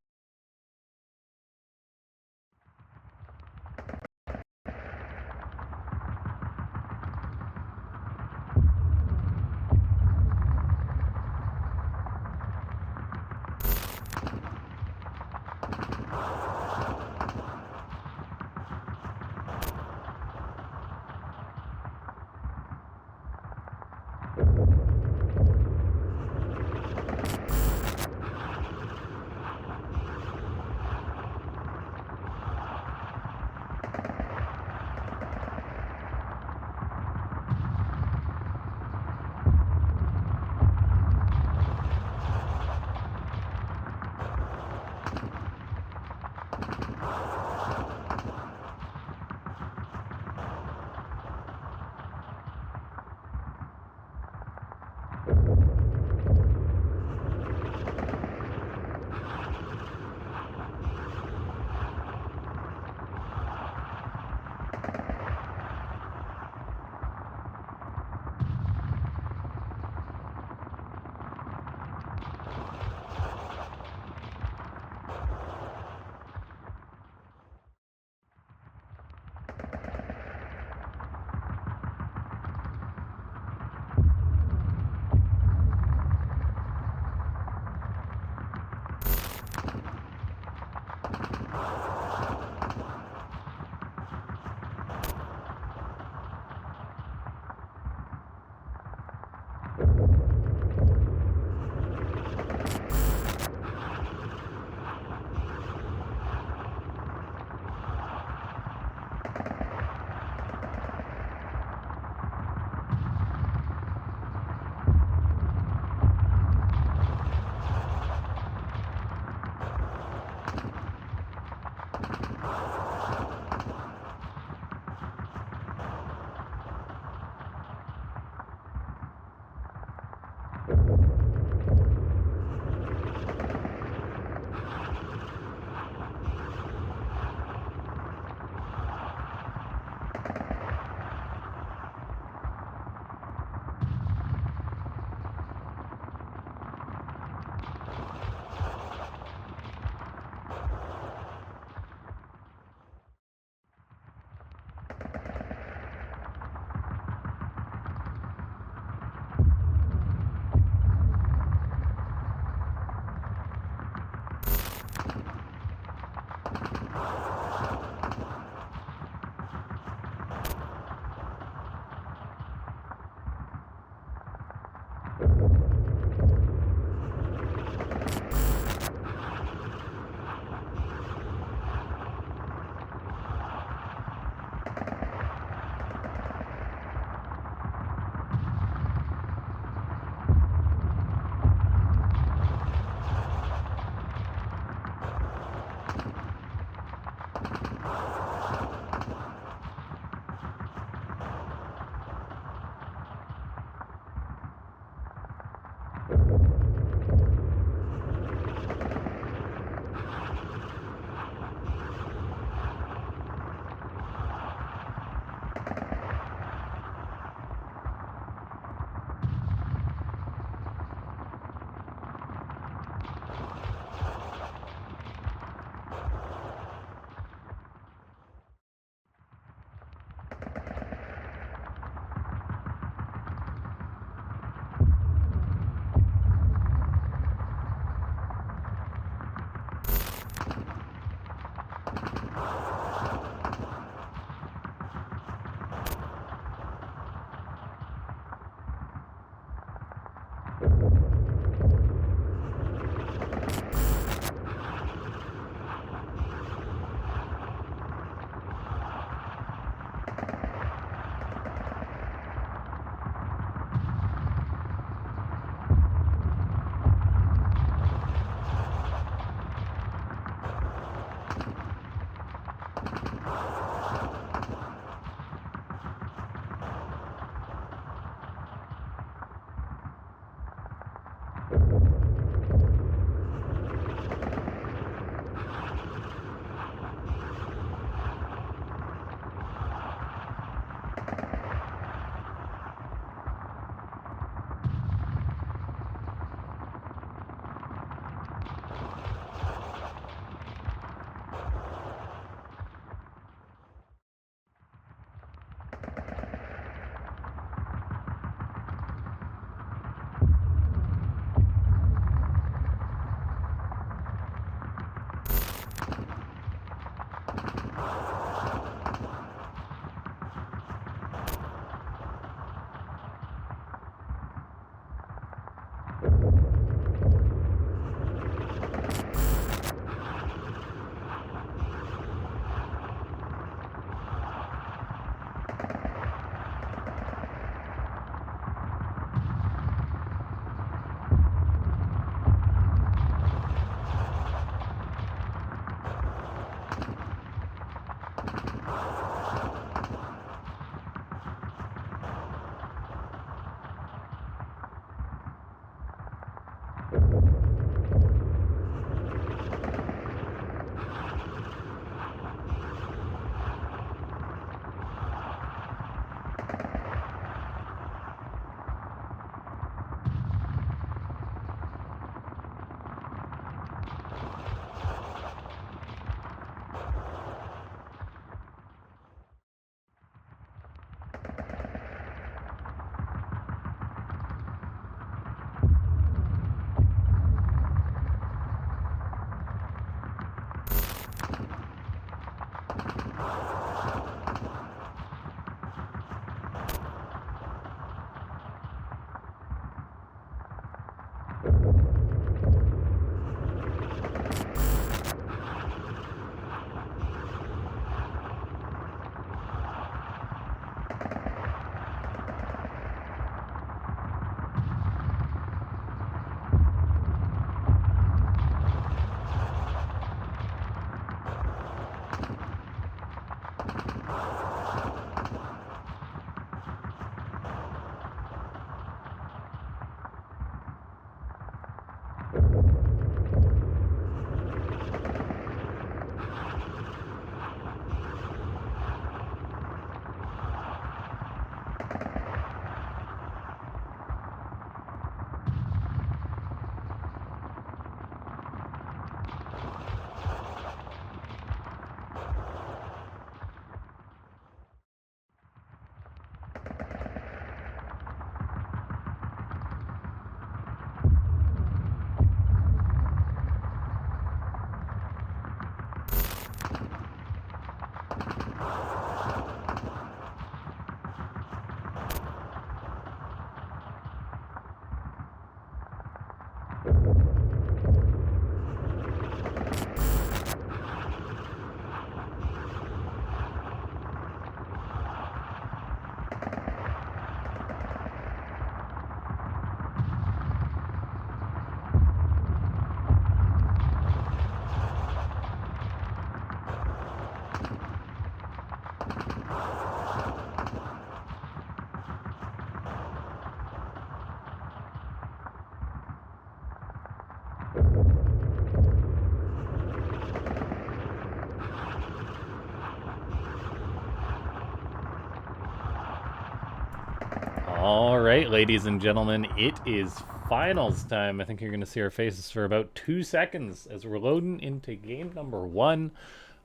All right, ladies and gentlemen, it is finals time. I think you're going to see our faces for about 2 seconds as we're loading into game number 1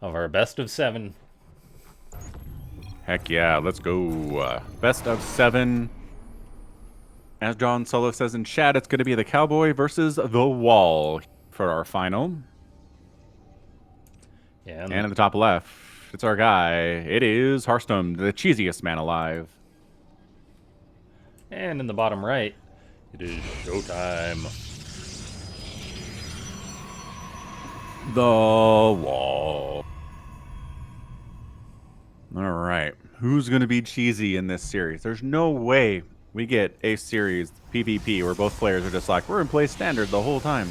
of our best of 7. Heck yeah, let's go. Best of 7. As John Solo says in chat, it's going to be the Cowboy versus the Wall for our final. Yeah, And at the top left, it's our guy. It is Hearthstone, the cheesiest man alive. and in the bottom right, it is showtime. The Wall. All right. Who's going to be cheesy in this series? There's no way we get a series PvP where both players are just like, we're in play standard the whole time.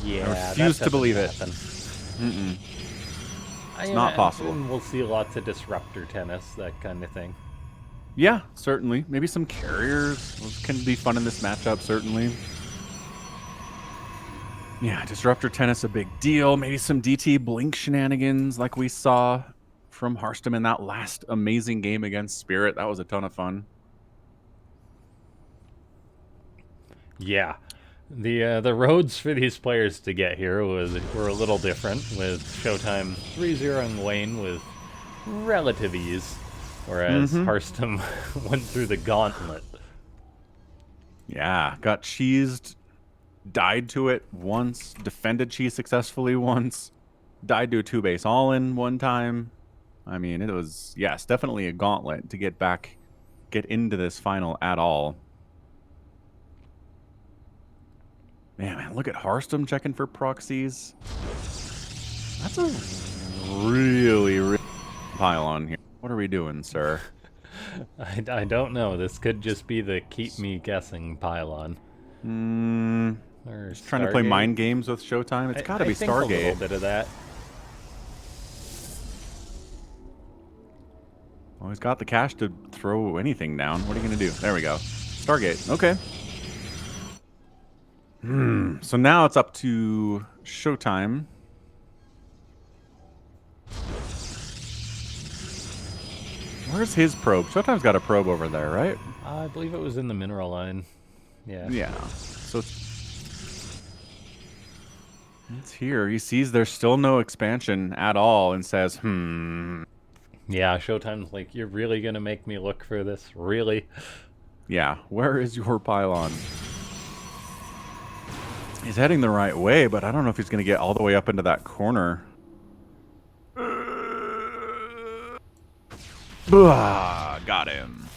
Yeah, I refuse to believe it. Mm-mm. It's not possible. We'll see lots of disruptor tennis, that kind of thing. Yeah, certainly. Maybe some carriers can be fun in this matchup, certainly. Yeah, disruptor tennis a big deal. Maybe some DT blink shenanigans like we saw from Hearthstone in that last amazing game against Spirit. That was a ton of fun. Yeah. The roads for these players to get here were a little different, with Showtime 3-0ing Wayne with relative ease, whereas Hearthstone went through the gauntlet. Yeah, got cheesed, died to it once, defended cheese successfully once, died to a 2-base all-in one time. I mean, it was, yes, definitely a gauntlet to get into this final at all. Man, look at Hearthstone checking for proxies. That's a really pylon here. What are we doing, sir? I don't know. This could just be the keep me guessing pylon. Just trying to play mind games with Showtime. It's got to be Stargate. A little bit of that. Well, he's got the cash to throw anything down. What are you going to do? There we go. Stargate. Okay. So now it's up to Showtime. Where's his probe? Showtime's got a probe over there, right? I believe it was in the mineral line. Yeah. Yeah. So it's here. He sees there's still no expansion at all and says, Yeah, Showtime's like, you're really going to make me look for this? Really? Yeah. Where is your pylon? He's heading the right way, but I don't know if he's going to get all the way up into that corner. Got him.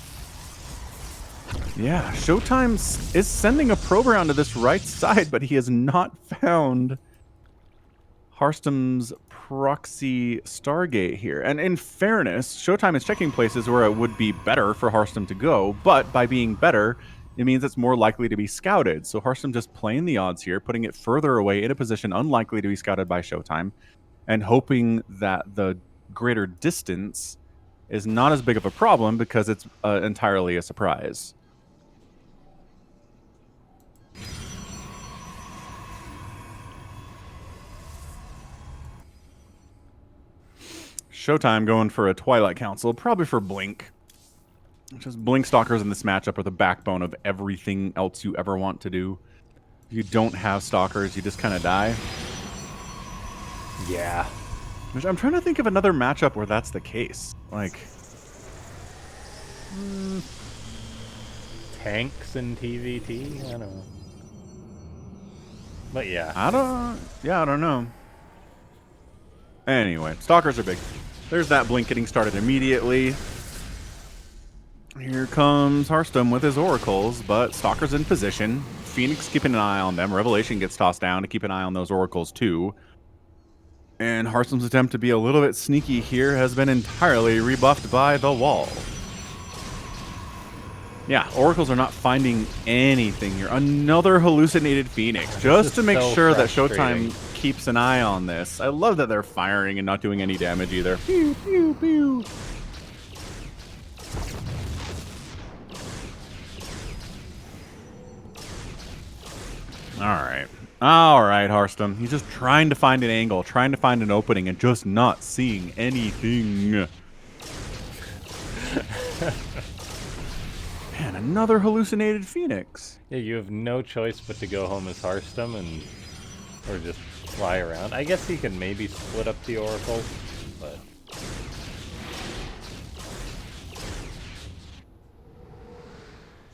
Yeah, Showtime is sending a probe around to this right side, but he has not found Hearthstone's proxy Stargate here. And in fairness, Showtime is checking places where it would be better for Hearthstone to go, but by being better, it means it's more likely to be scouted. So Hearthstone just playing the odds here, putting it further away in a position unlikely to be scouted by Showtime, and hoping that the greater distance is not as big of a problem because it's entirely a surprise. Showtime going for a Twilight Council, probably for Blink. Just Blink Stalkers in this matchup are the backbone of everything else you ever want to do. If you don't have Stalkers, you just kind of die. Yeah. Which I'm trying to think of another matchup where that's the case. Like... Tanks in TVT? I don't know. But yeah. I don't know. Anyway, Stalkers are big. There's that Blink getting started immediately. Here comes Hearthstone with his Oracles, but Stalker's in position. Phoenix keeping an eye on them. Revelation gets tossed down to keep an eye on those Oracles too. And Hearthstone's attempt to be a little bit sneaky here has been entirely rebuffed by the Wall. Yeah, Oracles are not finding anything here. Another hallucinated Phoenix, just to make sure that Showtime keeps an eye on this. I love that they're firing and not doing any damage either. Pew, pew, pew. All right, Hearthstone. He's just trying to find an angle, trying to find an opening, and just not seeing anything. Man, another hallucinated Phoenix. Yeah, you have no choice but to go home as Hearthstone or just fly around. I guess he can maybe split up the Oracle, but...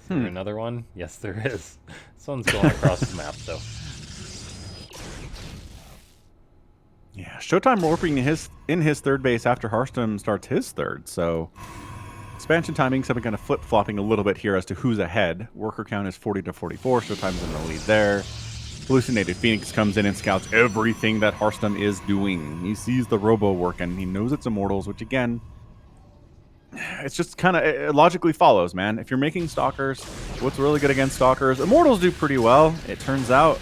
Is there another one? Yes, there is. This one's going across the map, though. Yeah, Showtime warping in his third base after Hearthstone starts his third, so expansion timings have been kind of flip-flopping a little bit here as to who's ahead. Worker count is 40 to 44. Showtime's in the lead there. Hallucinated Phoenix comes in and scouts everything that Hearthstone is doing. He sees the robo working. He knows it's Immortals, which again, it's just kind of, it logically follows, man. If you're making Stalkers, what's really good against Stalkers? Immortals do pretty well. It turns out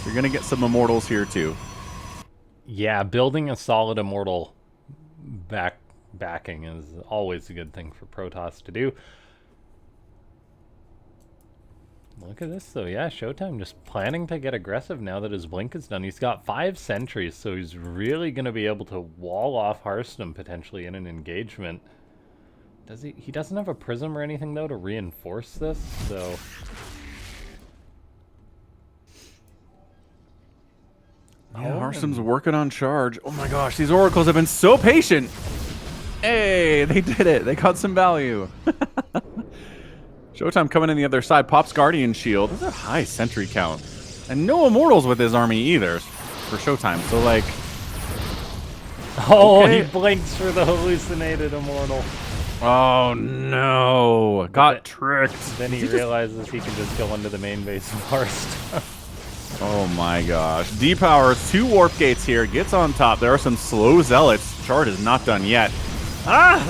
you're going to get some Immortals here too. Yeah, building a solid Immortal backing is always a good thing for Protoss to do. Look at this, though. Yeah, Showtime just planning to get aggressive now that his blink is done. He's got 5 sentries, so he's really going to be able to wall off Hearthstone potentially in an engagement. Does he? He doesn't have a prism or anything, though, to reinforce this, so... Yeah, Hearthstone's working on charge. Oh my gosh, these Oracles have been so patient. Hey, they did it. They caught some value. Showtime coming in the other side. Pops Guardian Shield. That's a high sentry count. And no Immortals with his army either for Showtime. So, like... Oh, okay. He blinks for the hallucinated Immortal. Oh, no. Got tricked. Then he realizes he can just go into the main base first. Oh my gosh. D-Powers 2 Warp Gates here. Gets on top. There are some slow Zealots. Chart is not done yet.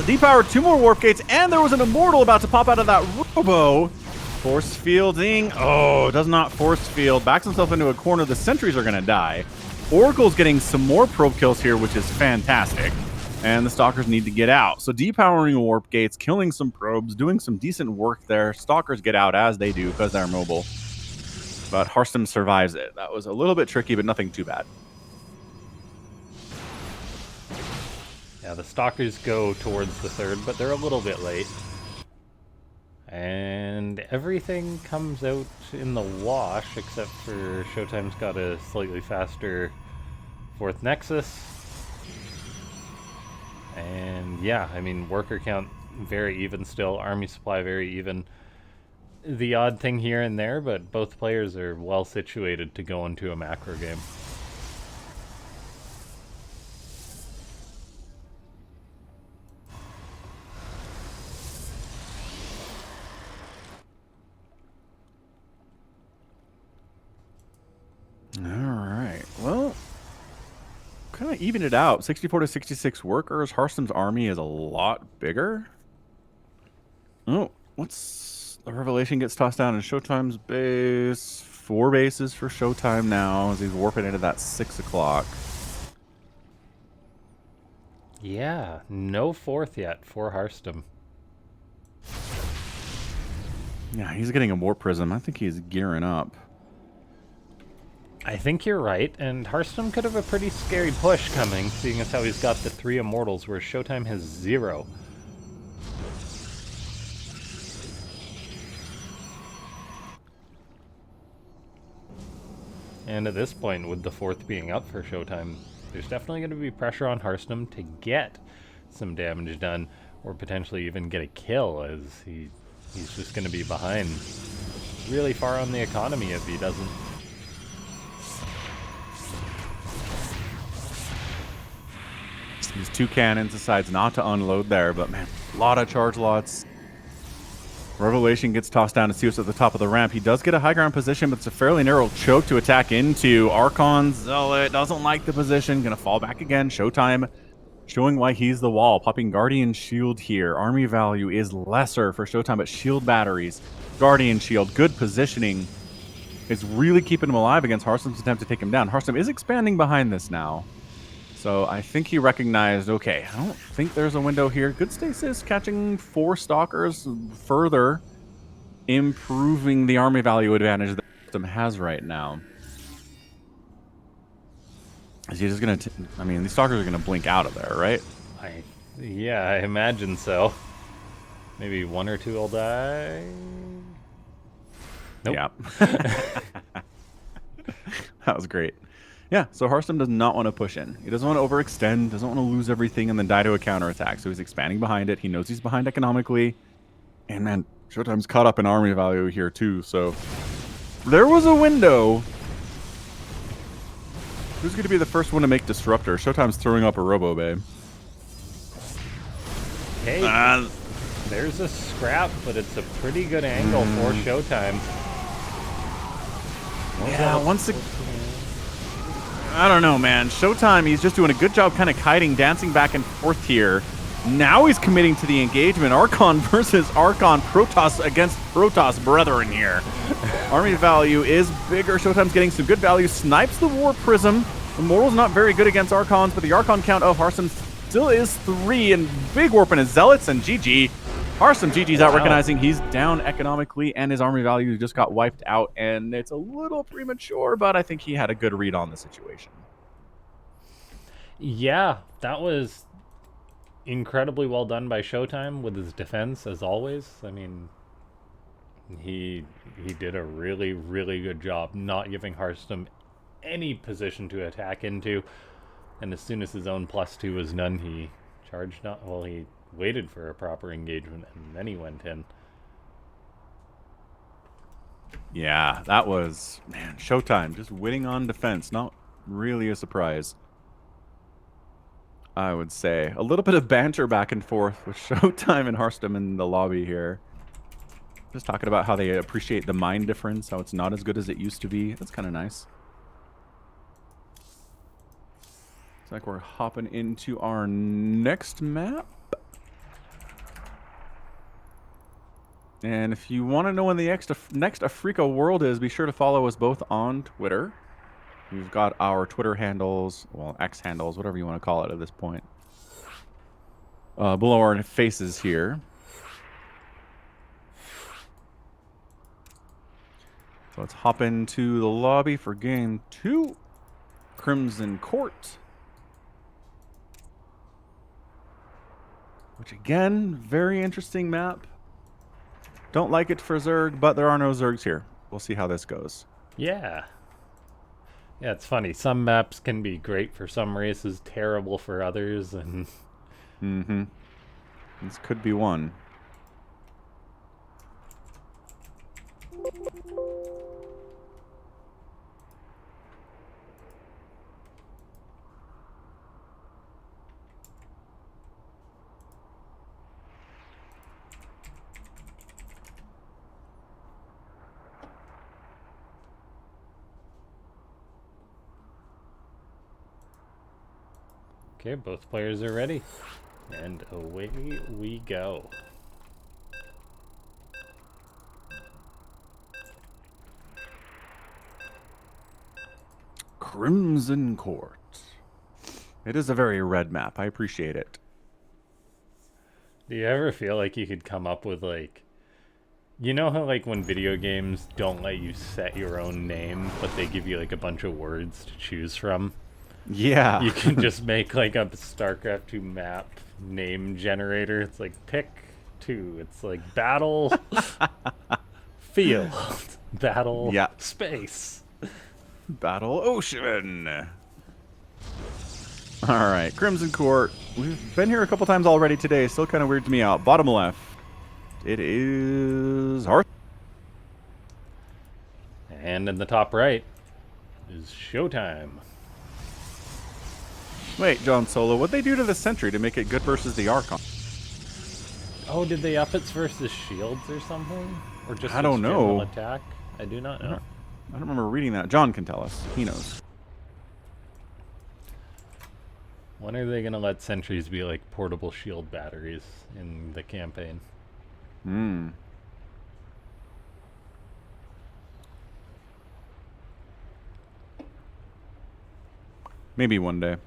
D-Power 2 more Warp Gates. And there was an Immortal about to pop out of that Robo. Force Fielding. Oh, does not Force Field. Backs himself into a corner. The sentries are going to die. Oracle's getting some more probe kills here, which is fantastic. And the Stalkers need to get out. So depowering Warp Gates, killing some probes, doing some decent work there. Stalkers get out as they do because they're mobile. But Hearthstone survives it. That was a little bit tricky, but nothing too bad. Yeah, the Stalkers go towards the third, but they're a little bit late. And everything comes out in the wash, except for Showtime's got a slightly faster 4th Nexus. And yeah, I mean, worker count very even still, army supply very even. The odd thing here and there, but both players are well situated to go into a macro game. All right. Well, kind of even it out. 64 to 66 workers. Hearthstone's army is a lot bigger. Oh, what's the Revelation gets tossed down in Showtime's base. 4 bases for Showtime now as he's warping into that 6 o'clock. Yeah, no 4th yet for Hearthstone. Yeah, he's getting a Warp Prism. I think he's gearing up. I think you're right, and Hearthstone could have a pretty scary push coming, seeing as how he's got the 3 Immortals, where Showtime has 0. And at this point, with the 4th being up for Showtime, there's definitely going to be pressure on Hearthstone to get some damage done, or potentially even get a kill, as he's just going to be behind really far on the economy if he doesn't. These 2 cannons decides not to unload there, but man, a lot of charge lots. Revelation gets tossed down to see what's at the top of the ramp. He does get a high ground position, but it's a fairly narrow choke to attack into. Archon Zealot doesn't like the position. Gonna fall back again. Showtime showing why he's the wall. Popping Guardian Shield here. Army value is lesser for Showtime, but shield batteries. Guardian Shield, good positioning. Is really keeping him alive against Hearthstone's attempt to take him down. Hearthstone is expanding behind this now. So I think he recognized, okay, I don't think there's a window here. Good stasis, catching 4 Stalkers, further improving the army value advantage that Hearthstone has right now. Is he just going to... I mean, these Stalkers are going to blink out of there, right? Yeah, I imagine so. Maybe one or two will die. Nope. Yeah. That was great. Yeah, so Hearthstone does not want to push in. He doesn't want to overextend, doesn't want to lose everything and then die to a counterattack. So he's expanding behind it. He knows he's behind economically. And man, Showtime's caught up in army value here too. So there was a window. Who's going to be the first one to make Disruptor? Showtime's throwing up a Robo Babe. Hey, there's a scrap, but it's a pretty good angle for Showtime. Yeah, once again, I don't know, man. Showtime, he's just doing a good job kind of kiting, dancing back and forth here. Now he's committing to the engagement. Archon versus Archon. Protoss against Protoss brethren here. Army value is bigger. Showtime's getting some good value. Snipes the War Prism. Immortal's not very good against Archons, but the Archon count of Hearthstone still is 3. And big warp in his Zealots and GG. Hearthstone GG's out recognizing he's down economically and his army value just got wiped out. And it's a little premature, but I think he had a good read on the situation. Yeah, that was incredibly well done by Showtime with his defense, as always. I mean, he did a really, really good job not giving Hearthstone any position to attack into. And as soon as his own +2 was done, he charged not. Well, he waited for a proper engagement and then he went in. Yeah, that was, man, Showtime just winning on defense. Not really a surprise, I would say. A little bit of banter back and forth with Showtime and Hearthstone in the lobby here. Just talking about how they appreciate the mind difference, how it's not as good as it used to be. That's kind of nice. It's like we're hopping into our next map. And if you want to know when the next Afreeca world is, be sure to follow us both on Twitter. We've got our Twitter handles, well, X handles, whatever you want to call it at this point, below our faces here. So let's hop into the lobby for game 2, Crimson Court. Which again, very interesting map. Don't like it for Zerg, but there are no Zergs here. We'll see how this goes. Yeah. Yeah, it's funny. Some maps can be great for some races, terrible for others, and... This could be one. Okay, both players are ready. And away we go. Crimson Court. It is a very red map. I appreciate it. Do you ever feel like you could come up with, like... You know how, like, when video games don't let you set your own name, but they give you, like, a bunch of words to choose from? Yeah. You can just make, like, a StarCraft 2 map name generator. It's like, pick 2. It's like, battle, field, battle, space. Battle Ocean. All right, Crimson Court. We've been here a couple times already today. Still kind of weirds me out. Bottom left. It is Hearth. And in the top right is Showtime. Wait, John Solo, what'd they do to the Sentry to make it good versus the Archon? Oh, did they up its versus shields or something? Or just I don't its general know. attack? I do not know. I don't remember reading that. John can tell us. He knows. When are they going to let sentries be like portable shield batteries in the campaign? Maybe one day.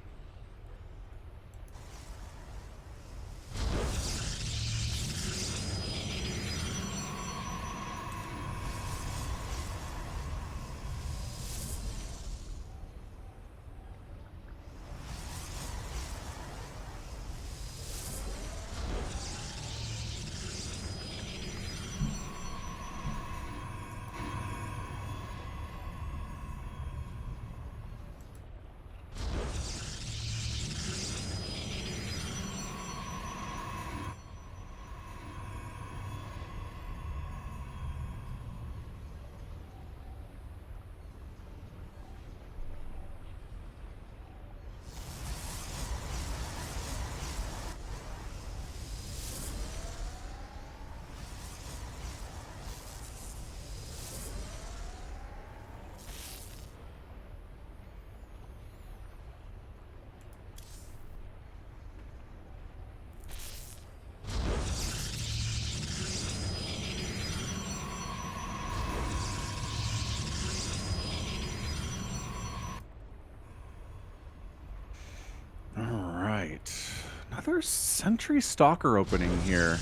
Another sentry stalker opening here.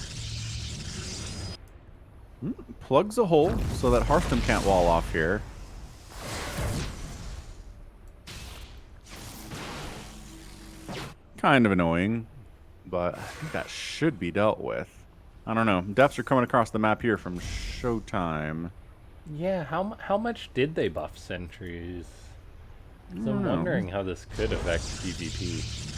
Plugs a hole so that Hearthstone can't wall off here. Kind of annoying, but I think that should be dealt with. I don't know. Deaths are coming across the map here from Showtime. Yeah, how much did they buff sentries? So I'm wondering how this could affect PvP.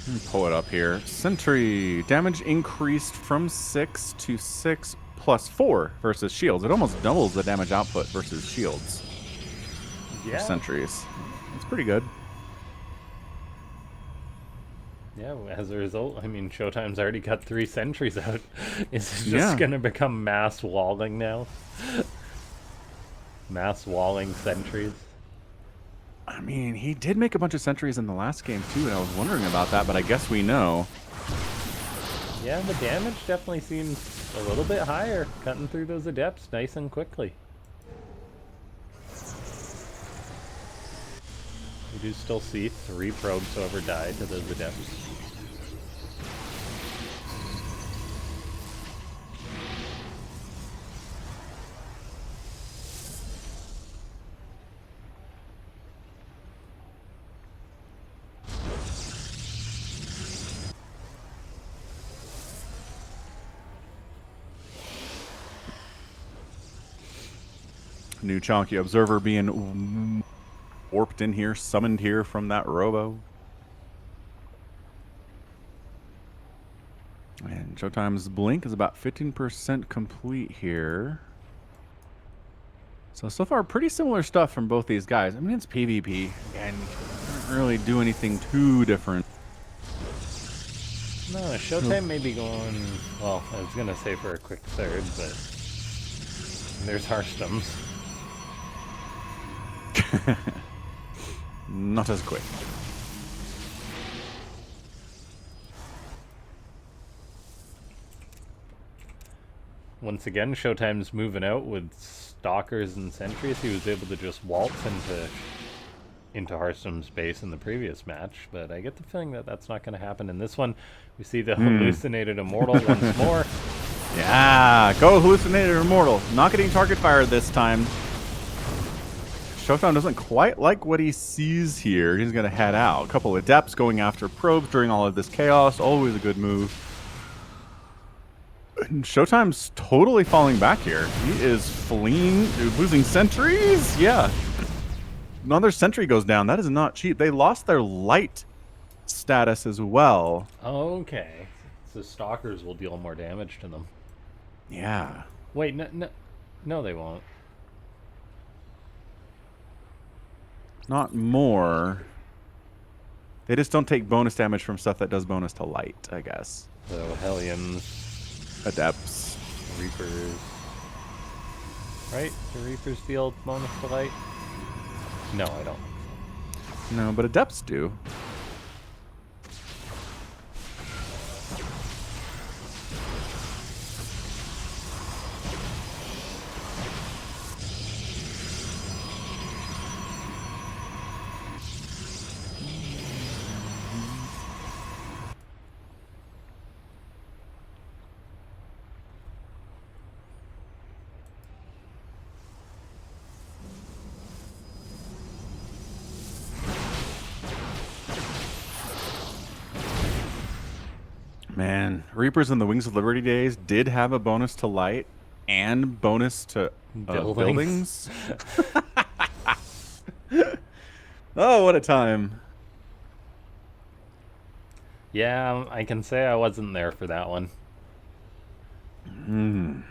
Let me pull it up here. Sentry damage increased from 6 to 6 plus 4 versus shields. It almost doubles the damage output versus shields. Yeah. For sentries. It's pretty good. Yeah, as a result, I mean, Showtime's already got 3 sentries out. Is it just gonna become mass walling now? Mass walling sentries? I mean, he did make a bunch of sentries in the last game too, and I was wondering about that, but I guess we know. Yeah, the damage definitely seems a little bit higher, cutting through those adepts nice and quickly. We do still see 3 probes over die to those adepts. New Chonky Observer being warped in here, summoned here from that Robo. And Showtime's Blink is about 15% complete here. So far, pretty similar stuff from both these guys. I mean, it's PvP, and you can't really do anything too different. No, Showtime may be going, well, I was going to say for a quick third, but there's Hearthstones. Not as quick. Once again, Showtime's moving out with stalkers and sentries. He was able to just waltz into Hearthstone's base in the previous match, but I get the feeling that that's not going to happen in this one. We see the hallucinated immortal once more. Yeah, go hallucinated immortal. Not getting target fire this time. Showtime doesn't quite like what he sees here. He's going to head out. A couple of adepts going after probes during all of this chaos. Always a good move. And Showtime's totally falling back here. He is fleeing, losing sentries. Yeah. Another sentry goes down. That is not cheap. They lost their light status as well. Okay. So stalkers will deal more damage to them. Yeah. Wait, no, they won't. Not more. They just don't take bonus damage from stuff that does bonus to light, I guess. So Hellions, Adepts. Reapers. Right? Do Reapers deal bonus to light? No, I don't. No, but Adepts do. Man, Reapers in the Wings of Liberty days did have a bonus to light and bonus to buildings. Oh, what a time. Yeah, I can say I wasn't there for that one.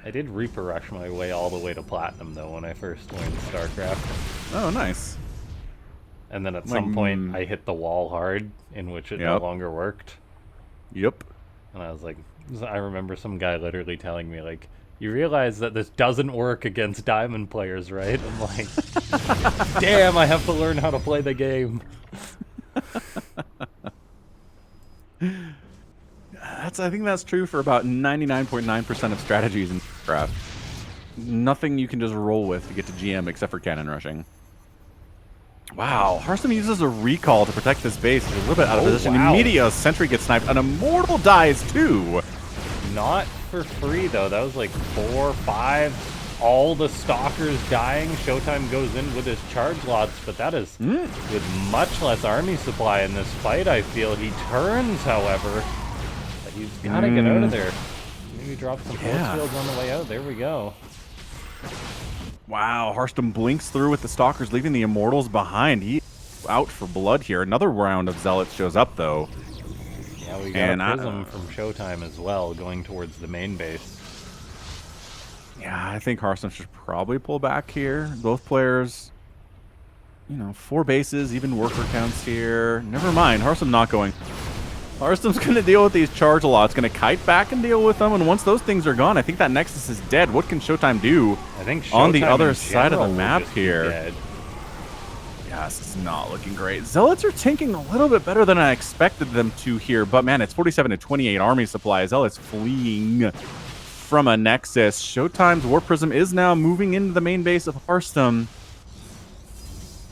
I did Reaper Rush my way all the way to Platinum, though, when I first learned StarCraft. Oh, nice. And then at some point, I hit the wall hard, in which it no longer worked. Yep. And I was like, I remember some guy literally telling me, like, you realize that this doesn't work against Diamond players, right? I'm like, damn, I have to learn how to play the game. I think that's true for about 99.9% of strategies in Starcraft. nothing you can just roll with to get to GM except for cannon rushing. Wow, Hearthstone uses a recall to protect this base. He's a little bit out of position. Wow. Immediately, a sentry gets sniped. An immortal dies too. Not for free, though. That was like 4, 5. All the stalkers dying. Showtime goes in with his charge lots, but that is with much less army supply in this fight, I feel. He turns, however. But he's got to get out of there. Maybe drop some force fields on the way out. There we go. Wow, Hearthstone blinks through with the Stalkers, leaving the Immortals behind. He out for blood here. Another round of Zealots shows up, though. Yeah, we got a Prism from Showtime as well, going towards the main base. Yeah, I think Hearthstone should probably pull back here. Both players, you know, 4 bases, even worker counts here. Never mind, Hearthstone not going. Hearthstone's going to deal with these charge lots, going to kite back and deal with them, and once those things are gone, I think that Nexus is dead. What can Showtime do I think Showtime on the other side of the map here? Dead. Yeah, this is not looking great. Zealots are tanking a little bit better than I expected them to here, but man, it's 47 to 28 army supply. Zealots fleeing from a Nexus. Showtime's Warp Prism is now moving into the main base of Hearthstone.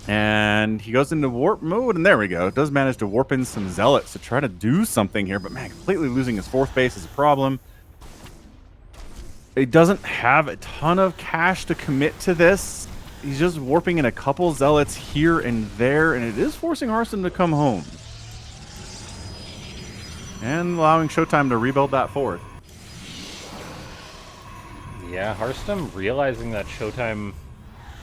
And he goes into warp mode, and there we go. Does manage to warp in some Zealots to try to do something here, but man, completely losing his 4th base is a problem. He doesn't have a ton of cash to commit to this. He's just warping in a couple Zealots here and there, and it is forcing Hearthstone to come home. And allowing Showtime to rebuild that 4th. Yeah, Hearthstone, realizing that Showtime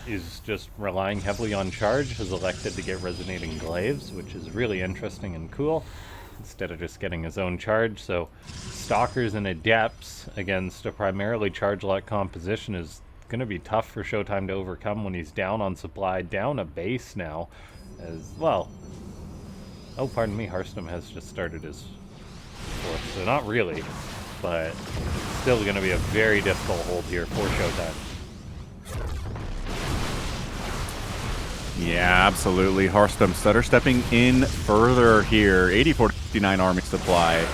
is just relying heavily on charge, has elected to get Resonating Glaives, which is really interesting and cool, instead of just getting his own charge. So Stalkers and Adepts against a primarily charge-lot composition is going to be tough for Showtime to overcome when he's down on supply, down a base now, as well. Oh, pardon me, Hearthstone has just started his 4th, so not really, but it's still going to be a very difficult hold here for Showtime. Yeah, absolutely. Hearthstone stutter stepping in further here. 84 to 59 army supply.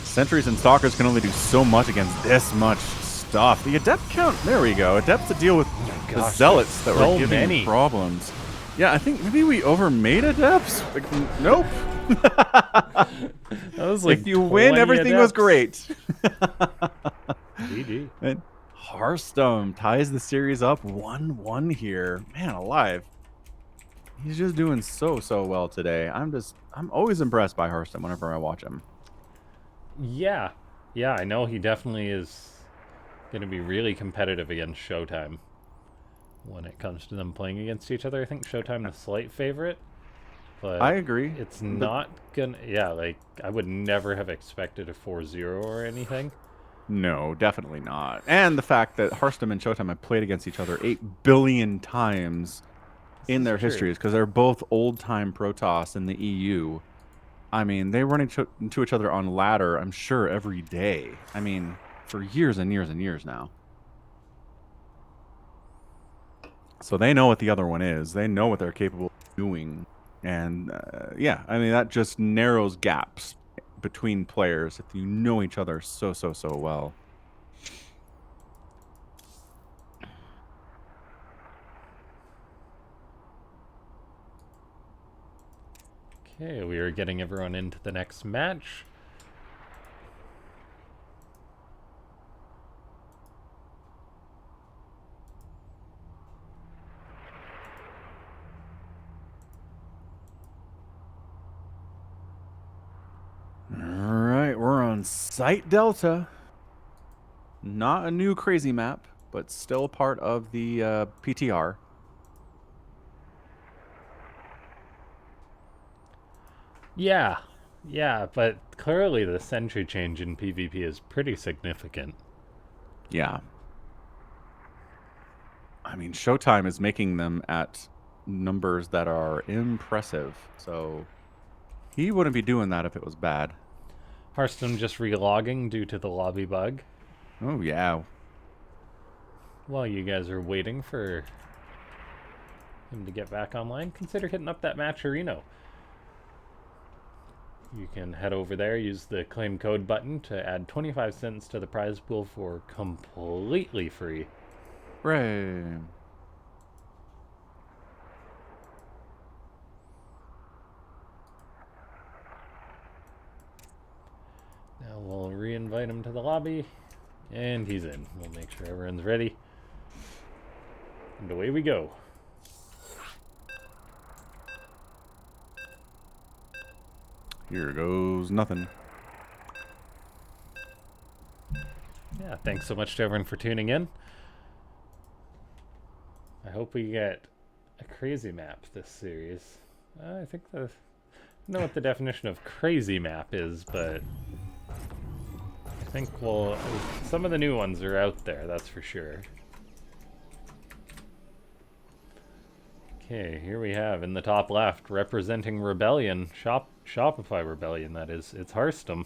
Sentries and Stalkers can only do so much against this much stuff. The Adept count, there we go. Adepts to deal with the Zealots that were giving problems. Yeah, I think maybe we overmade Adepts. Like, nope. That was like if you win, everything was great. GG. And Hearthstone ties the series up 1-1 here. Man alive. He's just doing so well today. I'm always impressed by Hearthstone whenever I watch him. Yeah, I know he definitely is going to be really competitive against Showtime when it comes to them playing against each other. I think Showtime the slight favorite, but I agree. It's not gonna. Yeah, like I would never have expected a 4-0 or anything. No, definitely not. And the fact that Hearthstone and Showtime have played against each other 8 billion times in their histories, because they're both old-time Protoss in the EU. I mean, they run into each other on ladder, I'm sure, every day. I mean, for years and years and years now. So they know what the other one is. They know what they're capable of doing. And, yeah, I mean, that just narrows gaps between players if you know each other so well. Okay, we are getting everyone into the next match. Alright, we're on Site Delta. Not a new crazy map, but still part of the PTR. Yeah, but clearly the sentry change in PvP is pretty significant. Yeah. I mean, Showtime is making them at numbers that are impressive, so he wouldn't be doing that if it was bad. Hearthstone just relogging due to the lobby bug. Oh, yeah. While you guys are waiting for him to get back online, consider hitting up that Matcherino. You can head over there, use the claim code button to add 25 cents to the prize pool for completely free. Hooray. Now we'll re-invite him to the lobby. And he's in. We'll make sure everyone's ready. And away we go. Here goes nothing. Yeah, thanks so much to everyone for tuning in. I hope we get a crazy map this series. I think I don't know what the definition of crazy map is, but I think some of the new ones are out there, that's for sure. Okay, here we have in the top left, representing Rebellion, Shopify Rebellion, that is, it's Hearthstone.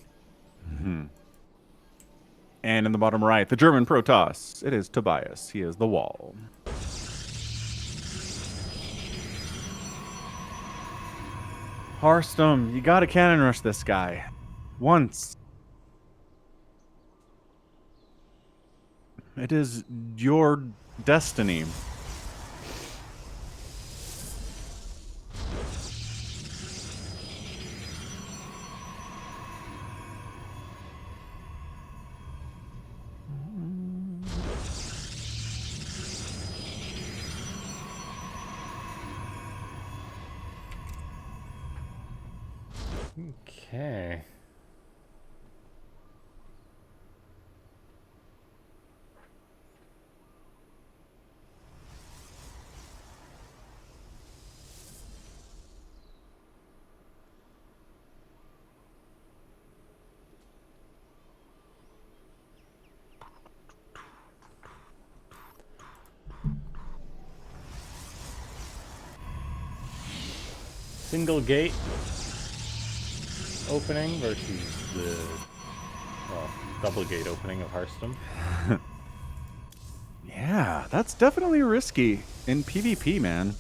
And in the bottom right, the German Protoss. It is Tobias. He is the wall. Hearthstone, you gotta cannon rush this guy. Once. It is your destiny. Okay. Single gate opening versus the double gate opening of Hearthstone. Yeah, that's definitely risky in PvP, man.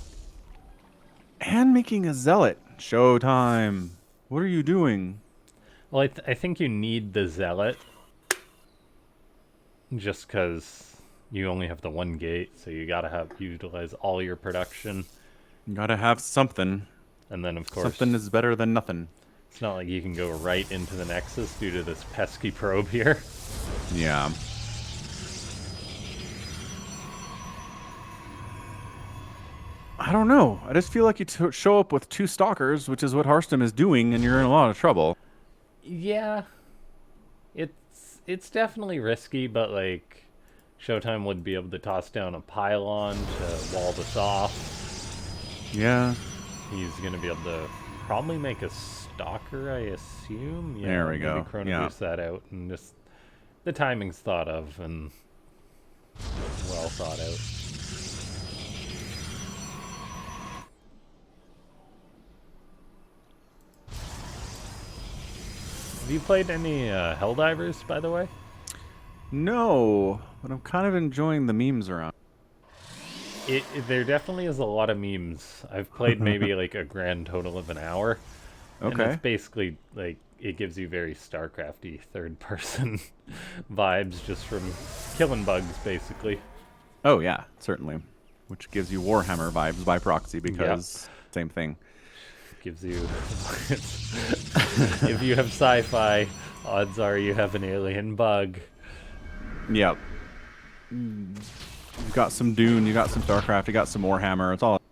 And making a zealot. Showtime. What are you doing? Well, I think you need the zealot just because you only have the one gate, so you gotta utilize all your production. You gotta have something. And then, of course, Something is better than nothing. it's not like you can go right into the Nexus due to this pesky probe here. Yeah. I don't know. I just feel like you show up with 2 stalkers, which is what Hearthstone is doing, and you're in a lot of trouble. Yeah, it's definitely risky, but like Showtime would be able to toss down a pylon to wall this off. Yeah. He's gonna be able to probably make a stalker, I assume. Yeah, There we maybe go. Chrono Yeah. Boost that out, and just the timing's thought of and well thought out. Have you played any Helldivers, by the way? No, but I'm kind of enjoying the memes around. There definitely is a lot of memes. I've played maybe like a grand total of an hour. And Okay. it's basically like it gives you very Starcrafty third person vibes just from killing bugs, basically. Oh, yeah, certainly. Which gives you Warhammer vibes by proxy because same thing. Gives you if you have sci-fi, odds are you have an alien bug. Yep. You got some Dune, you got some Starcraft, you got some Warhammer. It's all.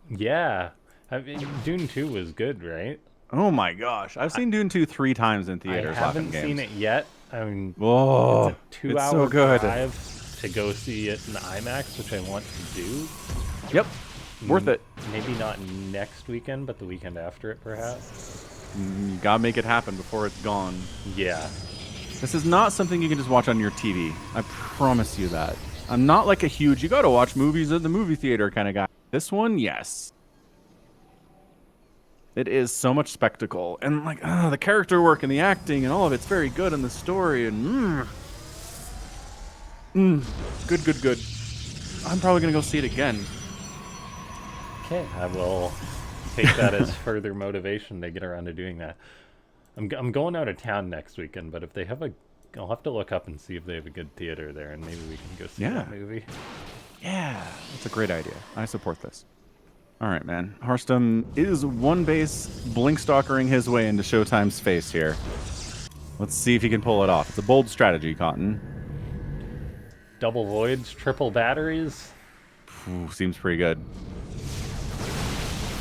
Yeah. I mean, Dune 2 was good, right? Oh my gosh. I've seen Dune 2 3 times in theaters. I haven't LaughNgamez. seen it yet. I mean, Oh, it's a 2 it's hour so good. drive to go see it in IMAX, which I want to do. Yep. Worth it. Maybe not next weekend, but the weekend after it, perhaps. You gotta make it happen before it's gone. Yeah. This is not something you can just watch on your TV. I promise you that. I'm not like a huge, you gotta watch movies at the movie theater kind of guy. This one, yes. It is so much spectacle. And like, the character work and the acting and all of it's very good and the story and good, good, good. I'm probably gonna go see it again. Okay, I will take that as further motivation to get around to doing that. I'm going out of town next weekend, but if they have I'll have to look up and see if they have a good theater there, and maybe we can go see that movie. Yeah, that's a great idea. I support this. All right, man. Hearthstone is one base blink stalkering his way into Showtime's face here. Let's see if he can pull it off. It's a bold strategy, Cotton. Double voids, triple batteries. Ooh, seems pretty good.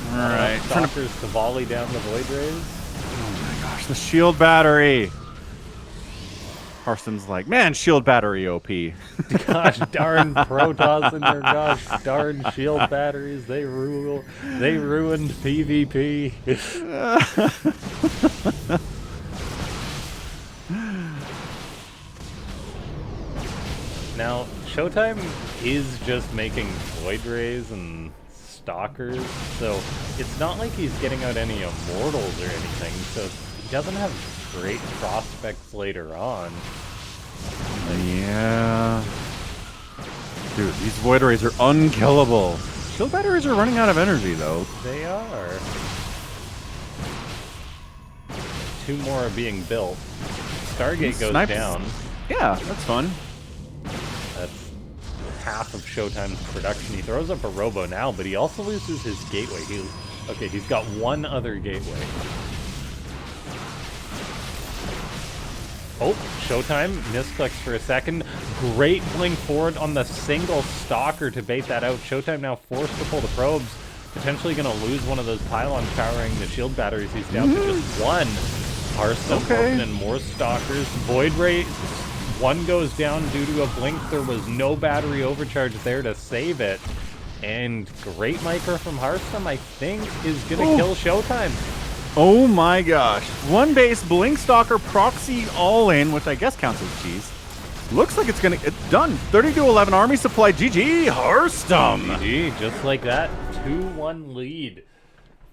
All Not right, enough stalkers to volley down the void rays. Oh my gosh, the shield battery. Hearthstone's like, man, shield battery OP. Gosh darn Protoss and their gosh darn shield batteries. They rule. They ruined PvP. Now, Showtime is just making void rays and stalkers, so it's not like he's getting out any immortals or anything, so he doesn't have great prospects later on. Yeah. Dude, these void rays are unkillable. Shield batteries are running out of energy, though. They are. 2 more are being built. Stargate goes Snipes. down. Yeah, that's fun. That's half of Showtime's production. He throws up a robo now, but he also loses his gateway. Okay, he's got 1 other gateway. Oh, Showtime misclicks for a second. Great blink forward on the single stalker to bait that out. Showtime now forced to pull the probes. Potentially going to lose one of those pylons powering the shield batteries. He's down to just 1. Hearthstone open and more stalkers. Void Ray, 1 goes down due to a blink. There was no battery overcharge there to save it. And great micro from Hearthstone, I think, is going to kill Showtime. Oh my gosh. 1 base blink stalker proxy all in, which I guess counts as cheese. Looks like it's done. 30-11 army supply. GG Hearthstone. GG, just like that. 2-1 lead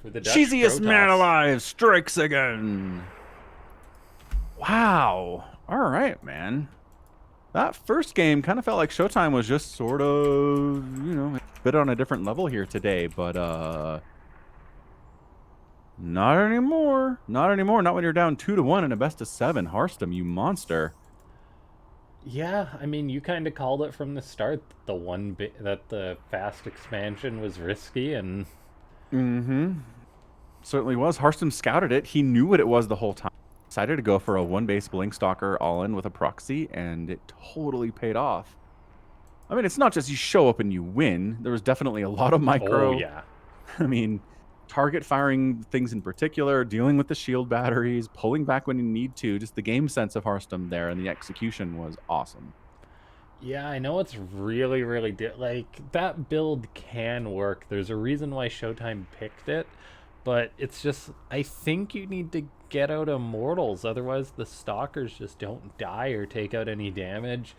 for the Dutch Cheesiest Protoss. man alive strikes again. Wow. All right, man. That first game kind of felt like Showtime was just sort of, you know, a bit on a different level here today, but not anymore. Not anymore. Not when you're down 2-1 in a best of 7. Hearthstone, you monster. Yeah, I mean, you kind of called it from the start. The one bit that the fast expansion was risky, and Certainly was. Hearthstone scouted it. He knew what it was the whole time. Decided to go for a 1 base blink stalker all in with a proxy, and it totally paid off. I mean, it's not just you show up and you win. There was definitely a lot of micro. oh yeah, I mean, target firing things in particular, dealing with the shield batteries, pulling back when you need to. Just the game sense of Hearthstone there, and the execution was awesome. yeah. I know it's really, really like that build can work. There's a reason why Showtime picked it, but it's just I think you need to get out immortals, otherwise the stalkers just don't die or take out any damage.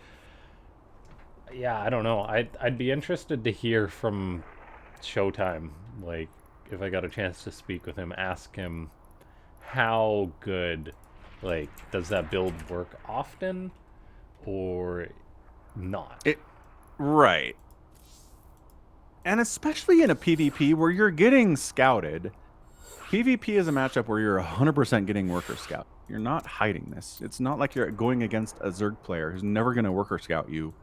Yeah, I don't know. I'd be interested to hear from Showtime, like if I got a chance to speak with him, ask him how good, like, does that build work often or not? Right. And especially in a PvP where you're getting scouted. PvP is a matchup where you're 100% getting worker scout. You're not hiding this. It's not like you're going against a Zerg player who's never going to worker scout you.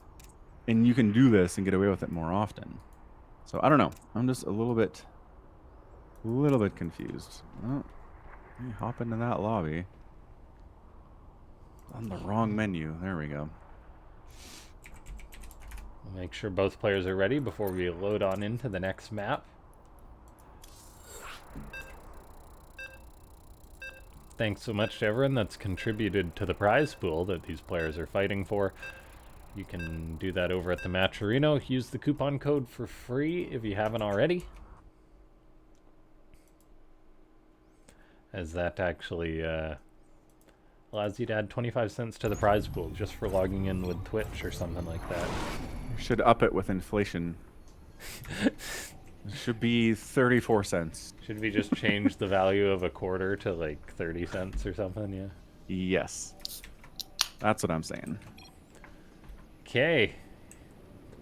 And you can do this and get away with it more often. So I don't know. I'm just a little bit confused. Oh, let me hop into that lobby. On the wrong menu. There we go. We'll make sure both players are ready before we load on into the next map. Thanks so much to everyone that's contributed to the prize pool that these players are fighting for. You can do that over at the Match Arena. Use the coupon code for free if you haven't already. As that actually allows you to add 25 cents to the prize pool just for logging in with Twitch or something like that. You should up it with inflation. It should be 34 cents. Should we just change the value of a quarter to like 30 cents or something? Yeah. Yes. That's what I'm saying. Okay.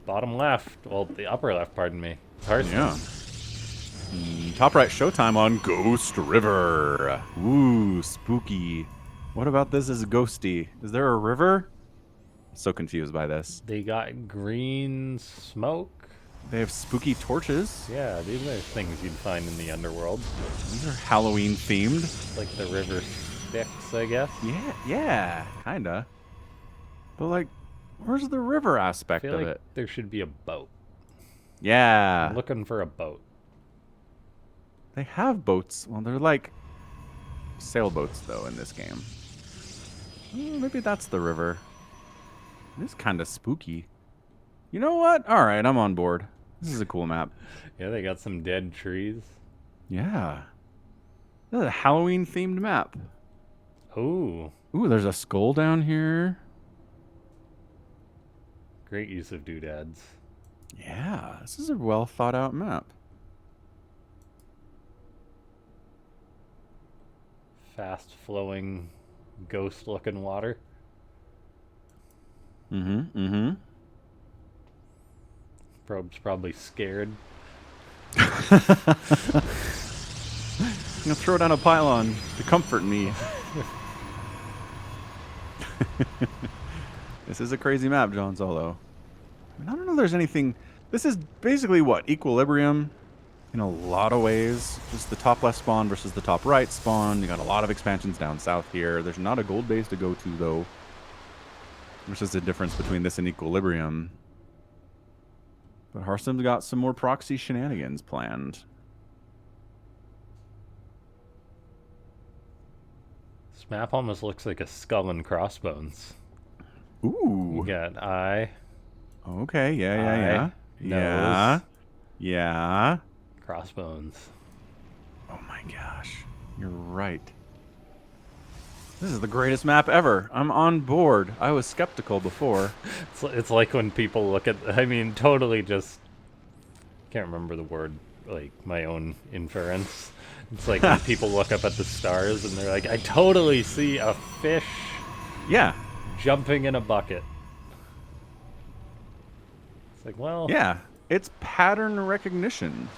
Bottom left. Well, the upper left, pardon me. Hearthstone. Yeah. Top right Showtime on Ghost River. Ooh, spooky. What about this is ghosty? Is there a river? So confused by this. They got green smoke. They have spooky torches. Yeah, these are things you'd find in the underworld. These are Halloween themed. Like the river Styx, I guess. Yeah, kinda. But like, where's the river I aspect feel of like it? there should be a boat. Yeah. I'm looking for a boat. They have boats. Well, they're like sailboats, though, in this game. Maybe that's the river. It is kind of spooky. You know what? All right, I'm on board. This is a cool map. Yeah, they got some dead trees. Yeah. This is a Halloween-themed map. Ooh, Ooh, there's a skull down here. great use of doodads. Yeah, this is a well-thought-out map. Fast-flowing, ghost-looking water. Probe's probably scared. I'm gonna throw down a pylon to comfort me. This is a crazy map, John Solo. I mean, I don't know if there's anything... This is basically what? Equilibrium in a lot of ways. Just the top left spawn versus the top right spawn. You got a lot of expansions down south here. There's not a gold base to go to, though. There's just a difference between this and Equilibrium. But Hearthstone's got some more proxy shenanigans planned. This map almost looks like a skull and crossbones. Ooh. You got eye. Okay, yeah. Nose. Yeah. Crossbones. Oh my gosh. You're right. This is the greatest map ever. I'm on board. I was skeptical before. It's like when people look at... I mean, totally just... Can't remember the word. Like, my own inference. It's like when people look up at the stars and they're like, I totally see a fish Yeah. jumping in a bucket. It's like, well... Yeah. It's pattern recognition.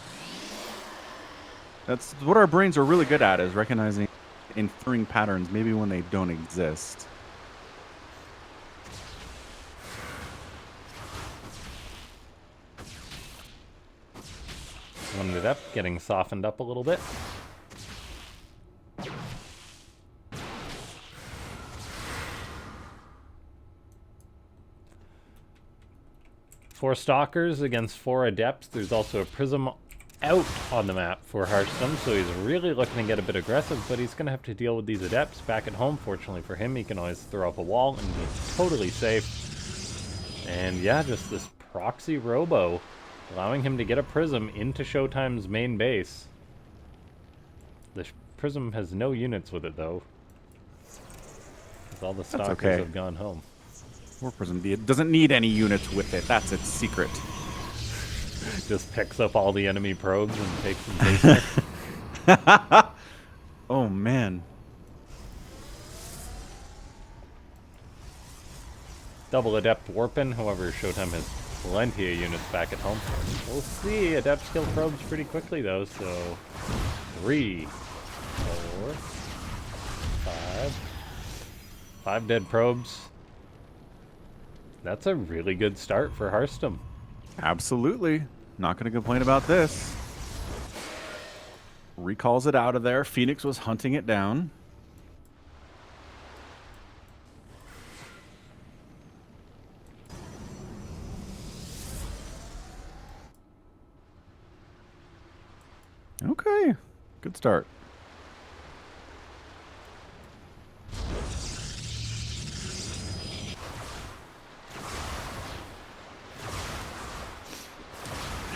That's what our brains are really good at, is recognizing inferring patterns maybe when they don't exist. Ended up getting softened up a little bit. Four Stalkers against 4 Adepts. There's also a Prism out on the map for Hearthstone, so he's really looking to get a bit aggressive, but he's going to have to deal with these Adepts back at home. Fortunately for him, he can always throw up a wall and be totally safe. And yeah, just this proxy robo, allowing him to get a Prism into Showtime's main base. The Prism has no units with it, though, because all the Stalkers have gone home. War Prism doesn't need any units with it. That's its secret. Just picks up all the enemy probes and takes them prisoner. Oh, man. Double Adept Warpin, however, Showtime has plenty of units back at home. We'll see. Adepts kill probes pretty quickly, though, so... 3, 4, 5. 5 dead probes. That's a really good start for Hearthstone. Absolutely. Not going to complain about this. Recalls it out of there. Phoenix was hunting it down. Okay. Good start.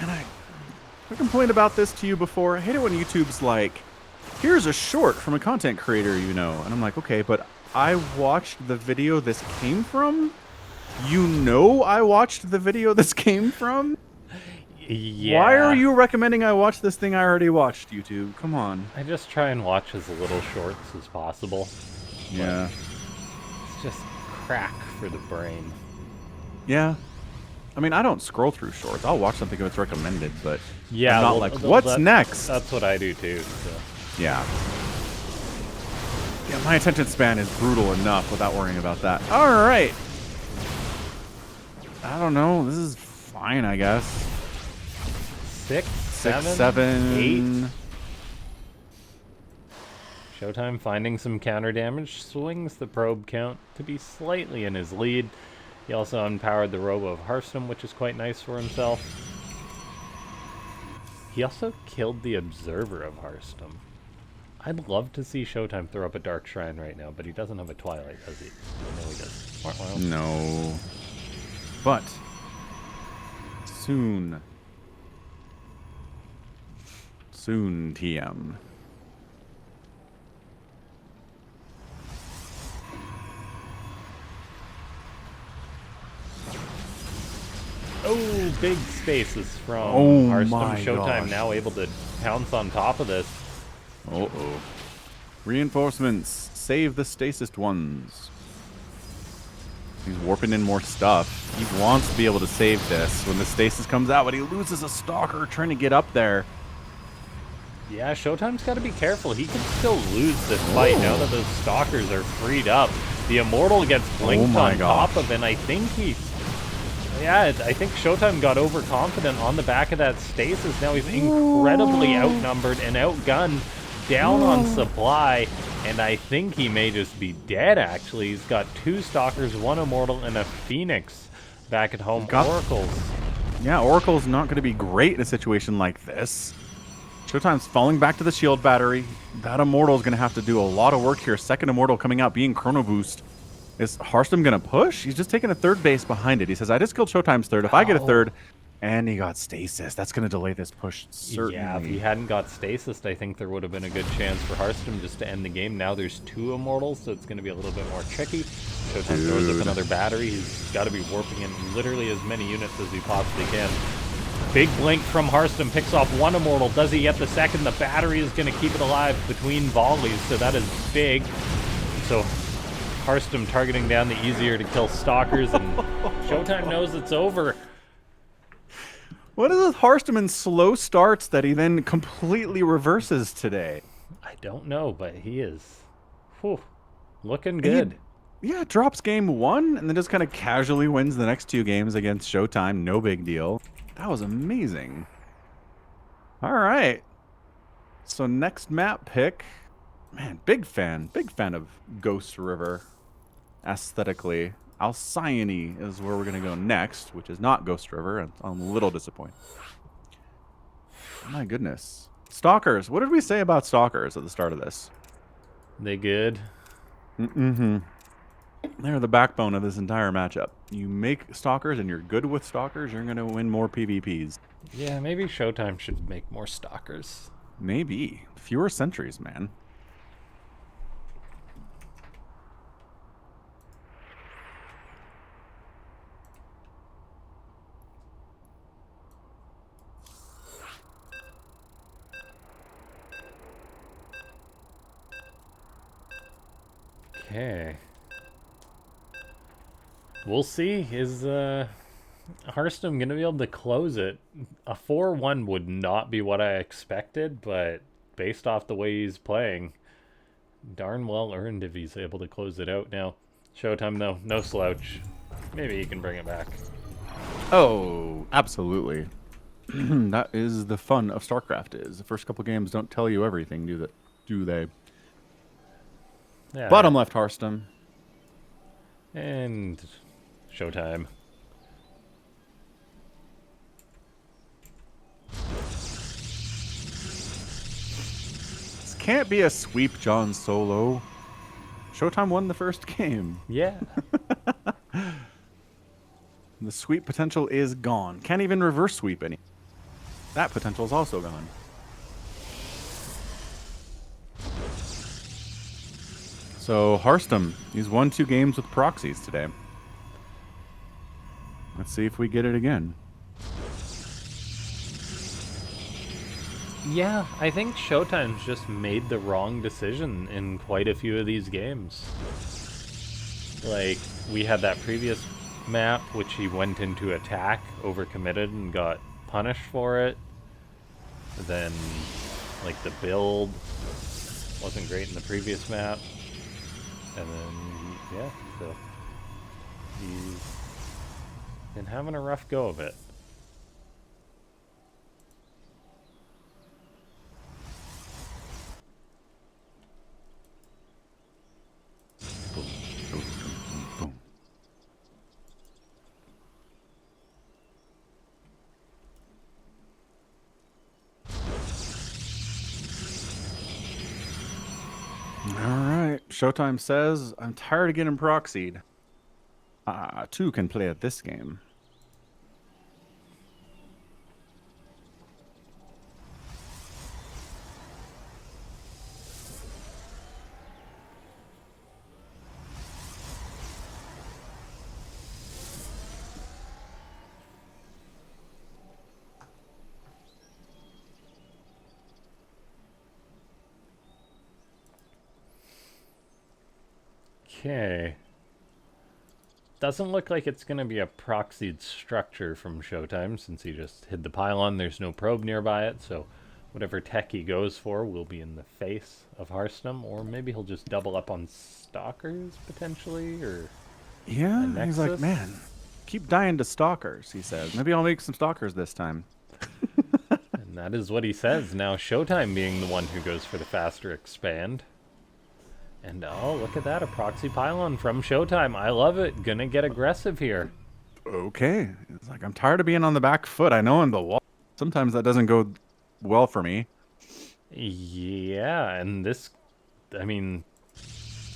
And I complained about this to you before. I hate it when YouTube's like, here's a short from a content creator you know. And I'm like, okay, but I watched the video this came from? You know I watched the video this came from? Yeah. Why are you recommending I watch this thing I already watched, YouTube? Come on. I just try and watch as little shorts as possible. Yeah. It's just crack for the brain. Yeah. I mean, I don't scroll through shorts. I'll watch something if it's recommended, but Yeah, I'm not well, like, what's next? That's what I do too. So. Yeah. Yeah, my attention span is brutal enough without worrying about that. All right. I don't know. This is fine, I guess. 6, 6, 7, 7. 8. Showtime finding some counter damage, swings the probe count to be slightly in his lead. He also unpowered the Robo of Hearthstone, which is quite nice for himself. He also killed the Observer of Hearthstone. I'd love to see Showtime throw up a Dark Shrine right now, but he doesn't have a Twilight, does he? No, he doesn't. No. But soon. Soon, TM. Oh, big spaces from Oh Hearthstone. my Showtime gosh. now able to pounce on top of this. Uh-oh. Reinforcements. Save the stasis ones. He's warping in more stuff. He wants to be able to save this when the stasis comes out, but he loses a stalker trying to get up there. Yeah, Showtime's got to be careful. He could still lose this fight now that those stalkers are freed up. The Immortal gets blinked on top of, and I think he... Yeah, I think Showtime got overconfident on the back of that stasis. Now he's incredibly outnumbered and outgunned, down on supply, and I think he may just be dead, actually. He's got 2 stalkers, 1 Immortal, and a Phoenix back at home. Oracles. Yeah, Oracle's not going to be great in a situation like this. Showtime's falling back to the shield battery. That Immortal's going to have to do a lot of work here. Second Immortal coming out, being Chrono Boost. Is Hearthstone going to push? He's just taking a third base behind it. He says, I just killed Showtime's third. If I get a third, and he got Stasis, that's going to delay this push, certainly. Yeah, if he hadn't got Stasis, I think there would have been a good chance for Hearthstone just to end the game. Now there's 2 Immortals, so it's going to be a little bit more tricky. Showtime throws up another battery. He's got to be warping in literally as many units as he possibly can. Big blink from Hearthstone, picks off 1 Immortal. Does he get the second? The battery is going to keep it alive between volleys, so that is big. So Hearthstone targeting down the easier to kill stalkers, and Showtime knows it's over. What is with Hearthstone and slow starts that he then completely reverses today? I don't know, but he is looking good. Yeah, drops game 1 and then just kind of casually wins the next 2 games against Showtime. No big deal. That was amazing. All right. So next map pick. Man, big fan of Ghost River aesthetically. Alcyone is where we're going to go next, which is not Ghost River. And I'm a little disappointed. My goodness. Stalkers. What did we say about Stalkers at the start of this? They good? They're the backbone of this entire matchup. You make Stalkers and you're good with Stalkers, you're going to win more PvPs. Yeah, maybe Showtime should make more Stalkers. Maybe. Fewer sentries, man. Okay. We'll see. Is Hearthstone going to be able to close it? A 4-1 would not be what I expected, but based off the way he's playing, darn well earned if he's able to close it out now. Showtime, though. No slouch. Maybe he can bring it back. Oh, absolutely. That is the fun of Starcraft is. The first couple games don't tell you everything, do they? Yeah. Bottom left Hearthstone. And Showtime. This can't be a sweep, John Solo. Showtime won the first game. Yeah. The sweep potential is gone. Can't even reverse sweep any. That potential is also gone. So Hearthstone, he's won 2 games with proxies today. Let's see if we get it again. Yeah, I think Showtime's just made the wrong decision in quite a few of these games. Like, we had that previous map, which he went into attack, overcommitted, and got punished for it. Then, like, the build wasn't great in the previous map. And then, yeah, so Been having a rough go of it. Boom, boom, boom, boom. Alright, Showtime says, I'm tired of getting proxied. Two can play at this game. Okay. Doesn't look like it's going to be a proxied structure from Showtime since he just hid the pylon. There's no probe nearby it, so whatever tech he goes for will be in the face of Hearthstone, or maybe he'll just double up on Stalkers potentially, or a Yeah, he's like, Nexus. man, keep dying to stalkers, he says. Maybe I'll make some stalkers this time. And that is what he says. Now Showtime being the one who goes for the faster expand. And oh, look at that, a proxy pylon from Showtime. I love it. Gonna get aggressive here. Okay. It's like, I'm tired of being on the back foot. I know I'm the wall. Sometimes that doesn't go well for me. Yeah, and this, I mean,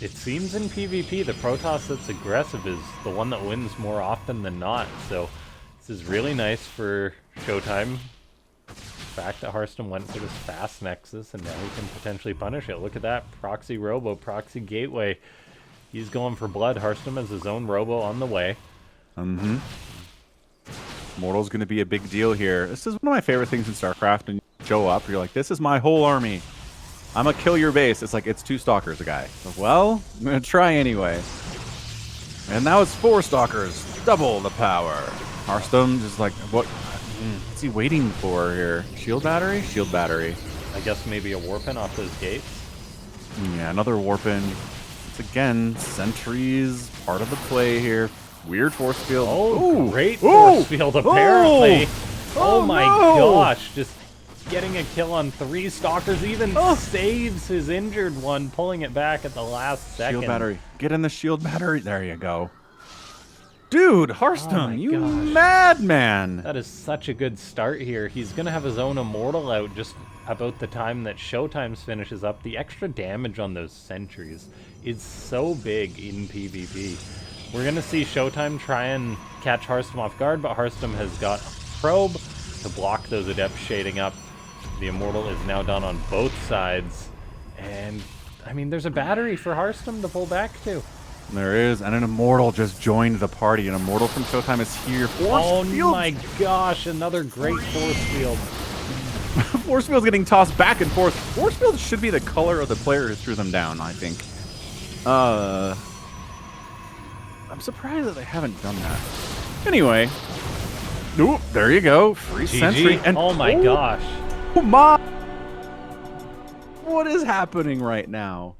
it seems in PvP the Protoss that's aggressive is the one that wins more often than not. So this is really nice for Showtime. The fact that Hearthstone went for this fast Nexus and now he can potentially punish it. Look at that, proxy Robo, proxy Gateway. He's going for blood. Hearthstone has his own Robo on the way. Mm-hmm. Mortal's going to be a big deal here. This is one of my favorite things in Starcraft. And you show up, you're like, this is my whole army. I'm going to kill your base. It's like, it's 2 stalkers, a guy. Like, well, I'm going to try anyway. And now it's 4 stalkers. Double the power. Hearthstone just like, what's he waiting for here? Shield battery? Shield battery. I guess maybe a Warpin off those gates. Yeah, another Warpin. It's again, sentries, part of the play here. Weird force field. Oh, great force field, apparently. Oh my gosh, just getting a kill on 3 stalkers, even saves his injured one, pulling it back at the last second. Shield battery. Get in the shield battery. There you go. Dude, Hearthstone, you madman. That is such a good start here. He's going to have his own Immortal out just about the time that Showtime's finishes up. The extra damage on those sentries is so big in PvP. We're going to see Showtime try and catch Hearthstone off guard, but Hearthstone has got a probe to block those Adepts shading up. The Immortal is now done on both sides. And, I mean, there's a battery for Hearthstone to pull back to. There is, and an Immortal just joined the party. An Immortal from Showtime is here. Oh my gosh, another great force field. Force field's getting tossed back and forth. Force field should be the color of the player who threw them down, I think. I'm surprised that they haven't done that. Anyway. Oop, there you go. Free sentry. And oh my gosh. Oh my. What is happening right now?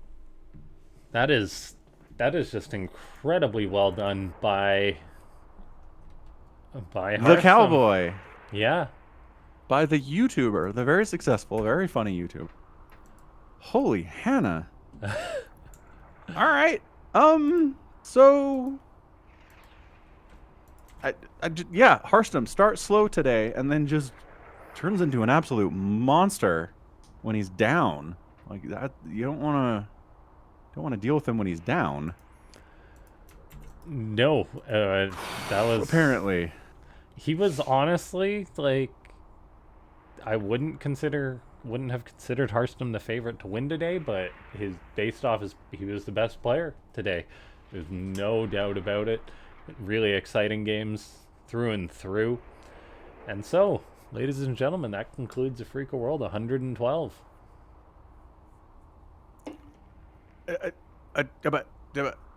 That is just incredibly well done by Hearthstone. The Cowboy. Yeah. By the YouTuber, the very successful, very funny YouTuber. Holy Hannah. All right. So yeah, Hearthstone starts slow today and then just turns into an absolute monster when he's down. Like that, you don't want to deal with him when he's down. No, that was apparently. He was honestly like, I wouldn't have considered Hearthstone the favorite to win today, but based off he was the best player today. There's no doubt about it. Really exciting games through and through. And so, ladies and gentlemen, that concludes Afreeca World 112.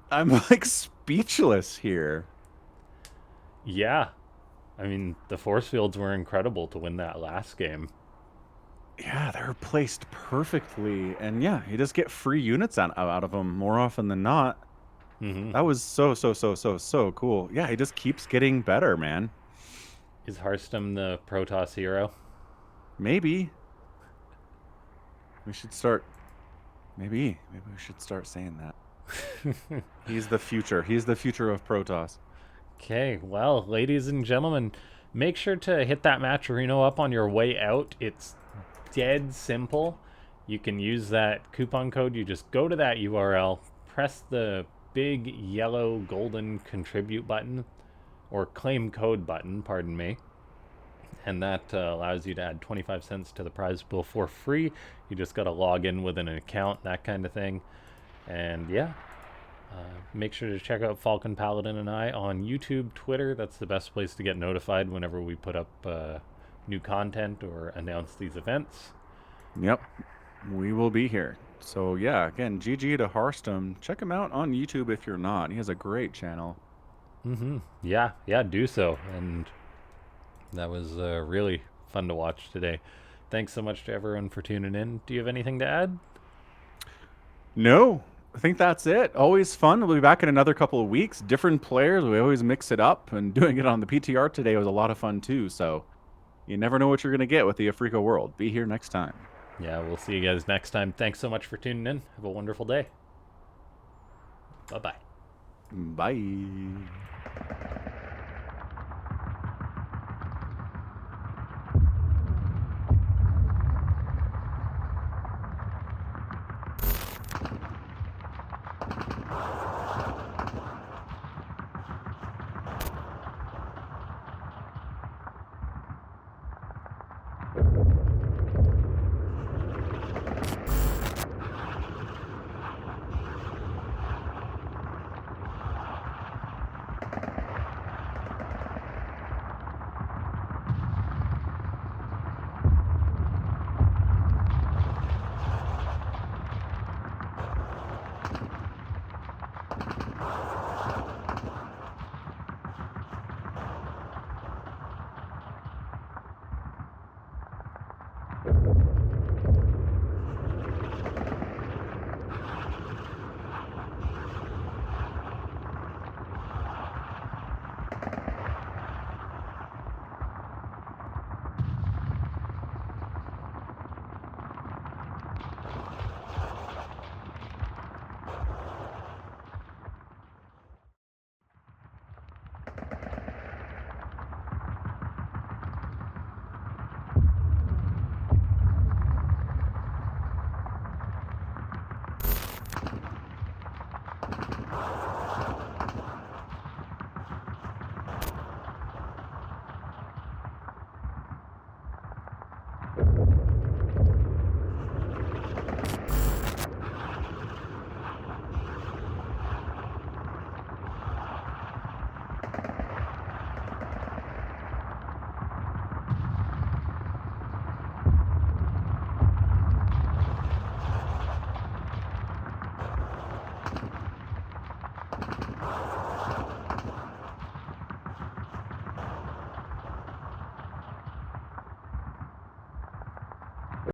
I'm like speechless here. Yeah. I mean, the force fields were incredible to win that last game. Yeah, they're placed perfectly. And yeah, you just get free units out of them more often than not. Mm-hmm. That was so cool. Yeah, he just keeps getting better, man. Is Hearthstone the Protoss hero? Maybe we should start. Maybe we should start saying that. He's the future. He's the future of Protoss. Okay, well, ladies and gentlemen, make sure to hit that Matcherino up on your way out. It's dead simple. You can use that coupon code. You just go to that URL, press the big yellow golden contribute button, or claim code button, pardon me, and that allows you to add 25 cents to the prize pool for free. You just got to log in with an account, that kind of thing. And yeah, make sure to check out Falcon Paladin and I on YouTube, Twitter. That's the best place to get notified whenever we put up new content or announce these events. Yep, we will be here. So yeah, again, GG to Hearthstone. Check him out on YouTube if you're not. He has a great channel. Mm-hmm. Yeah, do so. And that was really fun to watch today. Thanks so much to everyone for tuning in. Do you have anything to add? No, I think that's it. Always fun. We'll be back in another couple of weeks. Different players. We always mix it up, and doing it on the PTR today was a lot of fun too. So you never know what you're gonna get with the Afreeca world. Be here next time. Yeah, we'll see you guys next time. Thanks so much for tuning in. Have a wonderful day. Bye bye. Bye.